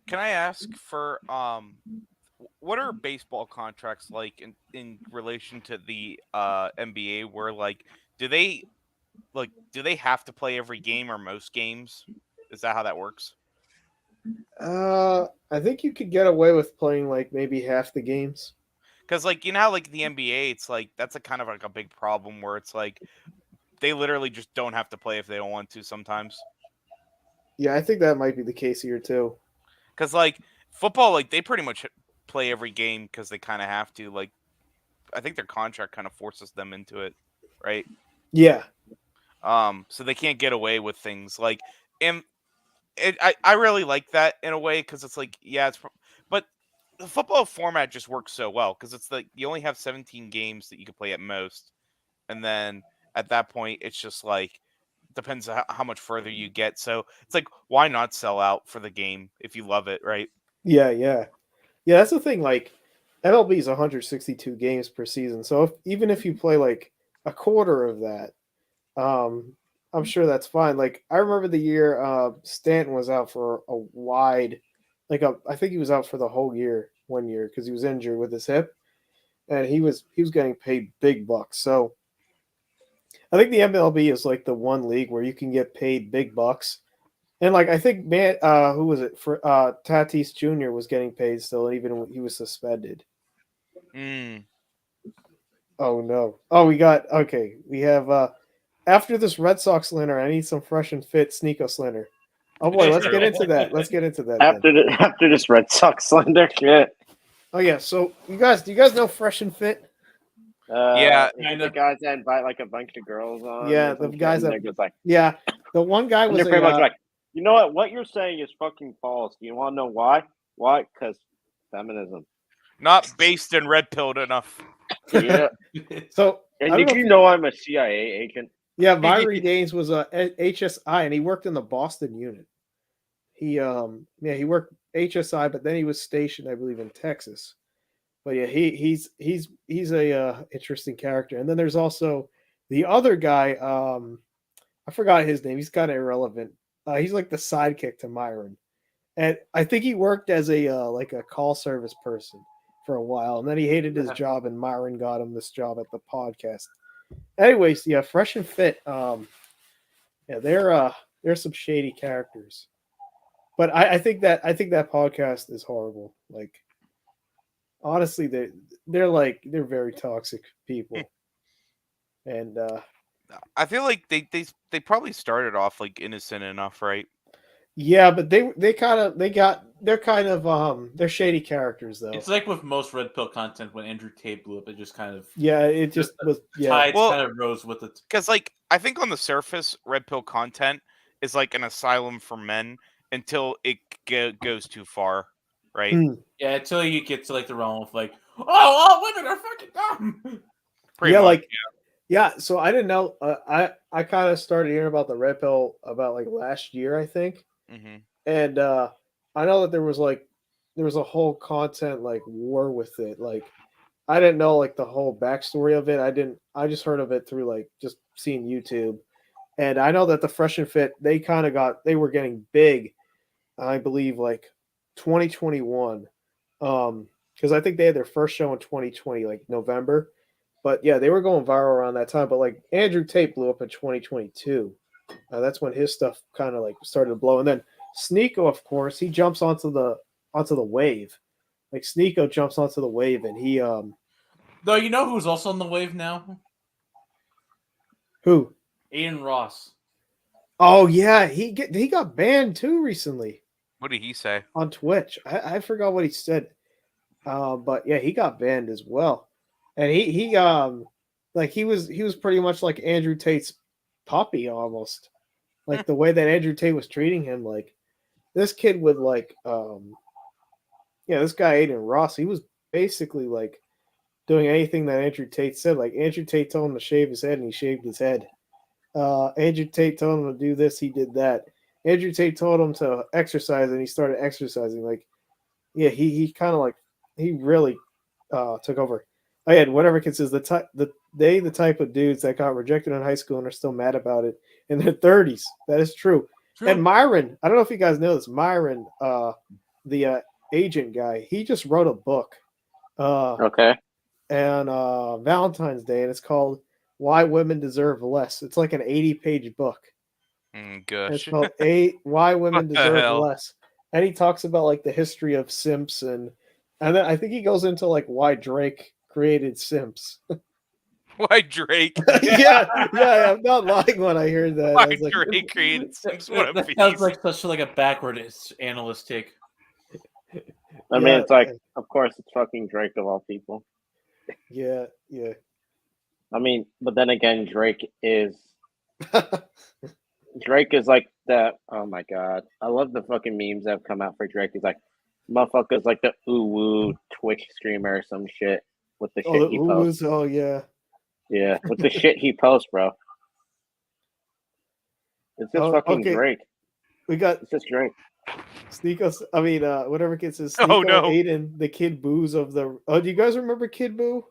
Can I ask for what are baseball contracts like in relation to the NBA? Where like do they like, do they have to play every game or most games? Is that how that works? I think you could get away with playing like maybe half the games. Because like you know how like the NBA, it's like that's a kind of like a big problem where it's like they literally just don't have to play if they don't want to sometimes. Yeah, I think that might be the case here too. Because like football, like they pretty much play every game because they kind of have to. Like I think their contract kind of forces them into it, right? Yeah, So they can't get away with things like, and I really like that in a way because it's like yeah, but the football format just works so well because it's like you only have 17 games that you can play at most, and then at that point it's just like depends on how much further you get. So it's like why not sell out for the game if you love it, right? yeah. That's the thing. Like MLB is 162 games per season, so even if you play like a quarter of that, um, I'm sure that's fine. Like I remember the year Stanton was out for a wide, I think he was out for the whole year one year because he was injured with his hip, and he was getting paid big bucks. So I think the MLB is like the one league where you can get paid big bucks. And like I think man, who was it for? Tatis Jr. was getting paid still, even when he was suspended. Mm. Oh no! Oh, we have after this Red Sox slander, I need some fresh and fit Sneeko slander. Oh boy, let's get into that. Let's get into that. Then. After this Red Sox slender, shit. Oh yeah, so do you guys know fresh and fit? Yeah, It's the guys that invite like a bunch of girls on. Yeah, or the some shit, guys and that they're just like, yeah, the one guy and was they're pretty much a like, you know what? What you're saying is fucking false. You want to know why? Why? Because feminism. not based and red pilled enough. Yeah. so I And don't did know if you know I'm a CIA agent? yeah, Myron Gaines was a HSI and he worked in the Boston unit. He worked HSI, but then he was stationed, I believe, in Texas. But yeah, he's a interesting character. And then there's also the other guy. I forgot his name. He's kind of irrelevant. He's like the sidekick to Myron, and I think he worked as a like a call service person for a while, and then he hated his job, and Myron got him this job at the podcast. Anyways, yeah, fresh and fit. Yeah, they're some shady characters, but I think that podcast is horrible. Like honestly, they're very toxic people, and I feel like they probably started off like innocent enough, right? yeah, but they're shady characters though. It's like with most red pill content when Andrew Tate blew up, it just kind of Yeah, it just was yeah. tides Well, kind of rose with it. Because like I think on the surface, red pill content is like an asylum for men until it goes too far, right? Mm. Yeah, until you get to like the realm of like, oh, all women are fucking dumb. Pretty Yeah, much. like yeah. So I didn't know. I kind of started hearing about the red pill about like last year, I think, Mm-hmm. and I know that there was a whole content like war with it. Like I didn't know like the whole backstory of it. I just heard of it through like just seeing YouTube, and I know that the Fresh and Fit they were getting big. I believe like 2021, because I think they had their first show in 2020, like November. But yeah, they were going viral around that time. But like Andrew Tate blew up in 2022. That's when his stuff kind of like started to blow. And then Sneeko, of course, he jumps onto the wave. Like Sneeko jumps onto the wave, and he Though you know who's also on the wave now? who? Aiden Ross. Oh yeah, he got banned too recently What did he say? on Twitch. I forgot what he said. But yeah, he got banned as well. And he like he was pretty much like Andrew Tate's puppy almost. Like the way that Andrew Tate was treating him, like this kid would like this guy Aiden Ross, he was basically like doing anything that Andrew Tate said. Like Andrew Tate told him to shave his head and he shaved his head. Andrew Tate told him to do this, he did that. Andrew Tate told him to exercise and he started exercising. Like, yeah, he kind of like he really took over. I had whatever considers the type of dudes that got rejected in high school and are still mad about it in their 30s. That is true. And Myron, I don't know if you guys know this. Myron, the agent guy, he just wrote a book. Okay. And Valentine's Day, and it's called Why Women Deserve Less. It's like an 80-page book. And it's Gosh. called Why Women What the Deserve hell? Less. And he talks about like the history of simps and then I think he goes into like why Drake created simps. Why Drake? yeah, I'm not lying when I heard that. I Why was like, Drake created Sims? What a That beast. sounds like such like a backwards analyst take. I mean, it's like, of course, it's fucking Drake of all people. yeah. I mean, but then again, Drake is like that. Oh my god, I love the fucking memes that have come out for Drake. He's like, motherfuckers like the woo Twitch streamer or some shit with the shit he posts. Oh yeah. Yeah, with the shit he posts, bro. It's just fucking okay. Drake. We got It's just Drake. Sneeko. I mean, whatever gets his Oh, Sneeko no. Aiden, the Kid Boo's of the. Oh, do you guys remember Kid Boo?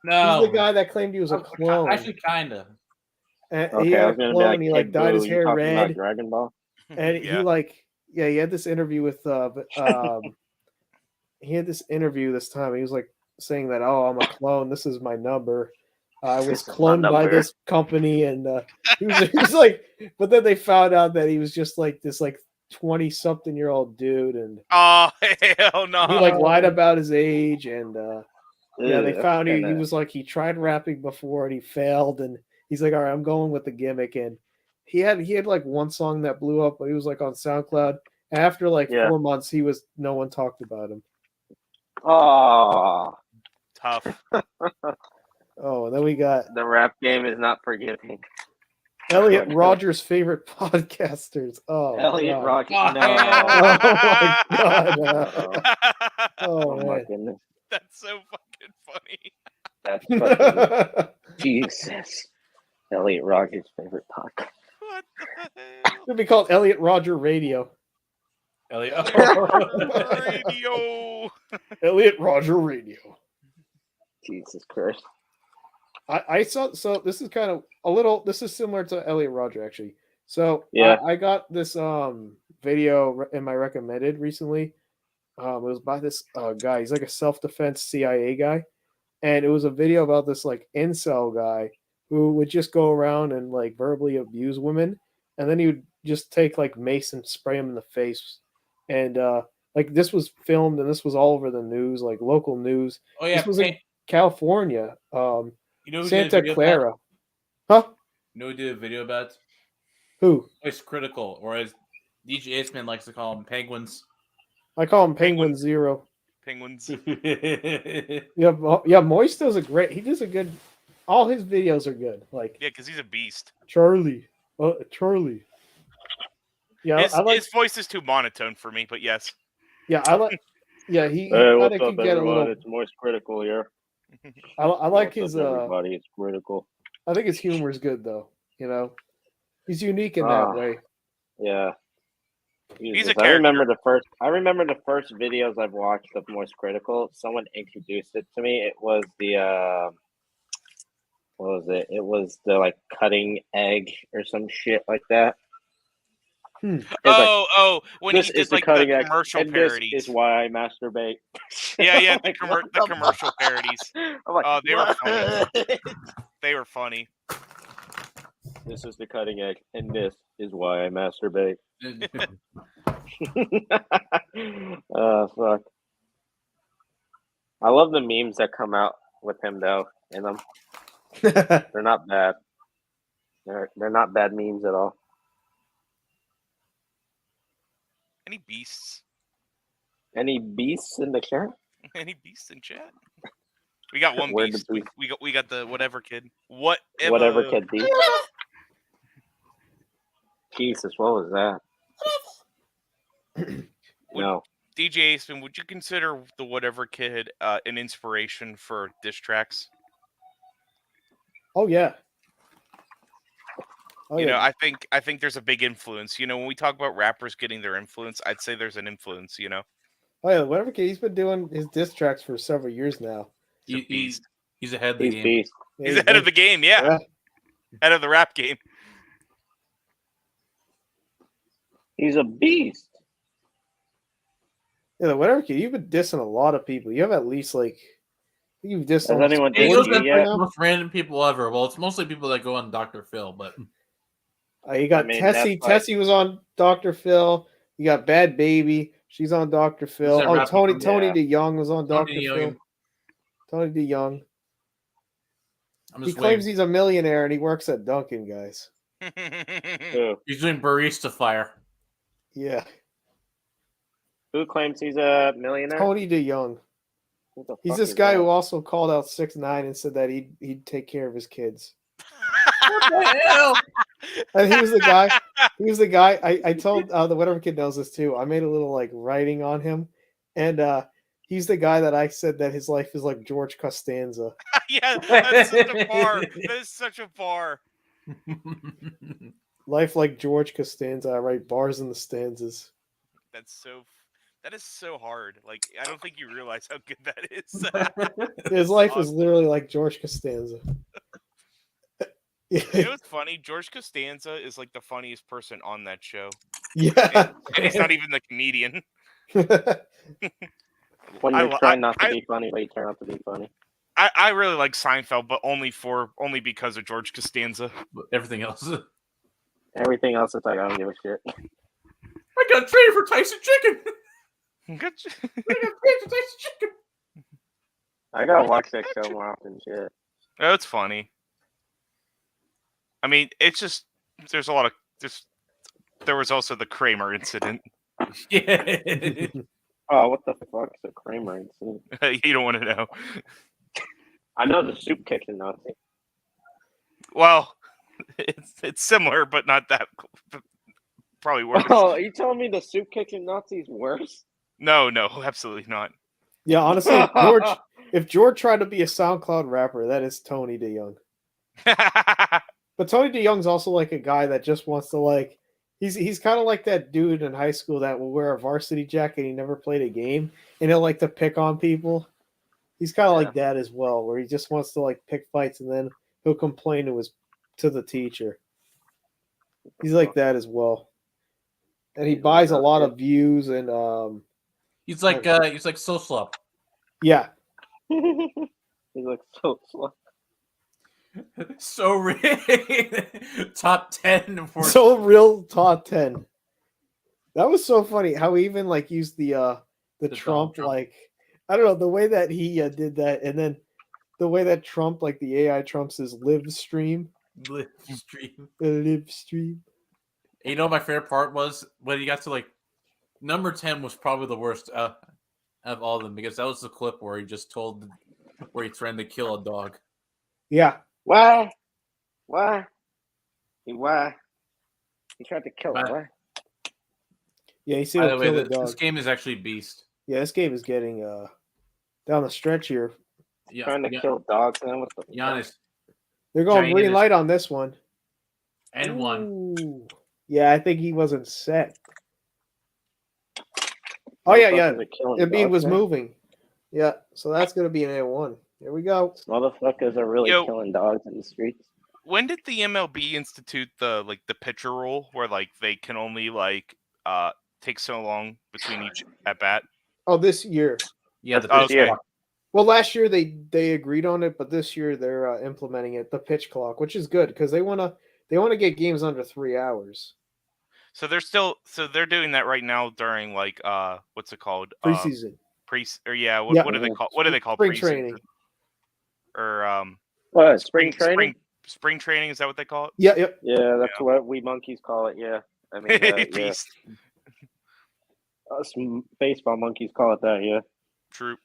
No, He's the guy that claimed he was a clone. Actually, kinda. And Okay, he had I a was gonna clone. be like, He like Kid dyed Boo, his you hair talking about red, Dragon Ball? and he had this interview with he had this interview this time. He was like saying that, oh, I'm a clone. This is my number. I was This is my cloned by number. this company, and he was like, but then they found out that he was just like this like 20-something-year-old dude, and Oh, hell no. he like lied about his age, and yeah, they Ew, found he kinda- was like he tried rapping before and he failed, and he's like, all right, I'm going with the gimmick, and he had like one song that blew up, but he was like on SoundCloud. And after like 4 months, no one talked about him. Oh, Tough. Oh, and then we got the rap game is not forgiving. Elliot Rogers' favorite podcasters. Oh, Elliot God. Rogers. Oh, No. Oh my God. Oh, Oh my man. goodness. That's so fucking funny. That's fucking Jesus. Elliot Rogers' favorite podcast. What the hell? It'd be called Elliot Roger Radio. Elliot. Radio. Elliot Roger Radio. Jesus Christ. I saw, so this is kind of this is similar to Elliot Roger actually. So Yeah. I got this video in my recommended recently. It was by this guy. He's like a self-defense CIA guy, and it was a video about this like incel guy who would just go around and like verbally abuse women, and then he would just take like mace and spray him in the face, and like this was filmed and this was all over the news, like local news. Oh yeah, This was in California, you know who did a Santa video Clara. about? Huh? You know who did a video about? Who? It's critical, or as DJ Aceman likes to call them, penguins. I call him Penguin Zero. Penguins. Yeah, Moist does a great. He does a good. All his videos are good. Like Yeah, because he's a beast. Charlie. Charlie. Yeah, His voice is too monotone for me, but yes. Yeah, I like. Yeah, he Hey, kind what's of up, can get a everyone? little. It's Moist Critical here. I like What's his. up, everybody? It's Critical. I think his humor is good though. You know, he's unique in that way. Yeah. He's a I remember character. the first videos I've watched of Moist Critical. Someone introduced it to me. It was the what was it? It was the like cutting egg or some shit like that. When he did like the commercial parodies. This is why I masturbate. Yeah, like, the commercial parodies. I'm like, Oh, they were funny. They were funny. This is the cutting egg, and this is why I masturbate. Oh fuck! I love the memes that come out with him though. In them, they're not bad. They're not bad memes at all. Any beasts? Any beasts in the chat? Any beasts in chat? We got one Where'd beast. the beast- We got the whatever kid. Whatever. Whatever kid beast. Jesus, what was that? No. DJ Aceman, would you consider the whatever kid an inspiration for diss tracks? Oh yeah. Oh, You yeah. know, I think there's a big influence. You know, when we talk about rappers getting their influence, I'd say there's an influence. You know. Oh yeah, whatever kid. He's been doing his diss tracks for several years now. He's ahead of the game. Beast. Yeah, He's ahead of the game. Yeah. Ahead of the rap game. He's a beast. Yeah, the whatever kid. You've been dissing a lot of people. You have at least like You just Has anyone He dated goes you on yet? the most random people ever. Well, it's mostly people that go on Dr. Phil, but You got I mean, Tessie. that's like- Tessie was on Dr. Phil. You got Bad Baby. She's on Dr. Phil. that Oh, rapper Tony from- Tony Yeah. DeYoung was on Dr. Tony Phil. DeYoung. Tony DeYoung. I'm He just claims waiting. he's a millionaire and he works at Dunkin', guys. Who? He's doing barista fire. Yeah, Who claims he's a millionaire? Tony DeYoung. Who the He's fuck this is guy that? who also called out 6ix9ine and said that he'd take care of his kids. What the hell? And he was the guy. He was the guy. I told the whatever kid knows this too. I made a little like writing on him, and he's the guy that I said that his life is like George Costanza. Yeah, that's such a bar. That is such a bar. Life like George Costanza. I write bars in the stanzas. That is so hard. Like, I don't think you realize how good that is. His life is literally like George Costanza. You know what's funny? George Costanza is like the funniest person on that show. Yeah. And he's not even the comedian. When I you're lo- trying not to I- be funny, but you turn out to be funny. I really like Seinfeld, but only because of George Costanza. Everything else. Everything else is like, I don't give a shit. I got traded for Tyson Chicken. Gotcha. I got traded for Tyson Chicken. I gotta watch that show more often. Shit. Oh, it's funny. I mean, it's just there's a lot of there was also the Kramer incident. Yeah. Oh, what the fuck is a Kramer incident? You don't want to know. I know the soup kitchen Nazi. Well, it's similar, but not that. Probably worse. Oh, you telling me the soup kitchen Nazi's worse? No, absolutely not. Yeah, honestly, George. If George tried to be a SoundCloud rapper, that is Tony DeYoung. But Tony DeYoung's also like a guy that just wants to like. He's kind of like that dude in high school that will wear a varsity jacket. And he never played a game, and he'll like to pick on people. He's kind of like that as well, where he just wants to like pick fights, and then he'll complain to the teacher. He's like that as well, and he buys a lot of views and He's like so slow. yeah. He looks so slow. So top 10 for So real top 10. That was so funny how he even like used the Trump, Trump. like I don't know the way that he did that, and then the way that Trump like the AI Trump's his live stream. live stream. The live stream. You know, my favorite part was when he got to like number 10 was probably the worst of all of them, because that was the clip where he just told where he threatened to kill a dog. Yeah. Why? He tried to kill Why? her. Why? Yeah, you see By him the way, kill the this dog. game is actually beast. Yeah, this game is getting down the stretch here. Yeah, Trying to kill dogs. Man. What the fuck? Giannis They're going green Giannis. light on this one. and one. Ooh. Yeah, I think he wasn't set. Oh yeah. Motherfuckers are killing Embiid dogs, was man. moving. Yeah, so that's gonna be an A1. Here we go. Motherfuckers are really Yo. killing dogs in the streets. When did the MLB institute the pitcher rule, where like they can only take so long between each at bat? Oh, this year. Yeah, That's the this year. clock. Well, last year they agreed on it, but this year they're implementing it, the pitch clock, which is good because they wanna get games under 3 hours. So they're doing that right now during what's it called? Preseason. What do they call Spring preseason? training. Or What? Spring training? spring training, is that what they call it? Yeah, yep. Yeah, that's what we monkeys call it. Yeah, I mean, yeah. Beast. Us baseball monkeys call it that. Yeah. True.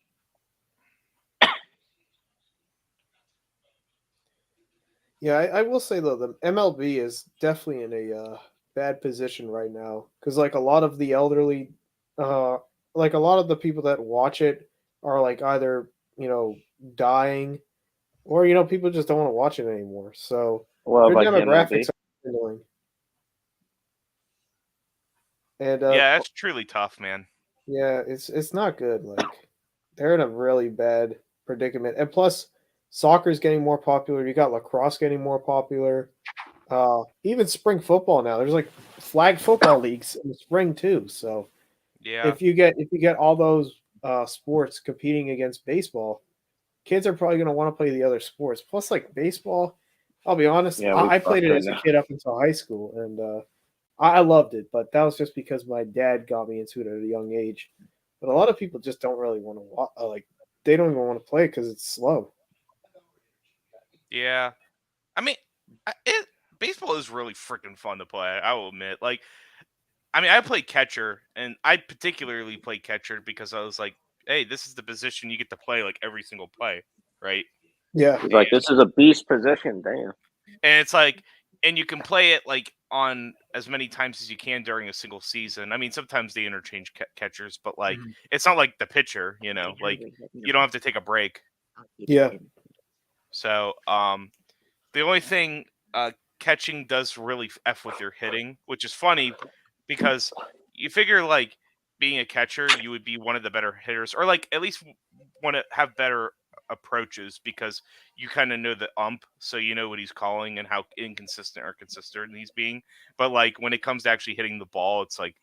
Yeah, I will say though, the MLB is definitely in a bad position right now because like a lot of the elderly, like a lot of the people that watch it are like either dying, or people just don't want to watch it anymore. So Well, their like the demographics MLB. are dwindling. And Yeah, that's truly tough, man. yeah, it's not good. Like they're in a really bad predicament, and plus soccer's getting more popular. You got lacrosse getting more popular. Even spring football now. There's like flag football leagues in the spring too. So Yeah. if you get all those sports competing against baseball, kids are probably going to want to play the other sports. Plus, like baseball, I'll be honest, Yeah, I we played it fucked as a right now. kid up until high school, and I loved it. But that was just because my dad got me into it at a young age. But a lot of people just don't really want to watch. Like they don't even want to play because it's slow. Yeah, I mean, baseball is really freaking fun to play. I will admit. Like, I mean, I played catcher, and I particularly played catcher because I was like, hey, this is the position you get to play like every single play, right? Yeah, He's like, this is a beast position. Damn. And it's like, and you can play it like on as many times as you can during a single season. I mean, sometimes they interchange catchers, but like, it's not like the pitcher, like you don't have to take a break. yeah, So, the only thing catching does really f with your hitting, which is funny because you figure like being a catcher, you would be one of the better hitters, or like at least want to have better approaches because you kind of know the so you know what he's calling and how inconsistent or consistent he's being. But like when it comes to actually hitting the ball, it's like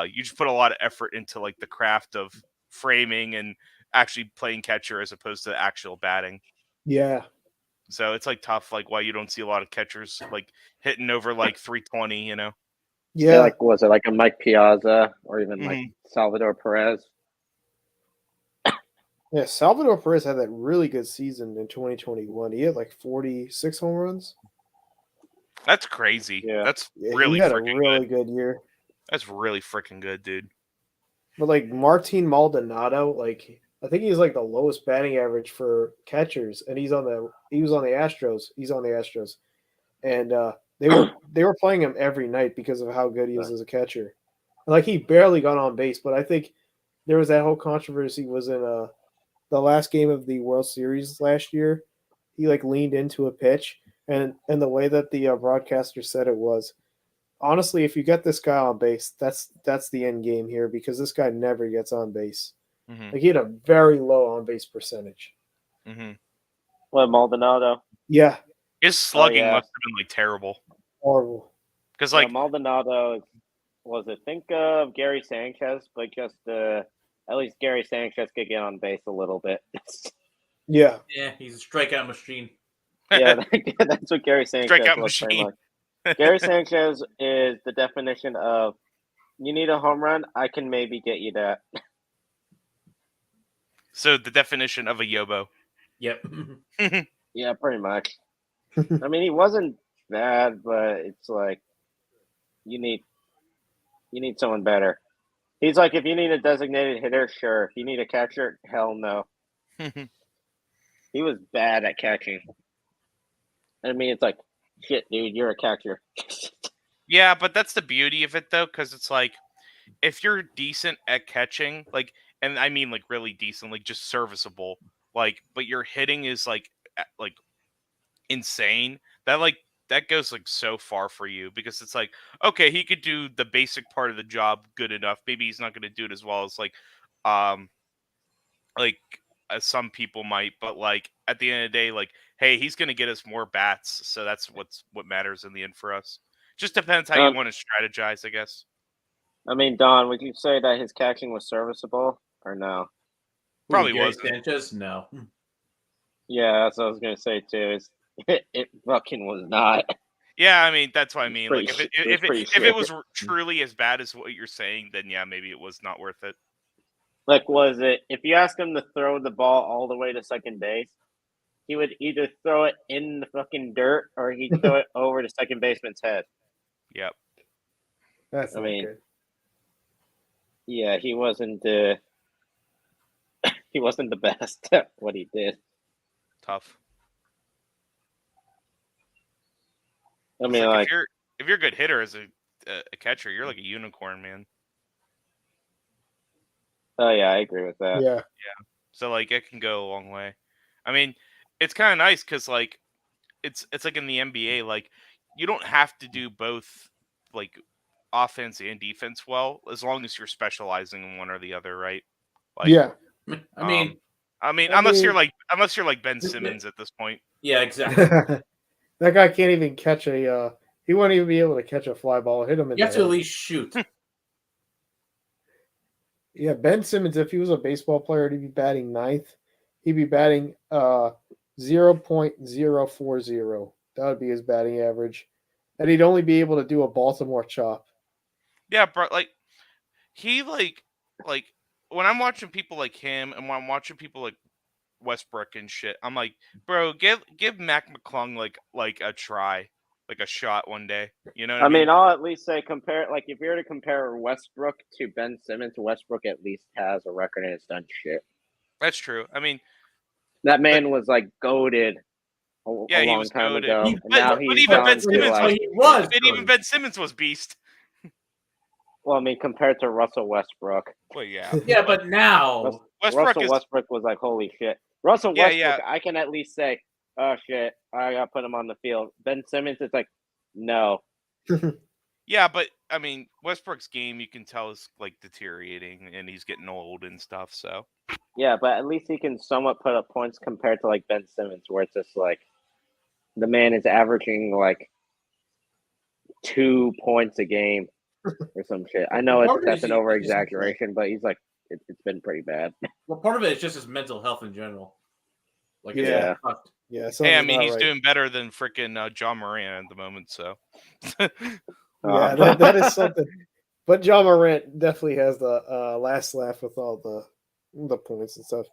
you just put a lot of effort into like the craft of framing and actually playing catcher as opposed to actual batting. yeah, So it's like tough, like why you don't see a lot of catchers like hitting over like 320, Yeah, yeah. like was it like a Mike Piazza or even like Mhm. Salvador Perez? Yeah, Salvador Perez had that really good season in 2021. He had like 46 home runs. That's crazy. Yeah. That's Yeah, he really had a freaking really good. good year. That's really freaking good, dude. But like Martin Maldonado, like I think he's like the lowest batting average for catchers, and he was on the Astros. He's on the Astros, and they were playing him every night because of how good he is as a catcher. Like he barely got on base, but I think there was that whole controversy was in the last game of the World Series last year. He like leaned into a pitch, and the way that the broadcaster said it was, honestly, if you get this guy on base, that's the end game here because this guy never gets on base. Hmm. Like he had a very low on base percentage. Hmm. What, Maldonado? Yeah, His slugging yeah. must have been like terrible horrible. because Yeah, like Maldonado was it? Think of Gary Sanchez, but just at least Gary Sanchez could get on base a little bit. Yeah, Yeah, he's a strikeout machine. Yeah, that's what Gary Sanchez strikeout was pretty machine. much. Gary Sanchez is the definition of you need a home run, I can maybe get you that. So the definition of a yobo. Yep. Yeah, pretty much. I mean, he wasn't bad, but it's like you need someone better. He's like, if you need a designated hitter, sure. If you need a catcher, hell no. He was bad at catching. I mean, it's like, shit, dude, you're a catcher. Yeah, but that's the beauty of it though, because it's like if you're decent at catching, like, and I mean like really decent, like just serviceable, like, but your hitting is like insane. That goes like so far for you because it's like okay, he could do the basic part of the job good enough. Maybe he's not going to do it as well as um like as some people might, but like at the end of the day, like hey, he's going to get us more bats, so that's what matters in the end for us. Just depends how you want to strategize, I guess. I mean, Don, would you say that his catching was serviceable or no? Probably Gary wasn't. Sanchez? No. Yeah, that's what I was gonna say too. It fucking was not. Yeah, I mean that's what I mean. Pretty Like shit. if it was truly as bad as what you're saying, then yeah, maybe it was not worth it. Like, was it? If you ask him to throw the ball all the way to second base, he would either throw it in the fucking dirt or he'd throw it over to second baseman's head. Yep. that's I not mean, good. yeah, he wasn't the best at what he did. Tough. I It's mean, like like, if you're a good hitter as a catcher, you're like a unicorn, man. oh yeah, I agree with that. Yeah, So like it can go a long way. I mean, it's kind of nice because like it's like in the NBA, like you don't have to do both like offense and defense well as long as you're specializing in one or the other, right? Like, yeah. I mean, I mean, I unless you're mean- like Ben Simmons at this point. yeah, exactly. That guy can't even catch a. He won't even be able to catch a fly ball. Hit him in You the have to at head. least shoot. Yeah, Ben Simmons. If he was a baseball player, he'd be batting ninth. he'd be batting 0.040. That would be his batting average. And he'd only be able to do a Baltimore chop. Yeah, bro. Like he like when I'm watching people like him and when I'm watching people like Westbrook and shit, I'm like, bro, give Mac McClung like a try, like a shot one day. You know what I I mean? mean, I'll at least say compare. Like, if you're to compare Westbrook to Ben Simmons, Westbrook at least has a record and has done shit. That's true. I mean, That man was like goaded a yeah, he long was time goated. ago, and But now he's even Ben down to Simmons like. he was. but even good. Ben Simmons was beast. Well, I mean, compared to Russell Westbrook, Well, yeah. Yeah, but now Westbrook Russell is Westbrook was like, holy shit. Russell Yeah, Westbrook, yeah. I can at least say, oh shit, I gotta put him on the field. Ben Simmons, it's like, no. Yeah, but I mean, Westbrook's game you can tell is like deteriorating and he's getting old and stuff. So Yeah, but at least he can somewhat put up points compared to like Ben Simmons, where it's just like the man is averaging like 2 points a game or some shit. I know that's an over exaggeration, but he's like, it's been pretty bad. well, part of it is just his mental health in general. Like, it's Yeah. fucked. Yeah, hey, I something's mean, not he's right. doing better than freaking John Moran at the moment. So Yeah, that is something. But John Morant definitely has the last laugh with all the points and stuff.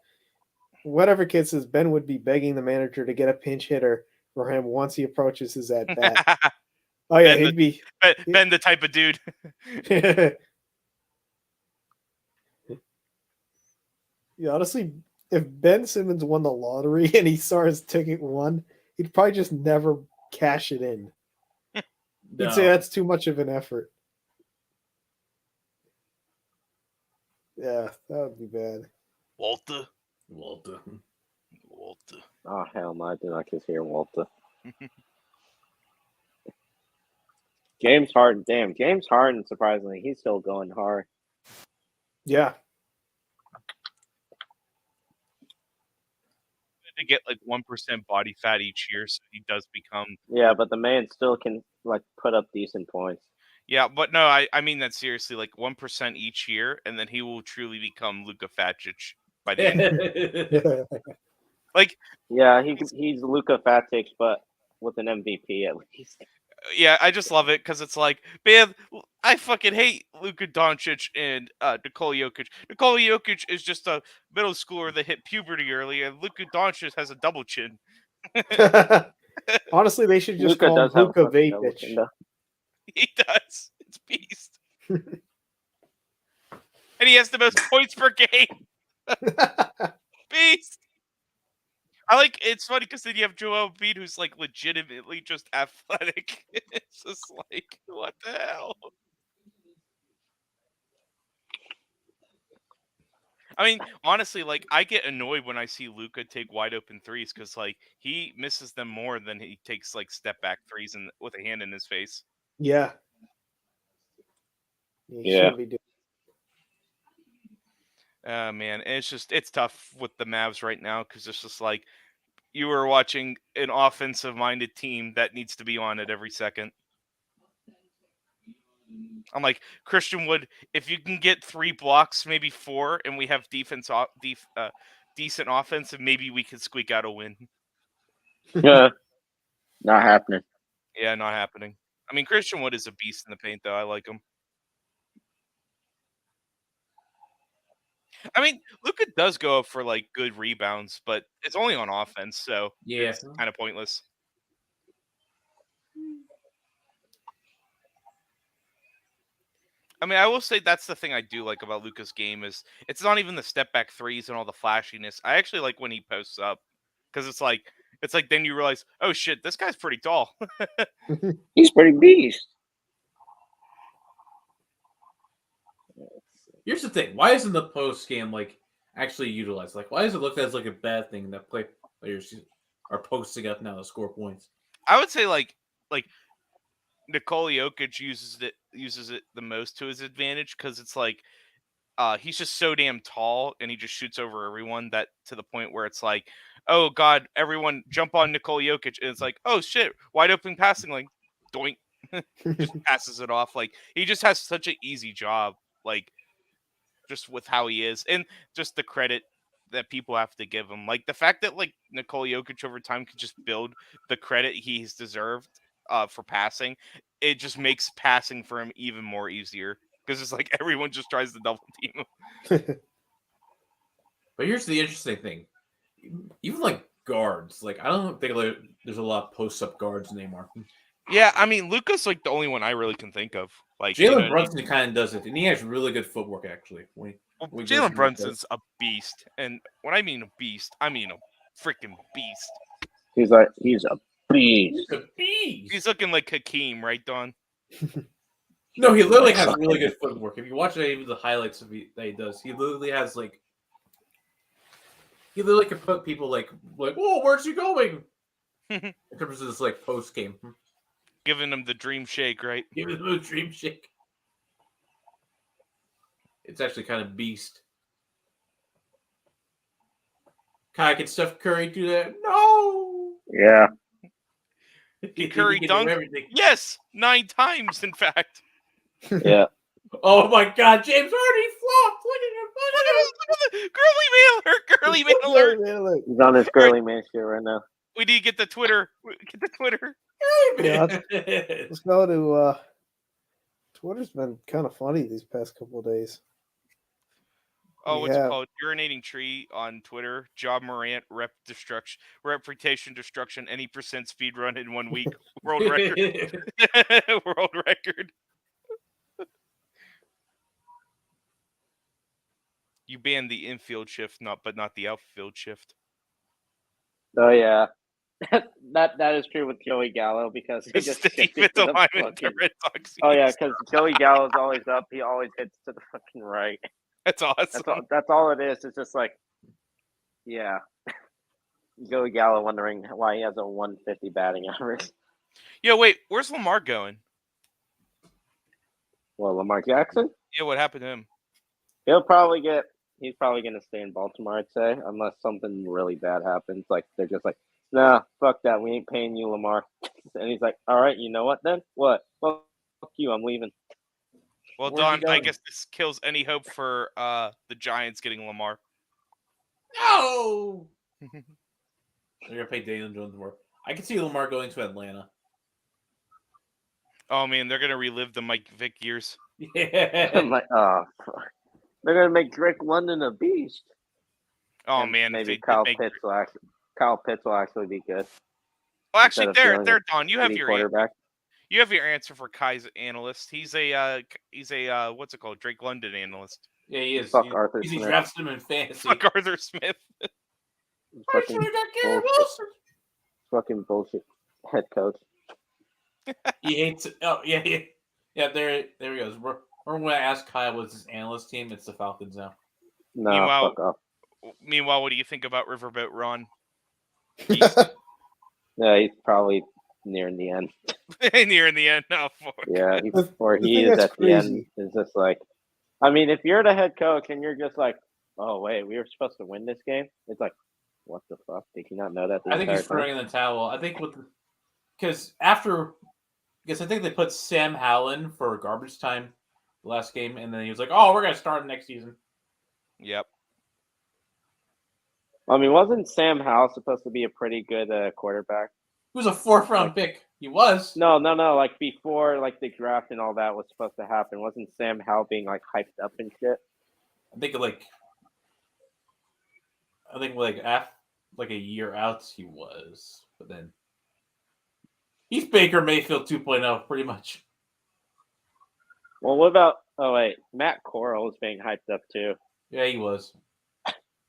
Whatever kid says Ben would be begging the manager to get a pinch hitter for him once he approaches his at bat. Oh yeah, Ben he'd be Ben the type of dude. Yeah, honestly, if Ben Simmons won the lottery and he saw his ticket won, he'd probably just never cash it in. No. He'd say that's too much of an effort. Yeah, that would be bad. Walter. Oh, hell no, I do not kiss here, Walter. James Harden, damn. James Harden, surprisingly, he's still going hard. Yeah. To get like 1% body fat each year, so he does become. Yeah, but the man still can like put up decent points. Yeah, but no, I mean that seriously, like 1% each year, and then he will truly become Luka Facic by the end. Like, yeah, he's Luka Facic, but with an MVP at least. Yeah, I just love it because it's like, man, I fucking hate Luka Doncic and Nikola Jokic. Nikola Jokic is just a middle schooler that hit puberty early, and Luka Doncic has a double chin. Honestly, they should just Luka call him does have Luka a fucking double Vapic. chin, though. He does. It's beast. And he has the most points per game. Beast. I like it's funny because then you have Joel Embiid who's like legitimately just athletic. It's just like, what the hell? I mean, honestly, like I get annoyed when I see Luka take wide open threes because like he misses them more than he takes like step back threes and with a hand in his face. Yeah. He Yeah. shouldn't be doing. Man, and it's tough with the Mavs right now because it's just like you were watching an offensive-minded team that needs to be on it every second. I'm like, Christian Wood, if you can get 3 blocks, maybe 4, and we have decent offense, and maybe we could squeak out a win. Yeah, not happening. Yeah, not happening. I mean, Christian Wood is a beast in the paint, though. I like him. I mean, Luka does go up for like good rebounds, but it's only on offense, so Yeah. it's kind of pointless. I mean, I will say that's the thing I do like about Luka's game is it's not even the step back threes and all the flashiness. I actually like when he posts up because it's like then you realize, oh shit, this guy's pretty tall. He's pretty beast. Here's the thing: why isn't the post game like actually utilized? Like, why does it look as like a bad thing that players are posting up now to score points? I would say like Nikola Jokic uses it the most to his advantage because it's like he's just so damn tall and he just shoots over everyone that to the point where it's like, oh god, everyone jump on Nikola Jokic, and it's like, oh shit, wide open passing lane, doink, just passes it off. Like he just has such an easy job, like just with how he is, and just the credit that people have to give him. Like the fact that like Nikola Jokic over time could just build the credit he's deserved for passing, it just makes passing for him even more easier because it's like everyone just tries to double team him. But here's the interesting thing: even like guards, like I don't think there's a lot of post-up guards anymore. Yeah, I mean Luka's like the only one I really can think of. Like Jalen Brunson kind of does it, and he has really good footwork actually. Jalen Brunson's a beast, and when I mean a beast, I mean a freaking beast. He's a beast. He's a beast. He's looking like Hakeem, right, Don? No, he literally has really good footwork. If you watch any of the highlights that he does, he literally has like. He literally can put people like, whoa, where's he going? In terms of this like post game. Giving him the dream shake, right? Giving him a dream shake. It's actually kind of beast. Kai, can Steph Curry do that? No. Yeah. Curry dunk? Yes, 9 times, in fact. Yeah. Oh my God, James Harden flopped. Look at the girly man alert. He's on his girly man shit right now. We need to get the Twitter. Get the Twitter. Yeah, let's go to Twitter's been kind of funny these past couple of days. Oh, what's it called? Urinating Tree on Twitter. Job Morant, reputation destruction, any percent speed run in 1 week. World record. World record. You banned the infield shift, but not the outfield shift. Oh yeah, that is true with Joey Gallo because he just shifted to the fucking... Oh yeah, because Joey Gallo's always up. He always hits to the fucking right. That's awesome. That's all it is. It's just like, yeah, Joey Gallo wondering why he has a 150 batting average. Yeah, wait, where's Lamar going? Well, Lamar Jackson? Yeah, what happened to him? He's probably going to stay in Baltimore, I'd say, unless something really bad happens. Like, they're just like, nah, fuck that. We ain't paying you, Lamar. And he's like, all right, you know what then? What? Fuck you. I'm leaving. Well, Don, I guess this kills any hope for the Giants getting Lamar. No! They're going to pay Daniel Jones more. I can see Lamar going to Atlanta. Oh, man, they're going to relive the Mike Vick years. Yeah. I'm like, oh, fuck. They're going to make Drake London a beast. Oh, and man. Maybe Kyle Pitts will actually be good. Well, actually, there, Don, you have your quarterback. You have your answer for Kai's analyst. He's a what's it called? Drake London analyst. Yeah, he is. Fuck Arthur He Smith. drafts him in fantasy. Fuck Arthur Smith. I should have got Garrett Wilson. Fucking bullshit head coach. He hates it. Oh, yeah. There he goes. We're going to ask Kyle what's his analyst team. It's the Falcons now. No, fuck off. Meanwhile, what do you think about Riverboat Ron? Yeah, he's probably nearing the end. Nearing the end? No, fuck. Yeah, he is at the end. It's just like, I mean, if you're the head coach and you're just like, oh, wait, we were supposed to win this game? It's like, what the fuck? Did you not know that? I think he's throwing in the towel. I think because I think they put Sam Howell for garbage time last game, and then he was like, oh, we're going to start next season. Yep. I mean, wasn't Sam Howell supposed to be a pretty good quarterback? He was a 4th-round pick. He was. No. Like before, like the draft and all that was supposed to happen. Wasn't Sam Howell being like hyped up and shit? I think after a year out he was, but then he's Baker Mayfield 2.0 pretty much. Well, what about? Oh wait, Matt Corral was being hyped up too. Yeah, he was.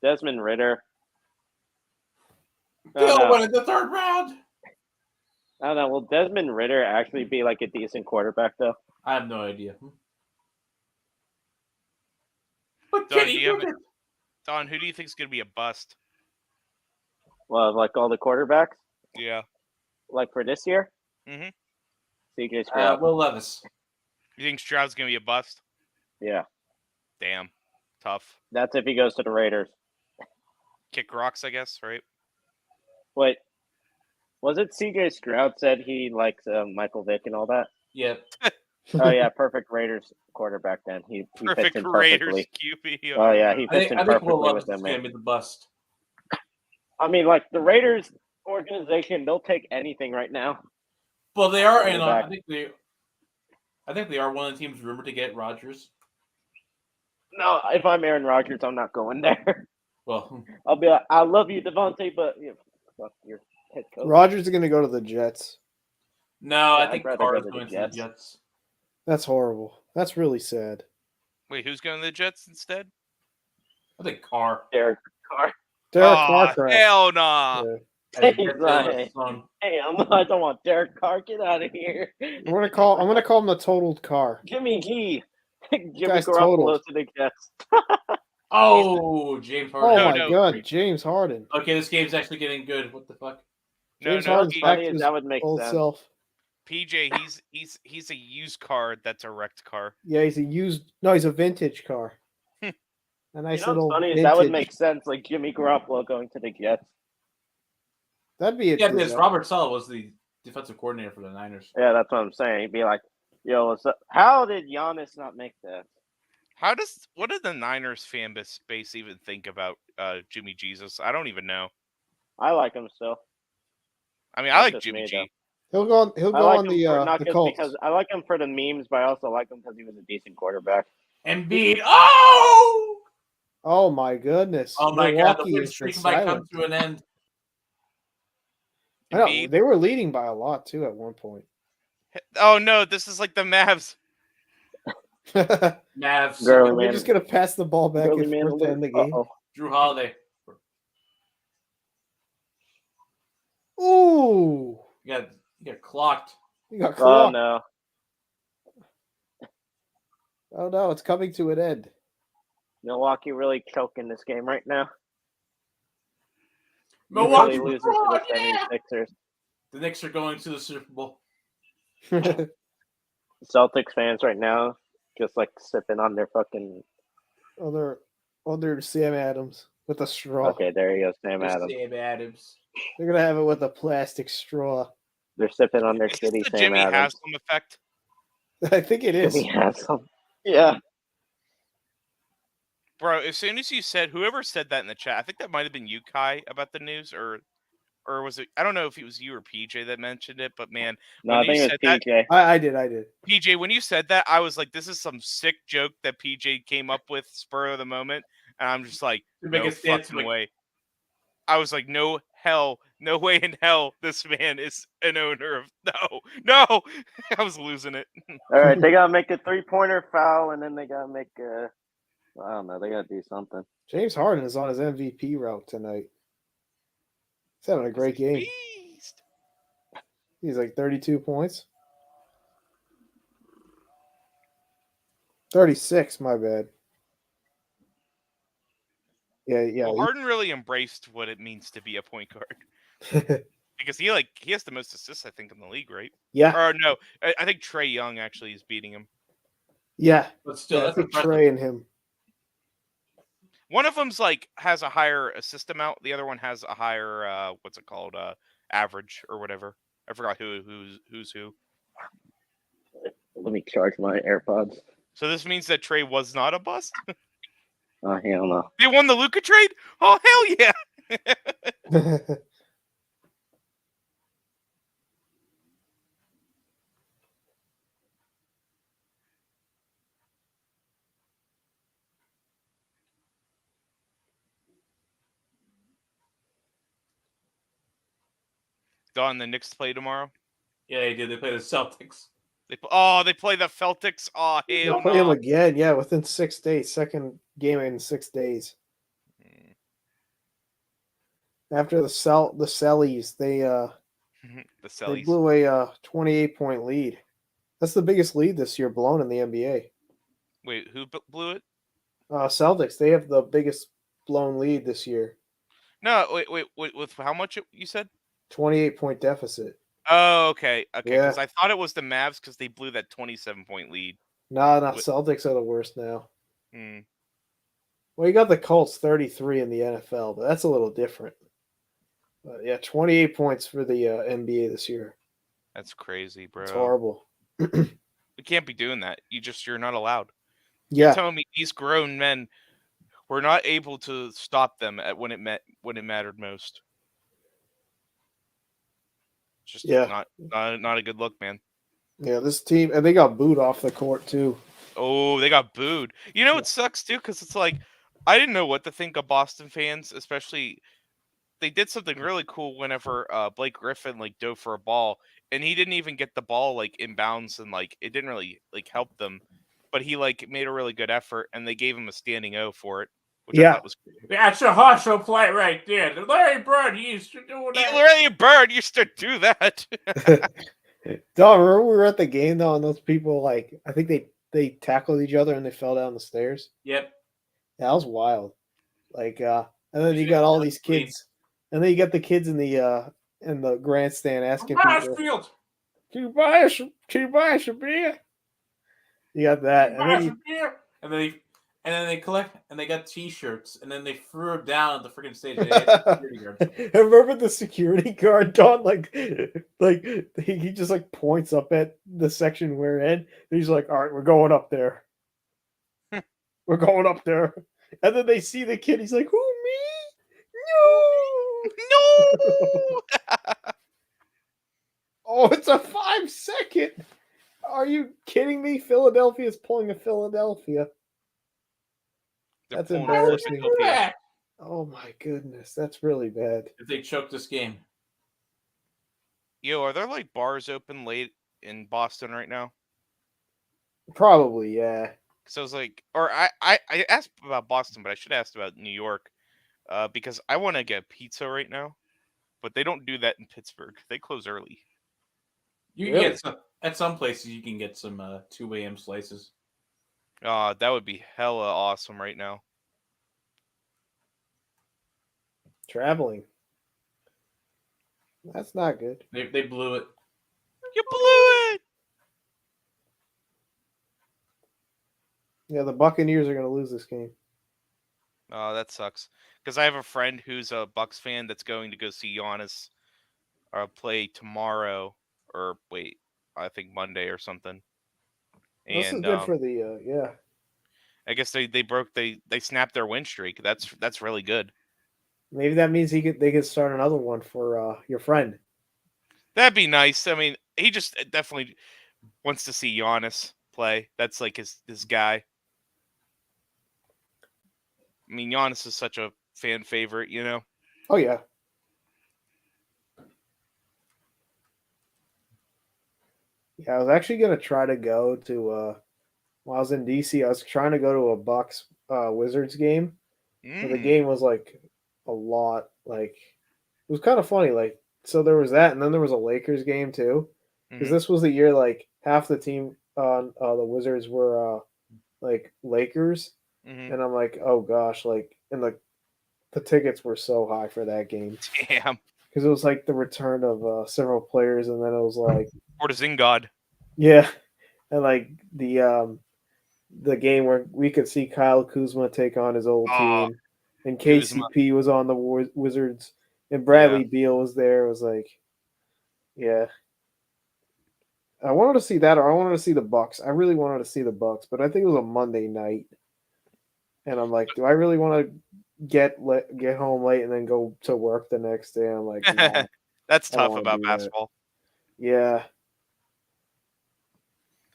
Desmond Ridder. Bill went in the 3rd round. I don't know. Will Desmond Ridder actually be like a decent quarterback though? I have no idea. But Don, who do you think is going to be a bust? Well, like all the quarterbacks? Yeah. Like for this year? Mm-hmm. CJ Stroud. Will Levis. You think Stroud's going to be a bust? Yeah. Damn. Tough. That's if he goes to the Raiders. Kick rocks, I guess, right? Wait. Was it CJ Stroud said he likes Michael Vick and all that? Yeah. Oh yeah, perfect Raiders quarterback. Then he fits Perfect in Raiders perfectly. QB. Oh yeah, he I fits think in I think Will perfectly Levis with is them, going man. to be the bust. I mean, like the Raiders organization, they'll take anything right now. Well, they are, and Quarterback. I think they are one of the teams rumored to get Rodgers. No, if I'm Aaron Rodgers, I'm not going there. Well, I'll be like, I love you, Devontae, but fuck your head coach. Rodgers is going to go to the Jets. no, Yeah, I think I'd rather Carr go is to the going to the Jets. Jets. That's horrible. That's really sad. Wait, who's going to the Jets instead? I think Carr. Derek Carr. Derek Oh, Carr crash. hell nah. Yeah. As He's Brett Taylor's like, son. hey, I don't want Derek Carr. Get out of here. I'm gonna call him the totaled Carr. Jimmy G. Jimmy Guy's Garoppolo totaled. to the Jets. Oh, James Oh Harden. my no. God, James Harden. Okay, this game's actually getting good. What the fuck? James No, Harden's he- back Funny to as his that would make old sense. self. PJ, he's a used car that's a wrecked car. Yeah, he's a vintage car. A nice You know little what's funny is vintage. that would make sense, like Jimmy Garoppolo going to the Jets. That'd be a Yeah, because Robert Saleh was the defensive coordinator for the Niners. Yeah, that's what I'm saying. He'd be like, yo, what's up? How did Giannis not make this? What did the Niners fan base even think about Jimmy Jesus? I don't even know. I like him still. I mean, I That's like just Jimmy me, G. though. He'll go I like on him for, not the just Colts. because I like him for the memes, but I also like him because he was a decent quarterback. Embiid. Oh! Oh my goodness. Oh my God, the Milwaukee win has been streak might come silent. to an end. I know, Embiid. they were leading by a lot too at one point. Oh no, this is like the Mavs. Mavs. Girly We're man. just gonna pass the ball back Girly and man forth to alert. end the game. Uh-oh. Drew Holiday. Ooh, You got clocked. you got Oh, clocked. no. Oh no, it's coming to an end. Milwaukee really choking this game right now. Milwaukee Really loses to fraud, the yeah! 76ers. The Knicks are going to the Super Bowl. Celtics fans right now just like sipping on their fucking. Other Sam Adams with a straw. Okay, there you go, Sam There's Adams. Sam Adams. They're gonna have it with a plastic straw. They're sipping on their Is this shitty the Sam Jimmy Adams. Haslam effect? I think it is. Jimmy Haslam. Yeah. Bro, as soon as you said, whoever said that in the chat, I think that might have been you, Kai, about the news, or was it? I don't know if it was you or PJ that mentioned it, but man, No, when I think you it said was that, PJ. I did. PJ, when you said that, I was like, this is some sick joke that PJ came up with spur of the moment, and I'm just like, To make no it stand to, fucking like- way. I was like, no way in hell this man is an owner of no. I was losing it. All right, they gotta make a 3-pointer foul, and then they gotta make a. I don't know. They gotta do something. James Harden is on his MVP route tonight. He's having a great game. Beast. He's like 32 points. 36, my bad. Yeah. Well, Harden really embraced what it means to be a point guard because he has the most assists, I think, in the league, right? yeah. Or no, I think Trae Young actually is beating him. Yeah. But still, I that's think impressive. Trey and him. One of them's like has a higher assist amount. The other one has a higher what's it called? Average or whatever. I forgot who's who. Let me charge my AirPods. So this means that Trae was not a bust. Oh, hell no. They won the Luka trade. Oh hell yeah! Don, the Knicks play tomorrow. Yeah, they did. They play the Celtics. They play the Celtics. Oh They'll hell play him no! again. Yeah, within 6 days. Second game in 6 days. After the Sellies, they The they Sellies. blew a 28-point lead. That's the biggest lead this year blown in the NBA. Wait, who blew it? Celtics, they have the biggest blown lead this year. No, wait. With how much you said? 28-point deficit. Oh, okay. Yeah. Because I thought it was the Mavs because they blew that 27-point lead. No, What- Celtics are the worst now. Hmm. Well, you got the Colts 33 in the NFL, but that's a little different. But yeah, 28 points for the NBA this year. That's crazy, bro. It's horrible. We can't be doing that. You're not allowed. Yeah. You're telling me these grown men were not able to stop them at when it mattered most. Just Yeah. not a good look, man. Yeah, this team, and they got booed off the court too. Oh, they got booed. You know, it sucks too, because it's like I didn't know what to think of Boston fans, especially they did something really cool whenever Blake Griffin like dove for a ball, and he didn't even get the ball like inbounds, and like it didn't really like help them, but he like made a really good effort, and they gave him a standing O for it, which I thought was cool. That's a hustle play right there. The Larry Bird used to do that. Larry Bird used to do that. Don, remember we were at the game though, and those people like I think they tackled each other and they fell down the stairs. Yep. That was wild. Like and then you got all these kids, and then you got the kids in the grandstand asking people, "Can you buy us a beer?" You got that, and then they collect and they got T-shirts, and then they threw them down at the freaking stage. I remember the security guard, Don, like he just like points up at the section we're in. And he's like, "All right, we're going up there. We're going up there." And then they see the kid. He's like, "Who, me? No. Oh, it's a 5-second. Are you kidding me? Philadelphia's pulling a Philadelphia. That's embarrassing. Oh my goodness, that's really bad. If they choke this game. Yo, are there like bars open late in Boston right now? Probably, yeah. So I was like, or I asked about Boston, but I should have asked about New York, because I want to get pizza right now, but they don't do that in Pittsburgh. They close early. You can get some at some places. You can get some 2 a.m. slices. That would be hella awesome right now. Traveling. That's not good. They blew it. You blew it. Yeah, the Buccaneers are going to lose this game. Oh, that sucks. Because I have a friend who's a Bucks fan that's going to go see Giannis play tomorrow, or wait, I think Monday or something. This is good for the yeah. I guess they snapped their win streak. That's really good. Maybe that means they could start another one for your friend. That'd be nice. I mean, he just definitely wants to see Giannis play. That's like his guy. I mean, Giannis is such a fan favorite, you know? Oh, yeah. Yeah, I was actually going to try to go to, while I was in D.C., I was trying to go to a Bucks Wizards game. But the game was, like, a lot. Like, it was kind of funny. Like, so there was that, and then there was a Lakers game, too. Because this was the year, like, half the team on the Wizards were, like, Lakers. And I'm like, oh gosh, like, and the tickets were so high for that game. Damn. Because it was like the return of several players, and then it was like Zingod. Yeah, and like the game where we could see Kyle Kuzma take on his old team, and KCP was on the Wizards, and Bradley Beal was there. It was like, yeah. I wanted to see that, or I wanted to see the Bucks. I really wanted to see the Bucks, but I think it was a Monday night. And I'm like, do I really want to get home late and then go to work the next day? I'm like, nah, that's tough about basketball. That. Yeah.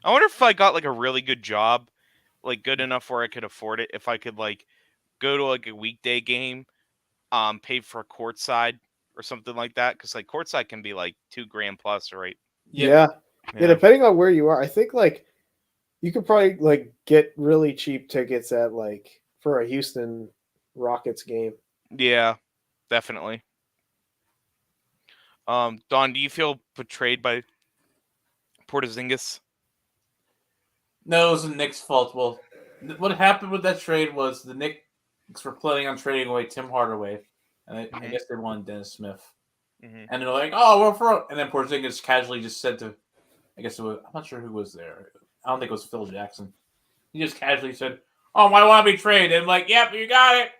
I wonder if I got like a really good job, like good enough where I could afford it. If I could like go to like a weekday game, pay for a courtside or something like that, because like courtside can be like $2,000 plus, right? Yeah. Depending on where you are, I think like you could probably like get really cheap tickets at like for a Houston Rockets game. Yeah, definitely. Don, do you feel betrayed by Porzingis? No, it was the Knicks' fault. Well, what happened with that trade was the Knicks were planning on trading away Tim Hardaway, and I guess they wanted Dennis Smith. And they're like, "Oh, we're for," and then Porzingis casually just said to, I guess it was, I'm not sure who was there. I don't think it was Phil Jackson. He just casually said, "Oh, I want to be traded." And I'm like, "Yep, you got it.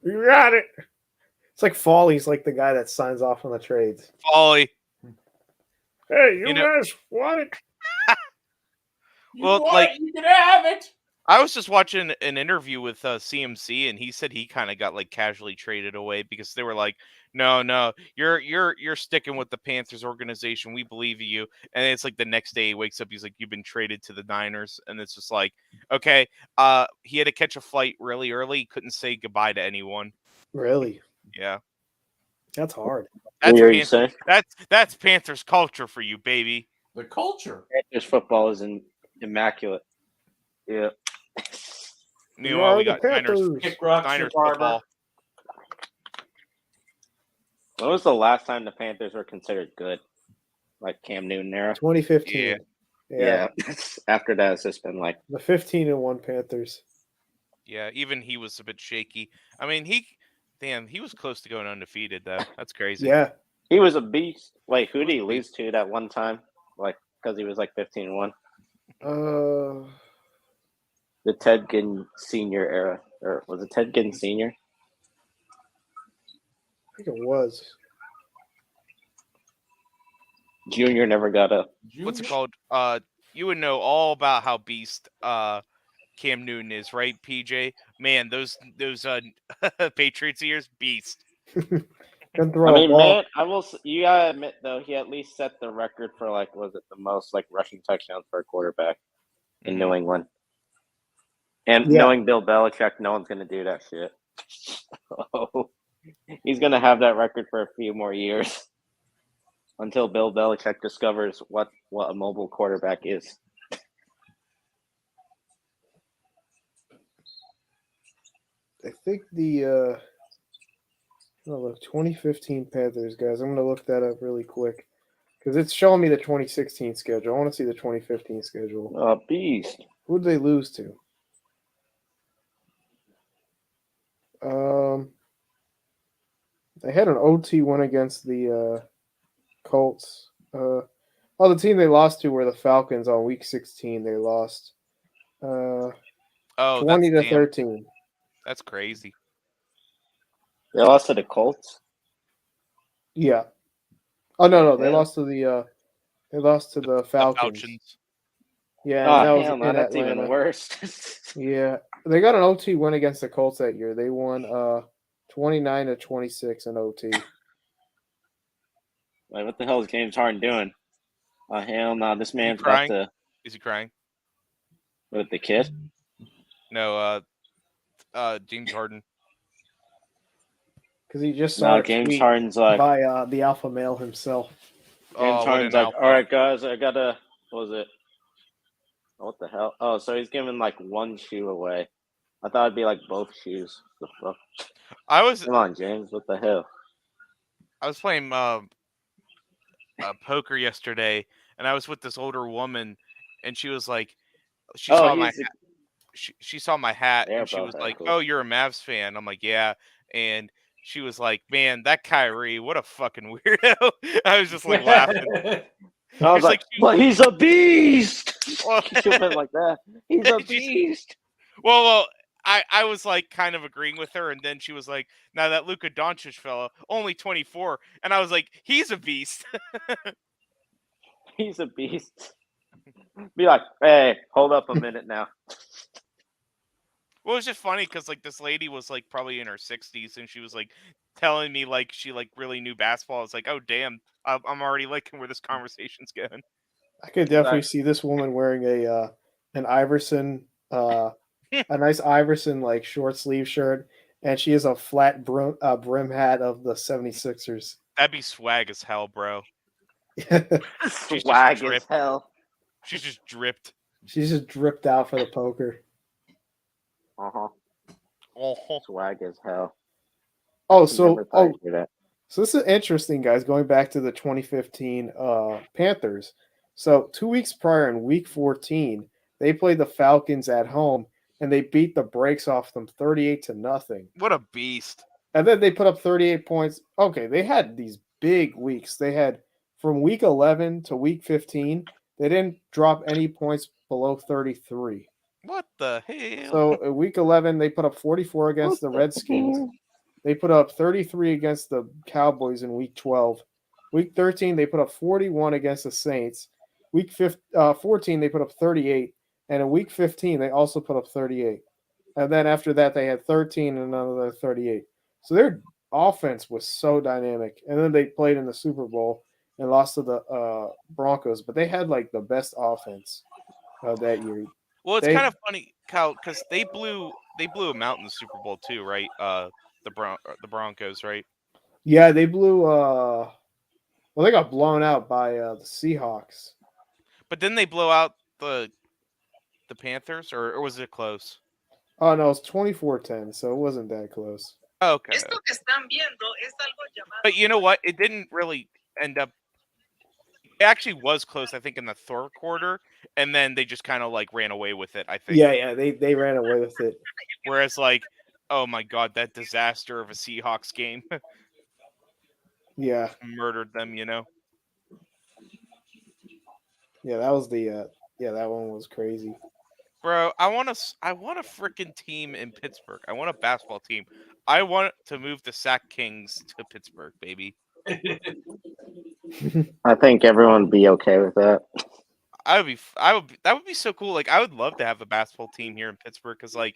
You got it." It's like Foley's like the guy that signs off on the trades. Foley. Hey, You know- guys want it? Well, You can have it. I was just watching an interview with CMC, and he said he kind of got like casually traded away because they were like, "No, you're sticking with the Panthers organization. We believe in you." And it's like the next day he wakes up, he's like, "You've been traded to the Niners," and it's just like, okay, he had to catch a flight really early, he couldn't say goodbye to anyone. Really? Yeah, That's hard. What that's were you saying? that's Panthers culture for you, baby. The culture. Panthers football is immaculate. Yeah. Meanwhile, we the got Niners Kick rocks, Niners barber. football. When was the last time the Panthers were considered good? Like Cam Newton era? 2015. Yeah. After that, it's just been like, The 15-1 Panthers. Yeah, even he was a bit shaky. I mean, he was close to going undefeated though. That's crazy. Yeah. he was a beast. Wait, who did he lose to that one time? Like, because he was like 15-1. The Ted Ginn Senior era. Or was it Ted Ginn Senior? I think it was. Junior never got up. What's it called? You would know all about how beast Cam Newton is, right, PJ? Man, those Patriots years, beast. Couldn't throw I a mean, ball. man, you gotta admit though, he at least set the record for like, was it the most like rushing touchdowns for a quarterback in New England? And knowing Bill Belichick, no one's gonna do that shit. So, he's gonna have that record for a few more years until Bill Belichick discovers what a mobile quarterback is. I think the 2015 Panthers, guys. I'm going to look that up really quick because it's showing me the 2016 schedule. I want to see the 2015 schedule. Oh, beast. Who did they lose to? They had an OT win against the Colts. The team they lost to were the Falcons on Week 16. They lost 20-13. That's crazy. They lost to the Colts. Yeah. Oh no, they lost to the Falcons. Yeah, that was in that's Atlanta. even worse. Yeah, they got an OT win against the Colts that year. They won 29-26 in OT. Like, what the hell is James Harden doing? Oh, hell no, this man's crying? about to. Is he crying? With the kid? No, James Harden. Because he just saw James Harden's like by the alpha male himself. James Harden's like, all right, guys, I gotta. What was it? What the hell? Oh, so he's giving like one shoe away. I thought it'd be like both shoes. The fuck? Come on, James. What the hell? I was playing poker yesterday, and I was with this older woman, and she was like, she saw my hat, and she was like, "Oh, you're a Mavs fan?" I'm like, "Yeah," and she was like, "Man, that Kyrie, what a fucking weirdo." I was just like laughing. I was like, "But he's a beast." She went like that. He's a beast. Well, I was like kind of agreeing with her, and then she was like, "Now that Luka Doncic fella, only 24," and I was like, "He's a beast." He's a beast. Be like, hey, hold up a minute now. Well, it was just funny because like this lady was like probably in her 60s, and she was like telling me like she like really knew basketball. I was like, oh damn, I'm already liking where this conversation's going. I could definitely see this woman wearing an Iverson a nice Iverson like short sleeve shirt, and she has a flat brim hat of the 76ers. That'd be swag as hell, bro. Swag as hell. She's just dripped. She's just dripped out for the poker. Swag as hell. So this is interesting, guys. Going back to the 2015 Panthers. So 2 weeks prior in Week 14, they played the Falcons at home, and they beat the brakes off them 38-0. What a beast! And then they put up 38 points. Okay, they had these big weeks. They had from Week 11 to Week 15. They didn't drop any points below 33. What the hell? So Week 11, they put up 44 against the Redskins. They put up 33 against the Cowboys in Week 12. Week 13, they put up 41 against the Saints. Week 14, they put up 38. And in week 15, they also put up 38. And then after that, they had 13 and another 38. So their offense was so dynamic. And then they played in the Super Bowl and lost to the Broncos. But they had like the best offense that year. Well, it's They kind of funny, Kyle, because they blew them out in the Super Bowl too, right? The Broncos, right? Yeah, they blew. Well, they got blown out by the Seahawks. But didn't they blow out the Panthers, or was it close? Oh no, it's 24-10, so it wasn't that close. Oh, okay. But you know what? It didn't really end up. It actually was close, I think, in the third quarter, and then they just kind of like ran away with it. I think. Yeah, they ran away with it. Whereas, like, oh my god, that disaster of a Seahawks game Yeah, murdered them. yeah, that was the that one was crazy. Bro, I want a freaking team in Pittsburgh. I want a basketball team. I want to move the Sack Kings to Pittsburgh, baby. I think everyone would be okay with that. That would be so cool. Like, I would love to have a basketball team here in Pittsburgh because, like,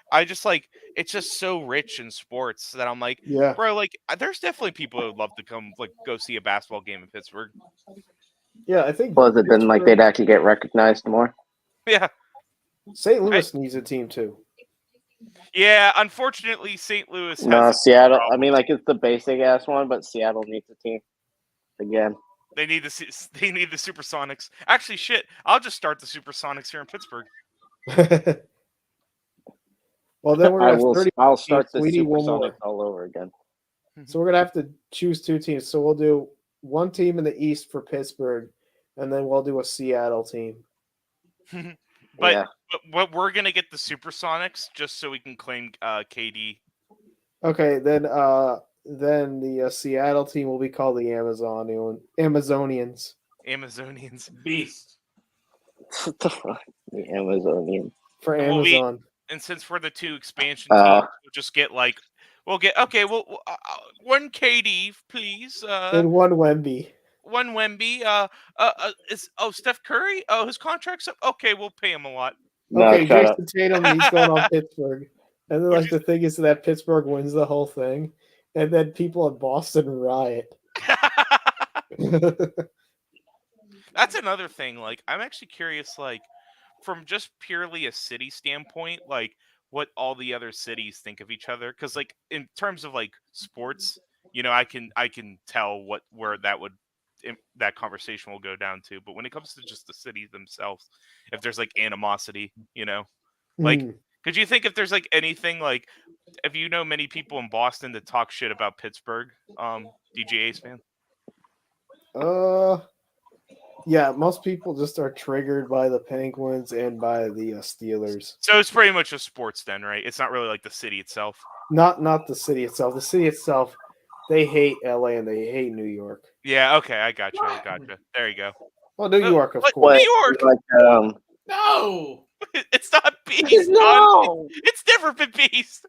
I just like it's just so rich in sports that I'm like, Yeah, bro, like, there's definitely people who would love to come, like, go see a basketball game in Pittsburgh. yeah, I think. Was it then like they'd actually get recognized more? Yeah. St. Louis needs a team too. Yeah, unfortunately, St. Louis has No, Seattle. problem. I mean, like it's the basic ass one, but Seattle needs a team again. They need the Supersonics. Actually, shit, I'll just start the Supersonics here in Pittsburgh. Well, then we're gonna have 30. I'll start the We need one Supersonics more. all over again. So we're gonna have to choose two teams. So we'll do one team in the East for Pittsburgh, and then we'll do a Seattle team. But, Yeah. but we're gonna get the Supersonics just so we can claim KD. Okay, then the Seattle team will be called the Amazonians. Amazonians. Beast. What the fuck? The Amazonian. For Well, Amazon. And since we're the two expansion teams, we'll just get like one KD, please. And one Wemby. One Wemby. Is Steph Curry? Oh, his contract's up. Okay, we'll pay him a lot. Okay, No, shut up. Jason Tatum, he's going on Pittsburgh. And then, like, the thing is that Pittsburgh wins the whole thing, and then people in Boston riot. That's another thing. Like, I'm actually curious, like, from just purely a city standpoint, like, what all the other cities think of each other. Because, like, in terms of like sports, I can tell where that conversation will go down to. But when it comes to just the cities themselves, if there's like animosity, like. Could you think if there's like anything like if you know many people in Boston that talk shit about Pittsburgh, DJ Ace fan? Yeah, most people just are triggered by the Penguins and by the Steelers. So it's pretty much just sports then, right? It's not really like the city itself. Not the city itself. The city itself, they hate LA and they hate New York. Yeah, okay, I got you. There you go. Well, New York, of But course. New York. Like, No. It's not Beast. no. It's never been Beast.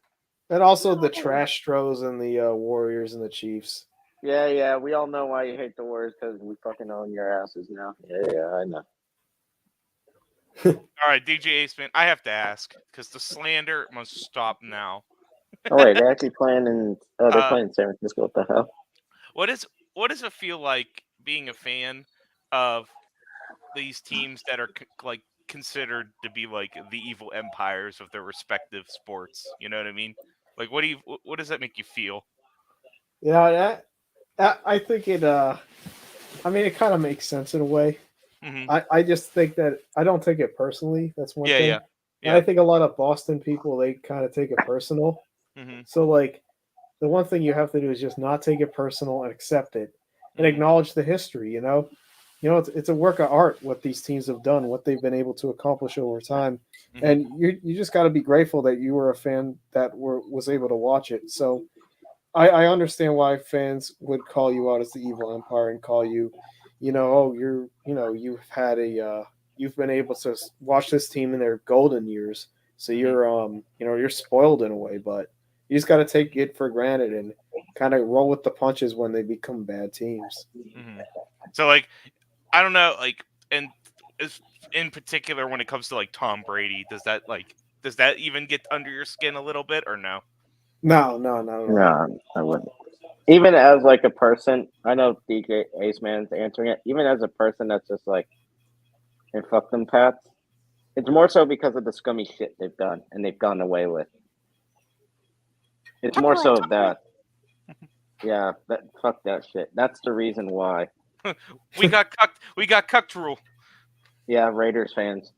And also the Trash Stros and the Warriors and the Chiefs. Yeah, we all know why you hate the Warriors because we fucking own your asses now. Yeah, I know. All right, DJ Ace man, I have to ask because the slander must stop now. Oh wait, they're actually playing in. Oh, they're playing in San Francisco. What the hell? What does it feel like being a fan of these teams that are like considered to be like the evil empires of their respective sports? You know what I mean? Like, what does that make you feel? Yeah, I think it. I mean, it kind of makes sense in a way. Mm-hmm. I just think that I don't take it personally. That's one thing. Yeah. And I think a lot of Boston people, they kind of take it personal. Mm-hmm. So, like, the one thing you have to do is just not take it personal and accept it and acknowledge the history. It's a work of art what these teams have done, what they've been able to accomplish over time, and you just got to be grateful that you were a fan that was able to watch it. So, I understand why fans would call you out as the evil empire and call you, you've been able to watch this team in their golden years, so you're you're spoiled in a way. But You just got to take it for granted and kind of roll with the punches when they become bad teams. Mm-hmm. So, like, I don't know, like, and in particular when it comes to like Tom Brady, does that even get under your skin a little bit or no? No, not at all. No, I wouldn't. Even as like a person, I know DJ Ace Man's answering it. Even as a person that's just like, and fuck them Pats. It's more so because of the scummy shit they've done and they've gone away with. It's more so of that. Yeah, fuck that shit. That's the reason why. We got cucked rule. Yeah, Raiders fans.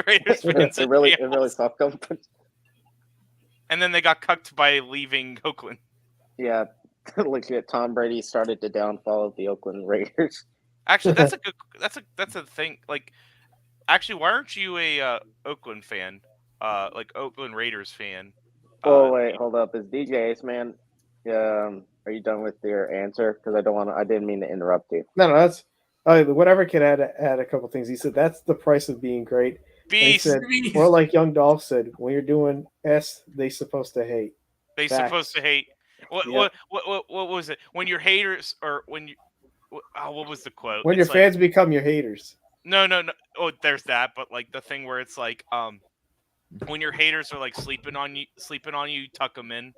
Raiders fans it really fucked them. And then they got cucked by leaving Oakland. Yeah, legit. Tom Brady started the downfall of the Oakland Raiders. Actually, that's a thing. Like, actually, why aren't you a Oakland fan? Like Oakland Raiders fan? Oh wait, hold up. Is DJ Ace Man? Are you done with your answer? Because I didn't mean to interrupt you. No, that's whatever could add a couple things. He said that's the price of being great. Beast. Said, or like Young Dolph said, when you're doing S, they supposed to hate. They supposed to hate. What was it? When your haters or when you what was the quote? When your fans become your haters. No. Oh, there's that. But like the thing where it's like when your haters are like sleeping on you, tuck them in.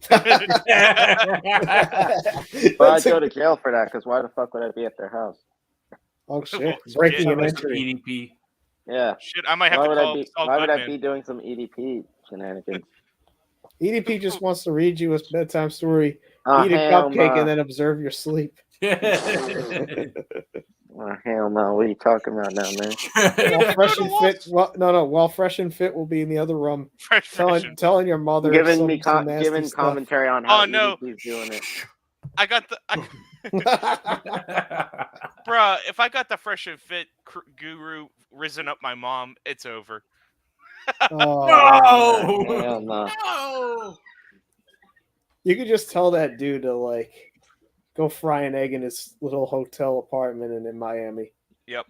Well, I'd go to jail for that because why the fuck would I be at their house? Oh shit! Breaking an entry. EDP. Yeah. Shit, I might have to call. Why would I be doing some EDP shenanigans? EDP just wants to read you a bedtime story, eat a hell cupcake, no. and then observe your sleep. Oh, hell no! What are you talking about down there? While fresh and fit, while fresh and fit will be in the other room, telling your mother, giving commentary on how EDP's doing it. I got the. Bruh, if I got the fresh and fit guru risen up my mom, it's over. Oh, no! Hell no! No! You could just tell that dude to like go fry an egg in his little hotel apartment in Miami. Yep.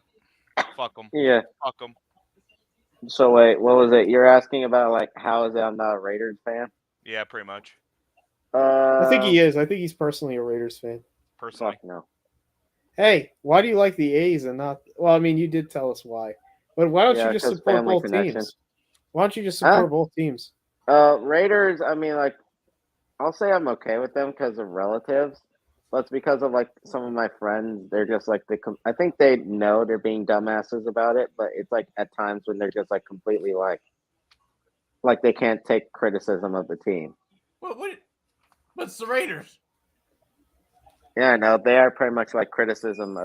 Fuck him. Yeah. Fuck him. So wait, what was it? You're asking about like how is it I'm not a Raiders fan? Yeah, pretty much. I think he is. I think he's personally a Raiders fan. Personally. Fuck no. Hey, why do you like the A's and not? Well, I mean, you did tell us why, but why don't you just support both teams? Why don't you just support both teams? Raiders. I mean, like, I'll say I'm okay with them because of relatives, but it's because of like some of my friends. They're just like I think they know they're being dumbasses about it, but it's like at times when they're just like completely like they can't take criticism of the team. What's the Raiders? Yeah, no, they are pretty much like criticism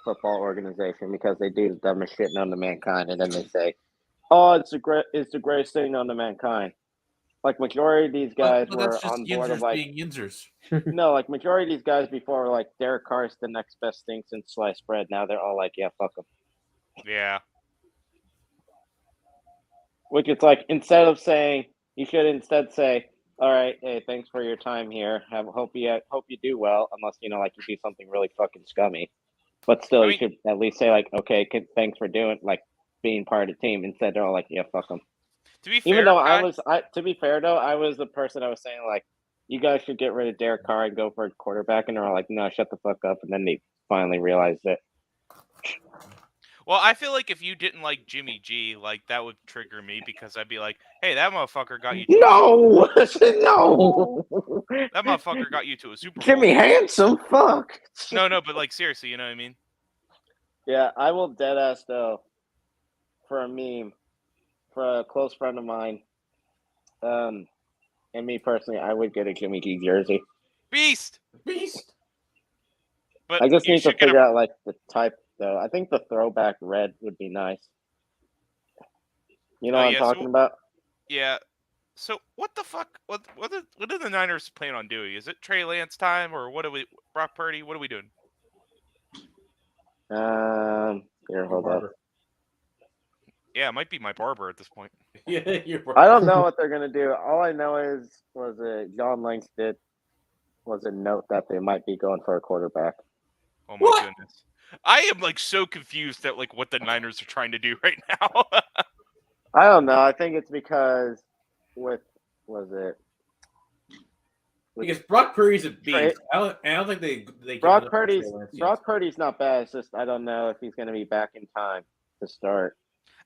football organization because they do the dumbest shit known to mankind, and then they say, "Oh, it's the greatest thing known to mankind." Like majority of these guys were on board of like yinzers. No, like majority of these guys before were like Derek Carr's the next best thing since sliced bread. Now they're all like, "Yeah, fuck them." Yeah. Which it's like instead of saying, you should instead say, "All right, hey, thanks for your time here. Hope you do well." Unless like you do something really fucking scummy, but still, you should at least say like, "Okay, thanks for being part of the team." Instead, they're all like, "Yeah, fuck them." To be fair, even though to be fair though, I was the person I was saying like, you guys should get rid of Derek Carr and go for a quarterback, and they're all like, "No, shut the fuck up." And then they finally realized it. Well, I feel like if you didn't like Jimmy G, like that would trigger me because I'd be like, "Hey, that motherfucker got you." No. That motherfucker got you to a Super Bowl. Jimmy Handsome, fuck. No, but like seriously, you know what I mean? Yeah, I will deadass though. For a meme, for a close friend of mine, and me personally, I would get a Jimmy G jersey. Beast. But I just need to figure out like the type though. I think the throwback red would be nice. You know what I'm talking about? Yeah. So what the fuck? What do the Niners plan on doing? Is it Trey Lance time or what are we? Brock Purdy? What are we doing? Here, hold up. Yeah, it might be my barber at this point. Yeah, I don't know what they're gonna do. All I know was John Lynch was a note that they might be going for a quarterback. Oh my goodness. I am like so confused at like what the Niners are trying to do right now. I don't know. I think it's because with was it? With Because Brock Purdy's a Trey- beast. I don't think they give Brock it up to Purdy's Trey Lance yet. Brock Purdy's not bad. It's just I don't know if he's going to be back in time to start.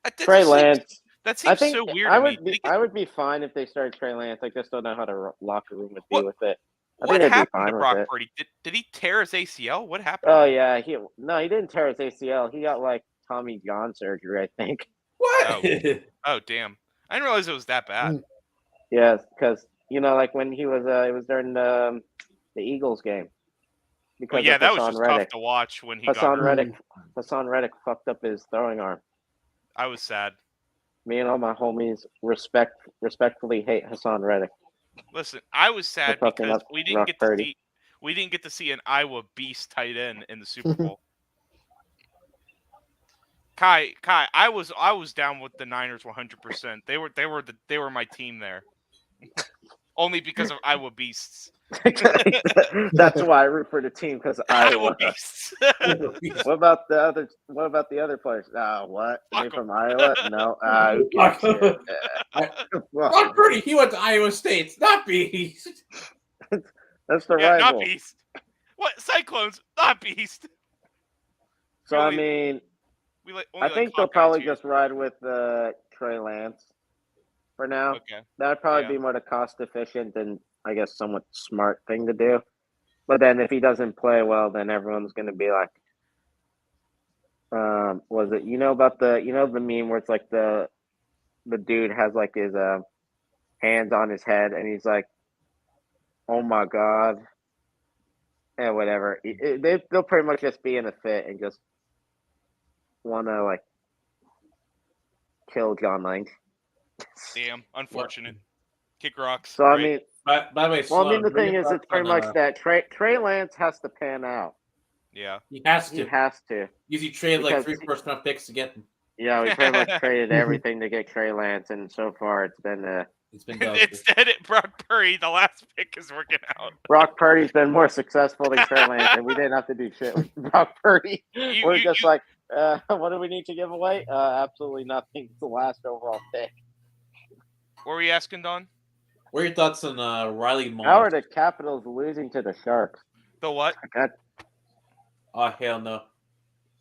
That Trey just Lance. that I seems think so weird I to me. would be I would be fine if they started Trey Lance. I just don't know how the locker room would be What- with it. I What think they'd be happened fine to with Brock it. Purdy? Did he tear his ACL? What happened? Oh to him? yeah, he didn't tear his ACL. He got like Tommy John surgery, I think. What? Oh damn! I didn't realize it was that bad. Yes, because like when he was it was during the Eagles game. Because Well, yeah, of that was Hassan just Reddick. tough to watch when he got Hassan hurt. Reddick fucked up his throwing arm. I was sad. Me and all my homies respectfully hate Hassan Reddick. Listen, I was sad fucking because up we Brock didn't get to see an Iowa beast tight end in the Super Bowl. Kai, I was down with the Niners 100%. They were my team there. Only because of Iowa beasts. That's why I root for the team because Iowa Iowa. beasts. What about the other players? What? Are they Fuck from Iowa? No. Who gives a shit? Brock Purdy, he went to Iowa State, not beast. That's the Yeah, rival. not beast. What Cyclones? Not beast. So I Really, mean, only I think like they'll Hawkeyes probably here. just ride with Trey Lance for now. Okay. That'd probably Yeah. be more the cost efficient and I guess somewhat smart thing to do. But then if he doesn't play well, then everyone's gonna be like, was it about the the meme where it's like the dude has like his hands on his head and he's like, oh my god, and whatever. They'll pretty much just be in a fit and just want to like kill John Lynch. Damn, unfortunate. Kick rocks. So I Great. mean, By the way, well, I mean Sloan, the what are thing your is, it's thoughts pretty on, much that Trey Lance has to pan out. Yeah. He has He to. has to. Because he traded like Because 3 first-round picks to get him. Yeah, we pretty much traded everything to get Trey Lance, and so far it's been It's been doggy. Instead, Brock Purdy, the last pick is working out. Brock Purdy's been more successful than Trey Lance, and we didn't have to do shit with Brock Purdy. We're just like, what do we need to give away? Absolutely nothing. It's the last overall pick. What were you asking, Don? What are your thoughts on Riley Moss? How are the Capitals losing to the Sharks? The what? Oh, hell no.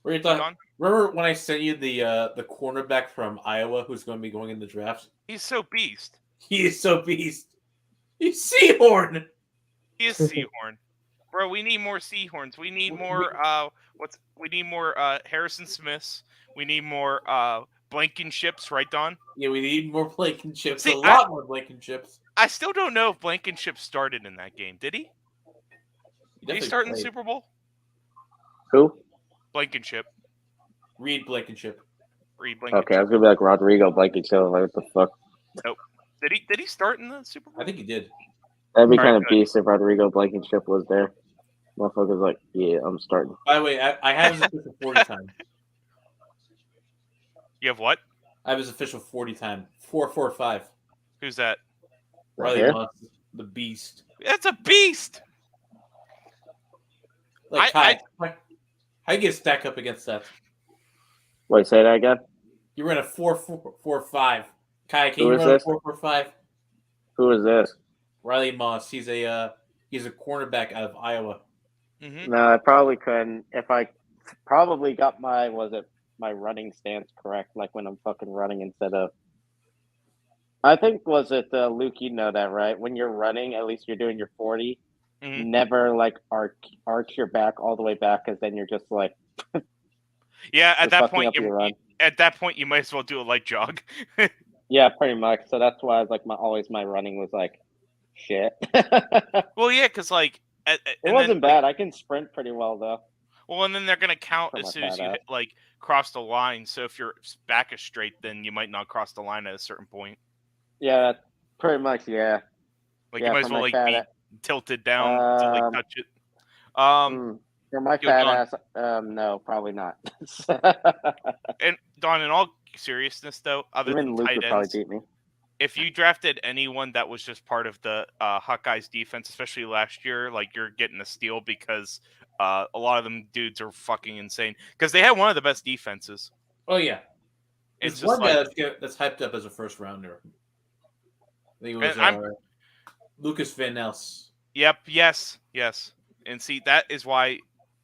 What are your thoughts? Don? Remember when I sent you the cornerback from Iowa who's going to be going in the drafts? He's so beast. He is so beast. He's Seahorn. He is Seahorn. Bro, we need more Seahorns. We need more we need more Harrison Smiths. We need more Blankenships, right, Don? Yeah, we need more Blankenships. See, a lot more Blankenships. I still don't know if Blankenship started in that game. Did he? Did he start in the Super Bowl? Who? Blankenship. Reed Blankenship. Reed Blankenship. Okay, I was gonna be like Rodrigo Blankenship. Like, what the fuck? Nope. Did he start in the Super Bowl? I think he did. That'd be All right, kind of good. beast if Rodrigo Blankenship was there. Motherfucker's like, yeah, I'm starting. By the way, I have his official 40 time. You have what? I have his official 40 time. 4.45. Who's that? Riley here? Moss, the beast. That's a beast. Like, how you get stack up against that? Wait, say that again? You ran a 4.45. Kai, can Who you is run a this? 4.45? Who is this? Riley Moss. He's a cornerback out of Iowa. Mm-hmm. No, I probably couldn't. If I probably got my running stance correct, like when I'm fucking running instead of. I think was it Luke? You know that, right? When you're running, at least you're doing your 40. Mm-hmm. Never like arch your back all the way back, because then you're just like. Yeah, at just that fucking point, up your run. you might as well do a light jog. Yeah, pretty much. So that's why I was like, my running was like, shit. Well, yeah, because like It wasn't bad. I can sprint pretty well though. Well, and then they're gonna count Put as my soon as fat you ass. hit, cross the line. So if your back is straight, then you might not cross the line at a certain point. Yeah, pretty much. Yeah. Like Yeah, you might as for well my be fat tilted down to touch it. For my Yo, fat Don. ass, no, probably not. And Don, in all seriousness, though, other Even than Luke tight would probably ends, beat me. if you drafted anyone that was just part of the Hawkeyes defense, especially last year, like you're getting a steal because a lot of them dudes are fucking insane because they had one of the best defenses. Oh, yeah. It's There's just one like, guy that's hyped up as a first rounder. I think it was And Lucas Van Nels. Yep. Yes. And see, that is why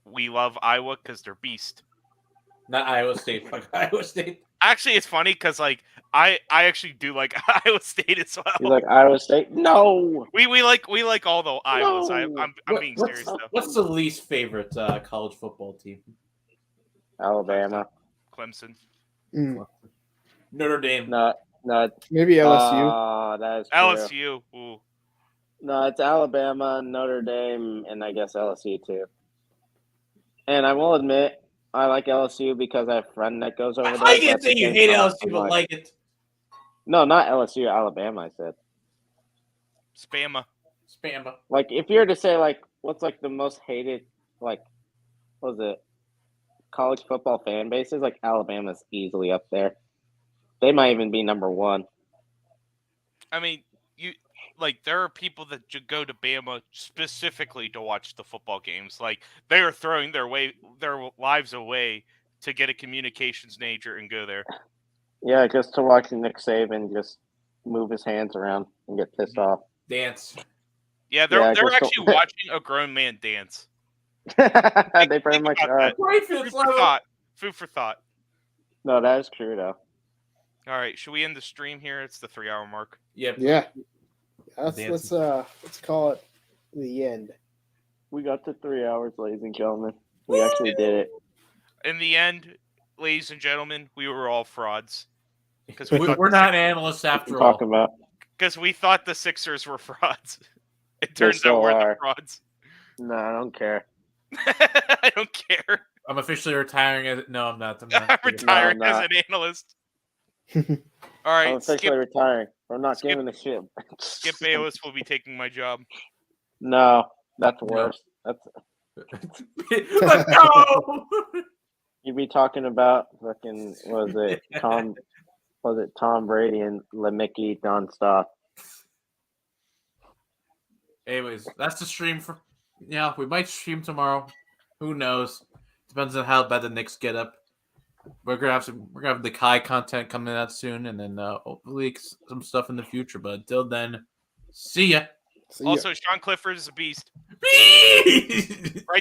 we love Iowa, because they're beast. Not Iowa State. Fuck Iowa State. Actually, it's funny because like I actually do like Iowa State as well. You like Iowa State? No. We like all the Iowas. No. I'm being serious though. What's the least favorite college football team? Alabama. Clemson. Notre Dame. No. Maybe LSU. That is true. LSU. Ooh. No, it's Alabama, Notre Dame, and I guess LSU too. And I will admit, I like LSU because I have a friend that goes over there. I can't say you hate LSU, but like it. No, not LSU, Alabama, I said. Spamma. Like, if you were to say, like, what's, like, the most hated, like, what was it, college football fan bases, like, Alabama's easily up there. They might even be number one. I mean, there are people that go to Bama specifically to watch the football games. Like, they are throwing their lives away to get a communications major and go there. Yeah, just to watch Nick Saban just move his hands around and get pissed off. Dance. Yeah, they're actually watching a grown man dance. They pretty much are. Food for thought. No, that is true, though. All right, should we end the stream here? It's the 3-hour mark. Yep. Yeah. Let's call it the end. We got to 3 hours, ladies and gentlemen. We actually did it. In the end, ladies and gentlemen, we were all frauds. Because we're not analysts after all. Talking about. Because we thought the Sixers were frauds. It turns out we're the frauds. No, I don't care. I don't care. I'm officially retiring as no, I'm not. I'm retiring as an analyst. All right, I'm officially retiring. I'm not giving a shit. Skip Bayless will be taking my job. No, that's worse. Let's go. You'd be talking about fucking Tom Brady and LeMickey nonstop. Anyways, that's the stream for. Yeah, we might stream tomorrow. Who knows? Depends on how bad the Knicks get up. We're gonna have the Kai content coming out soon, and then hopefully some stuff in the future. But until then, see ya. Also, Sean Clifford is a beast. Right.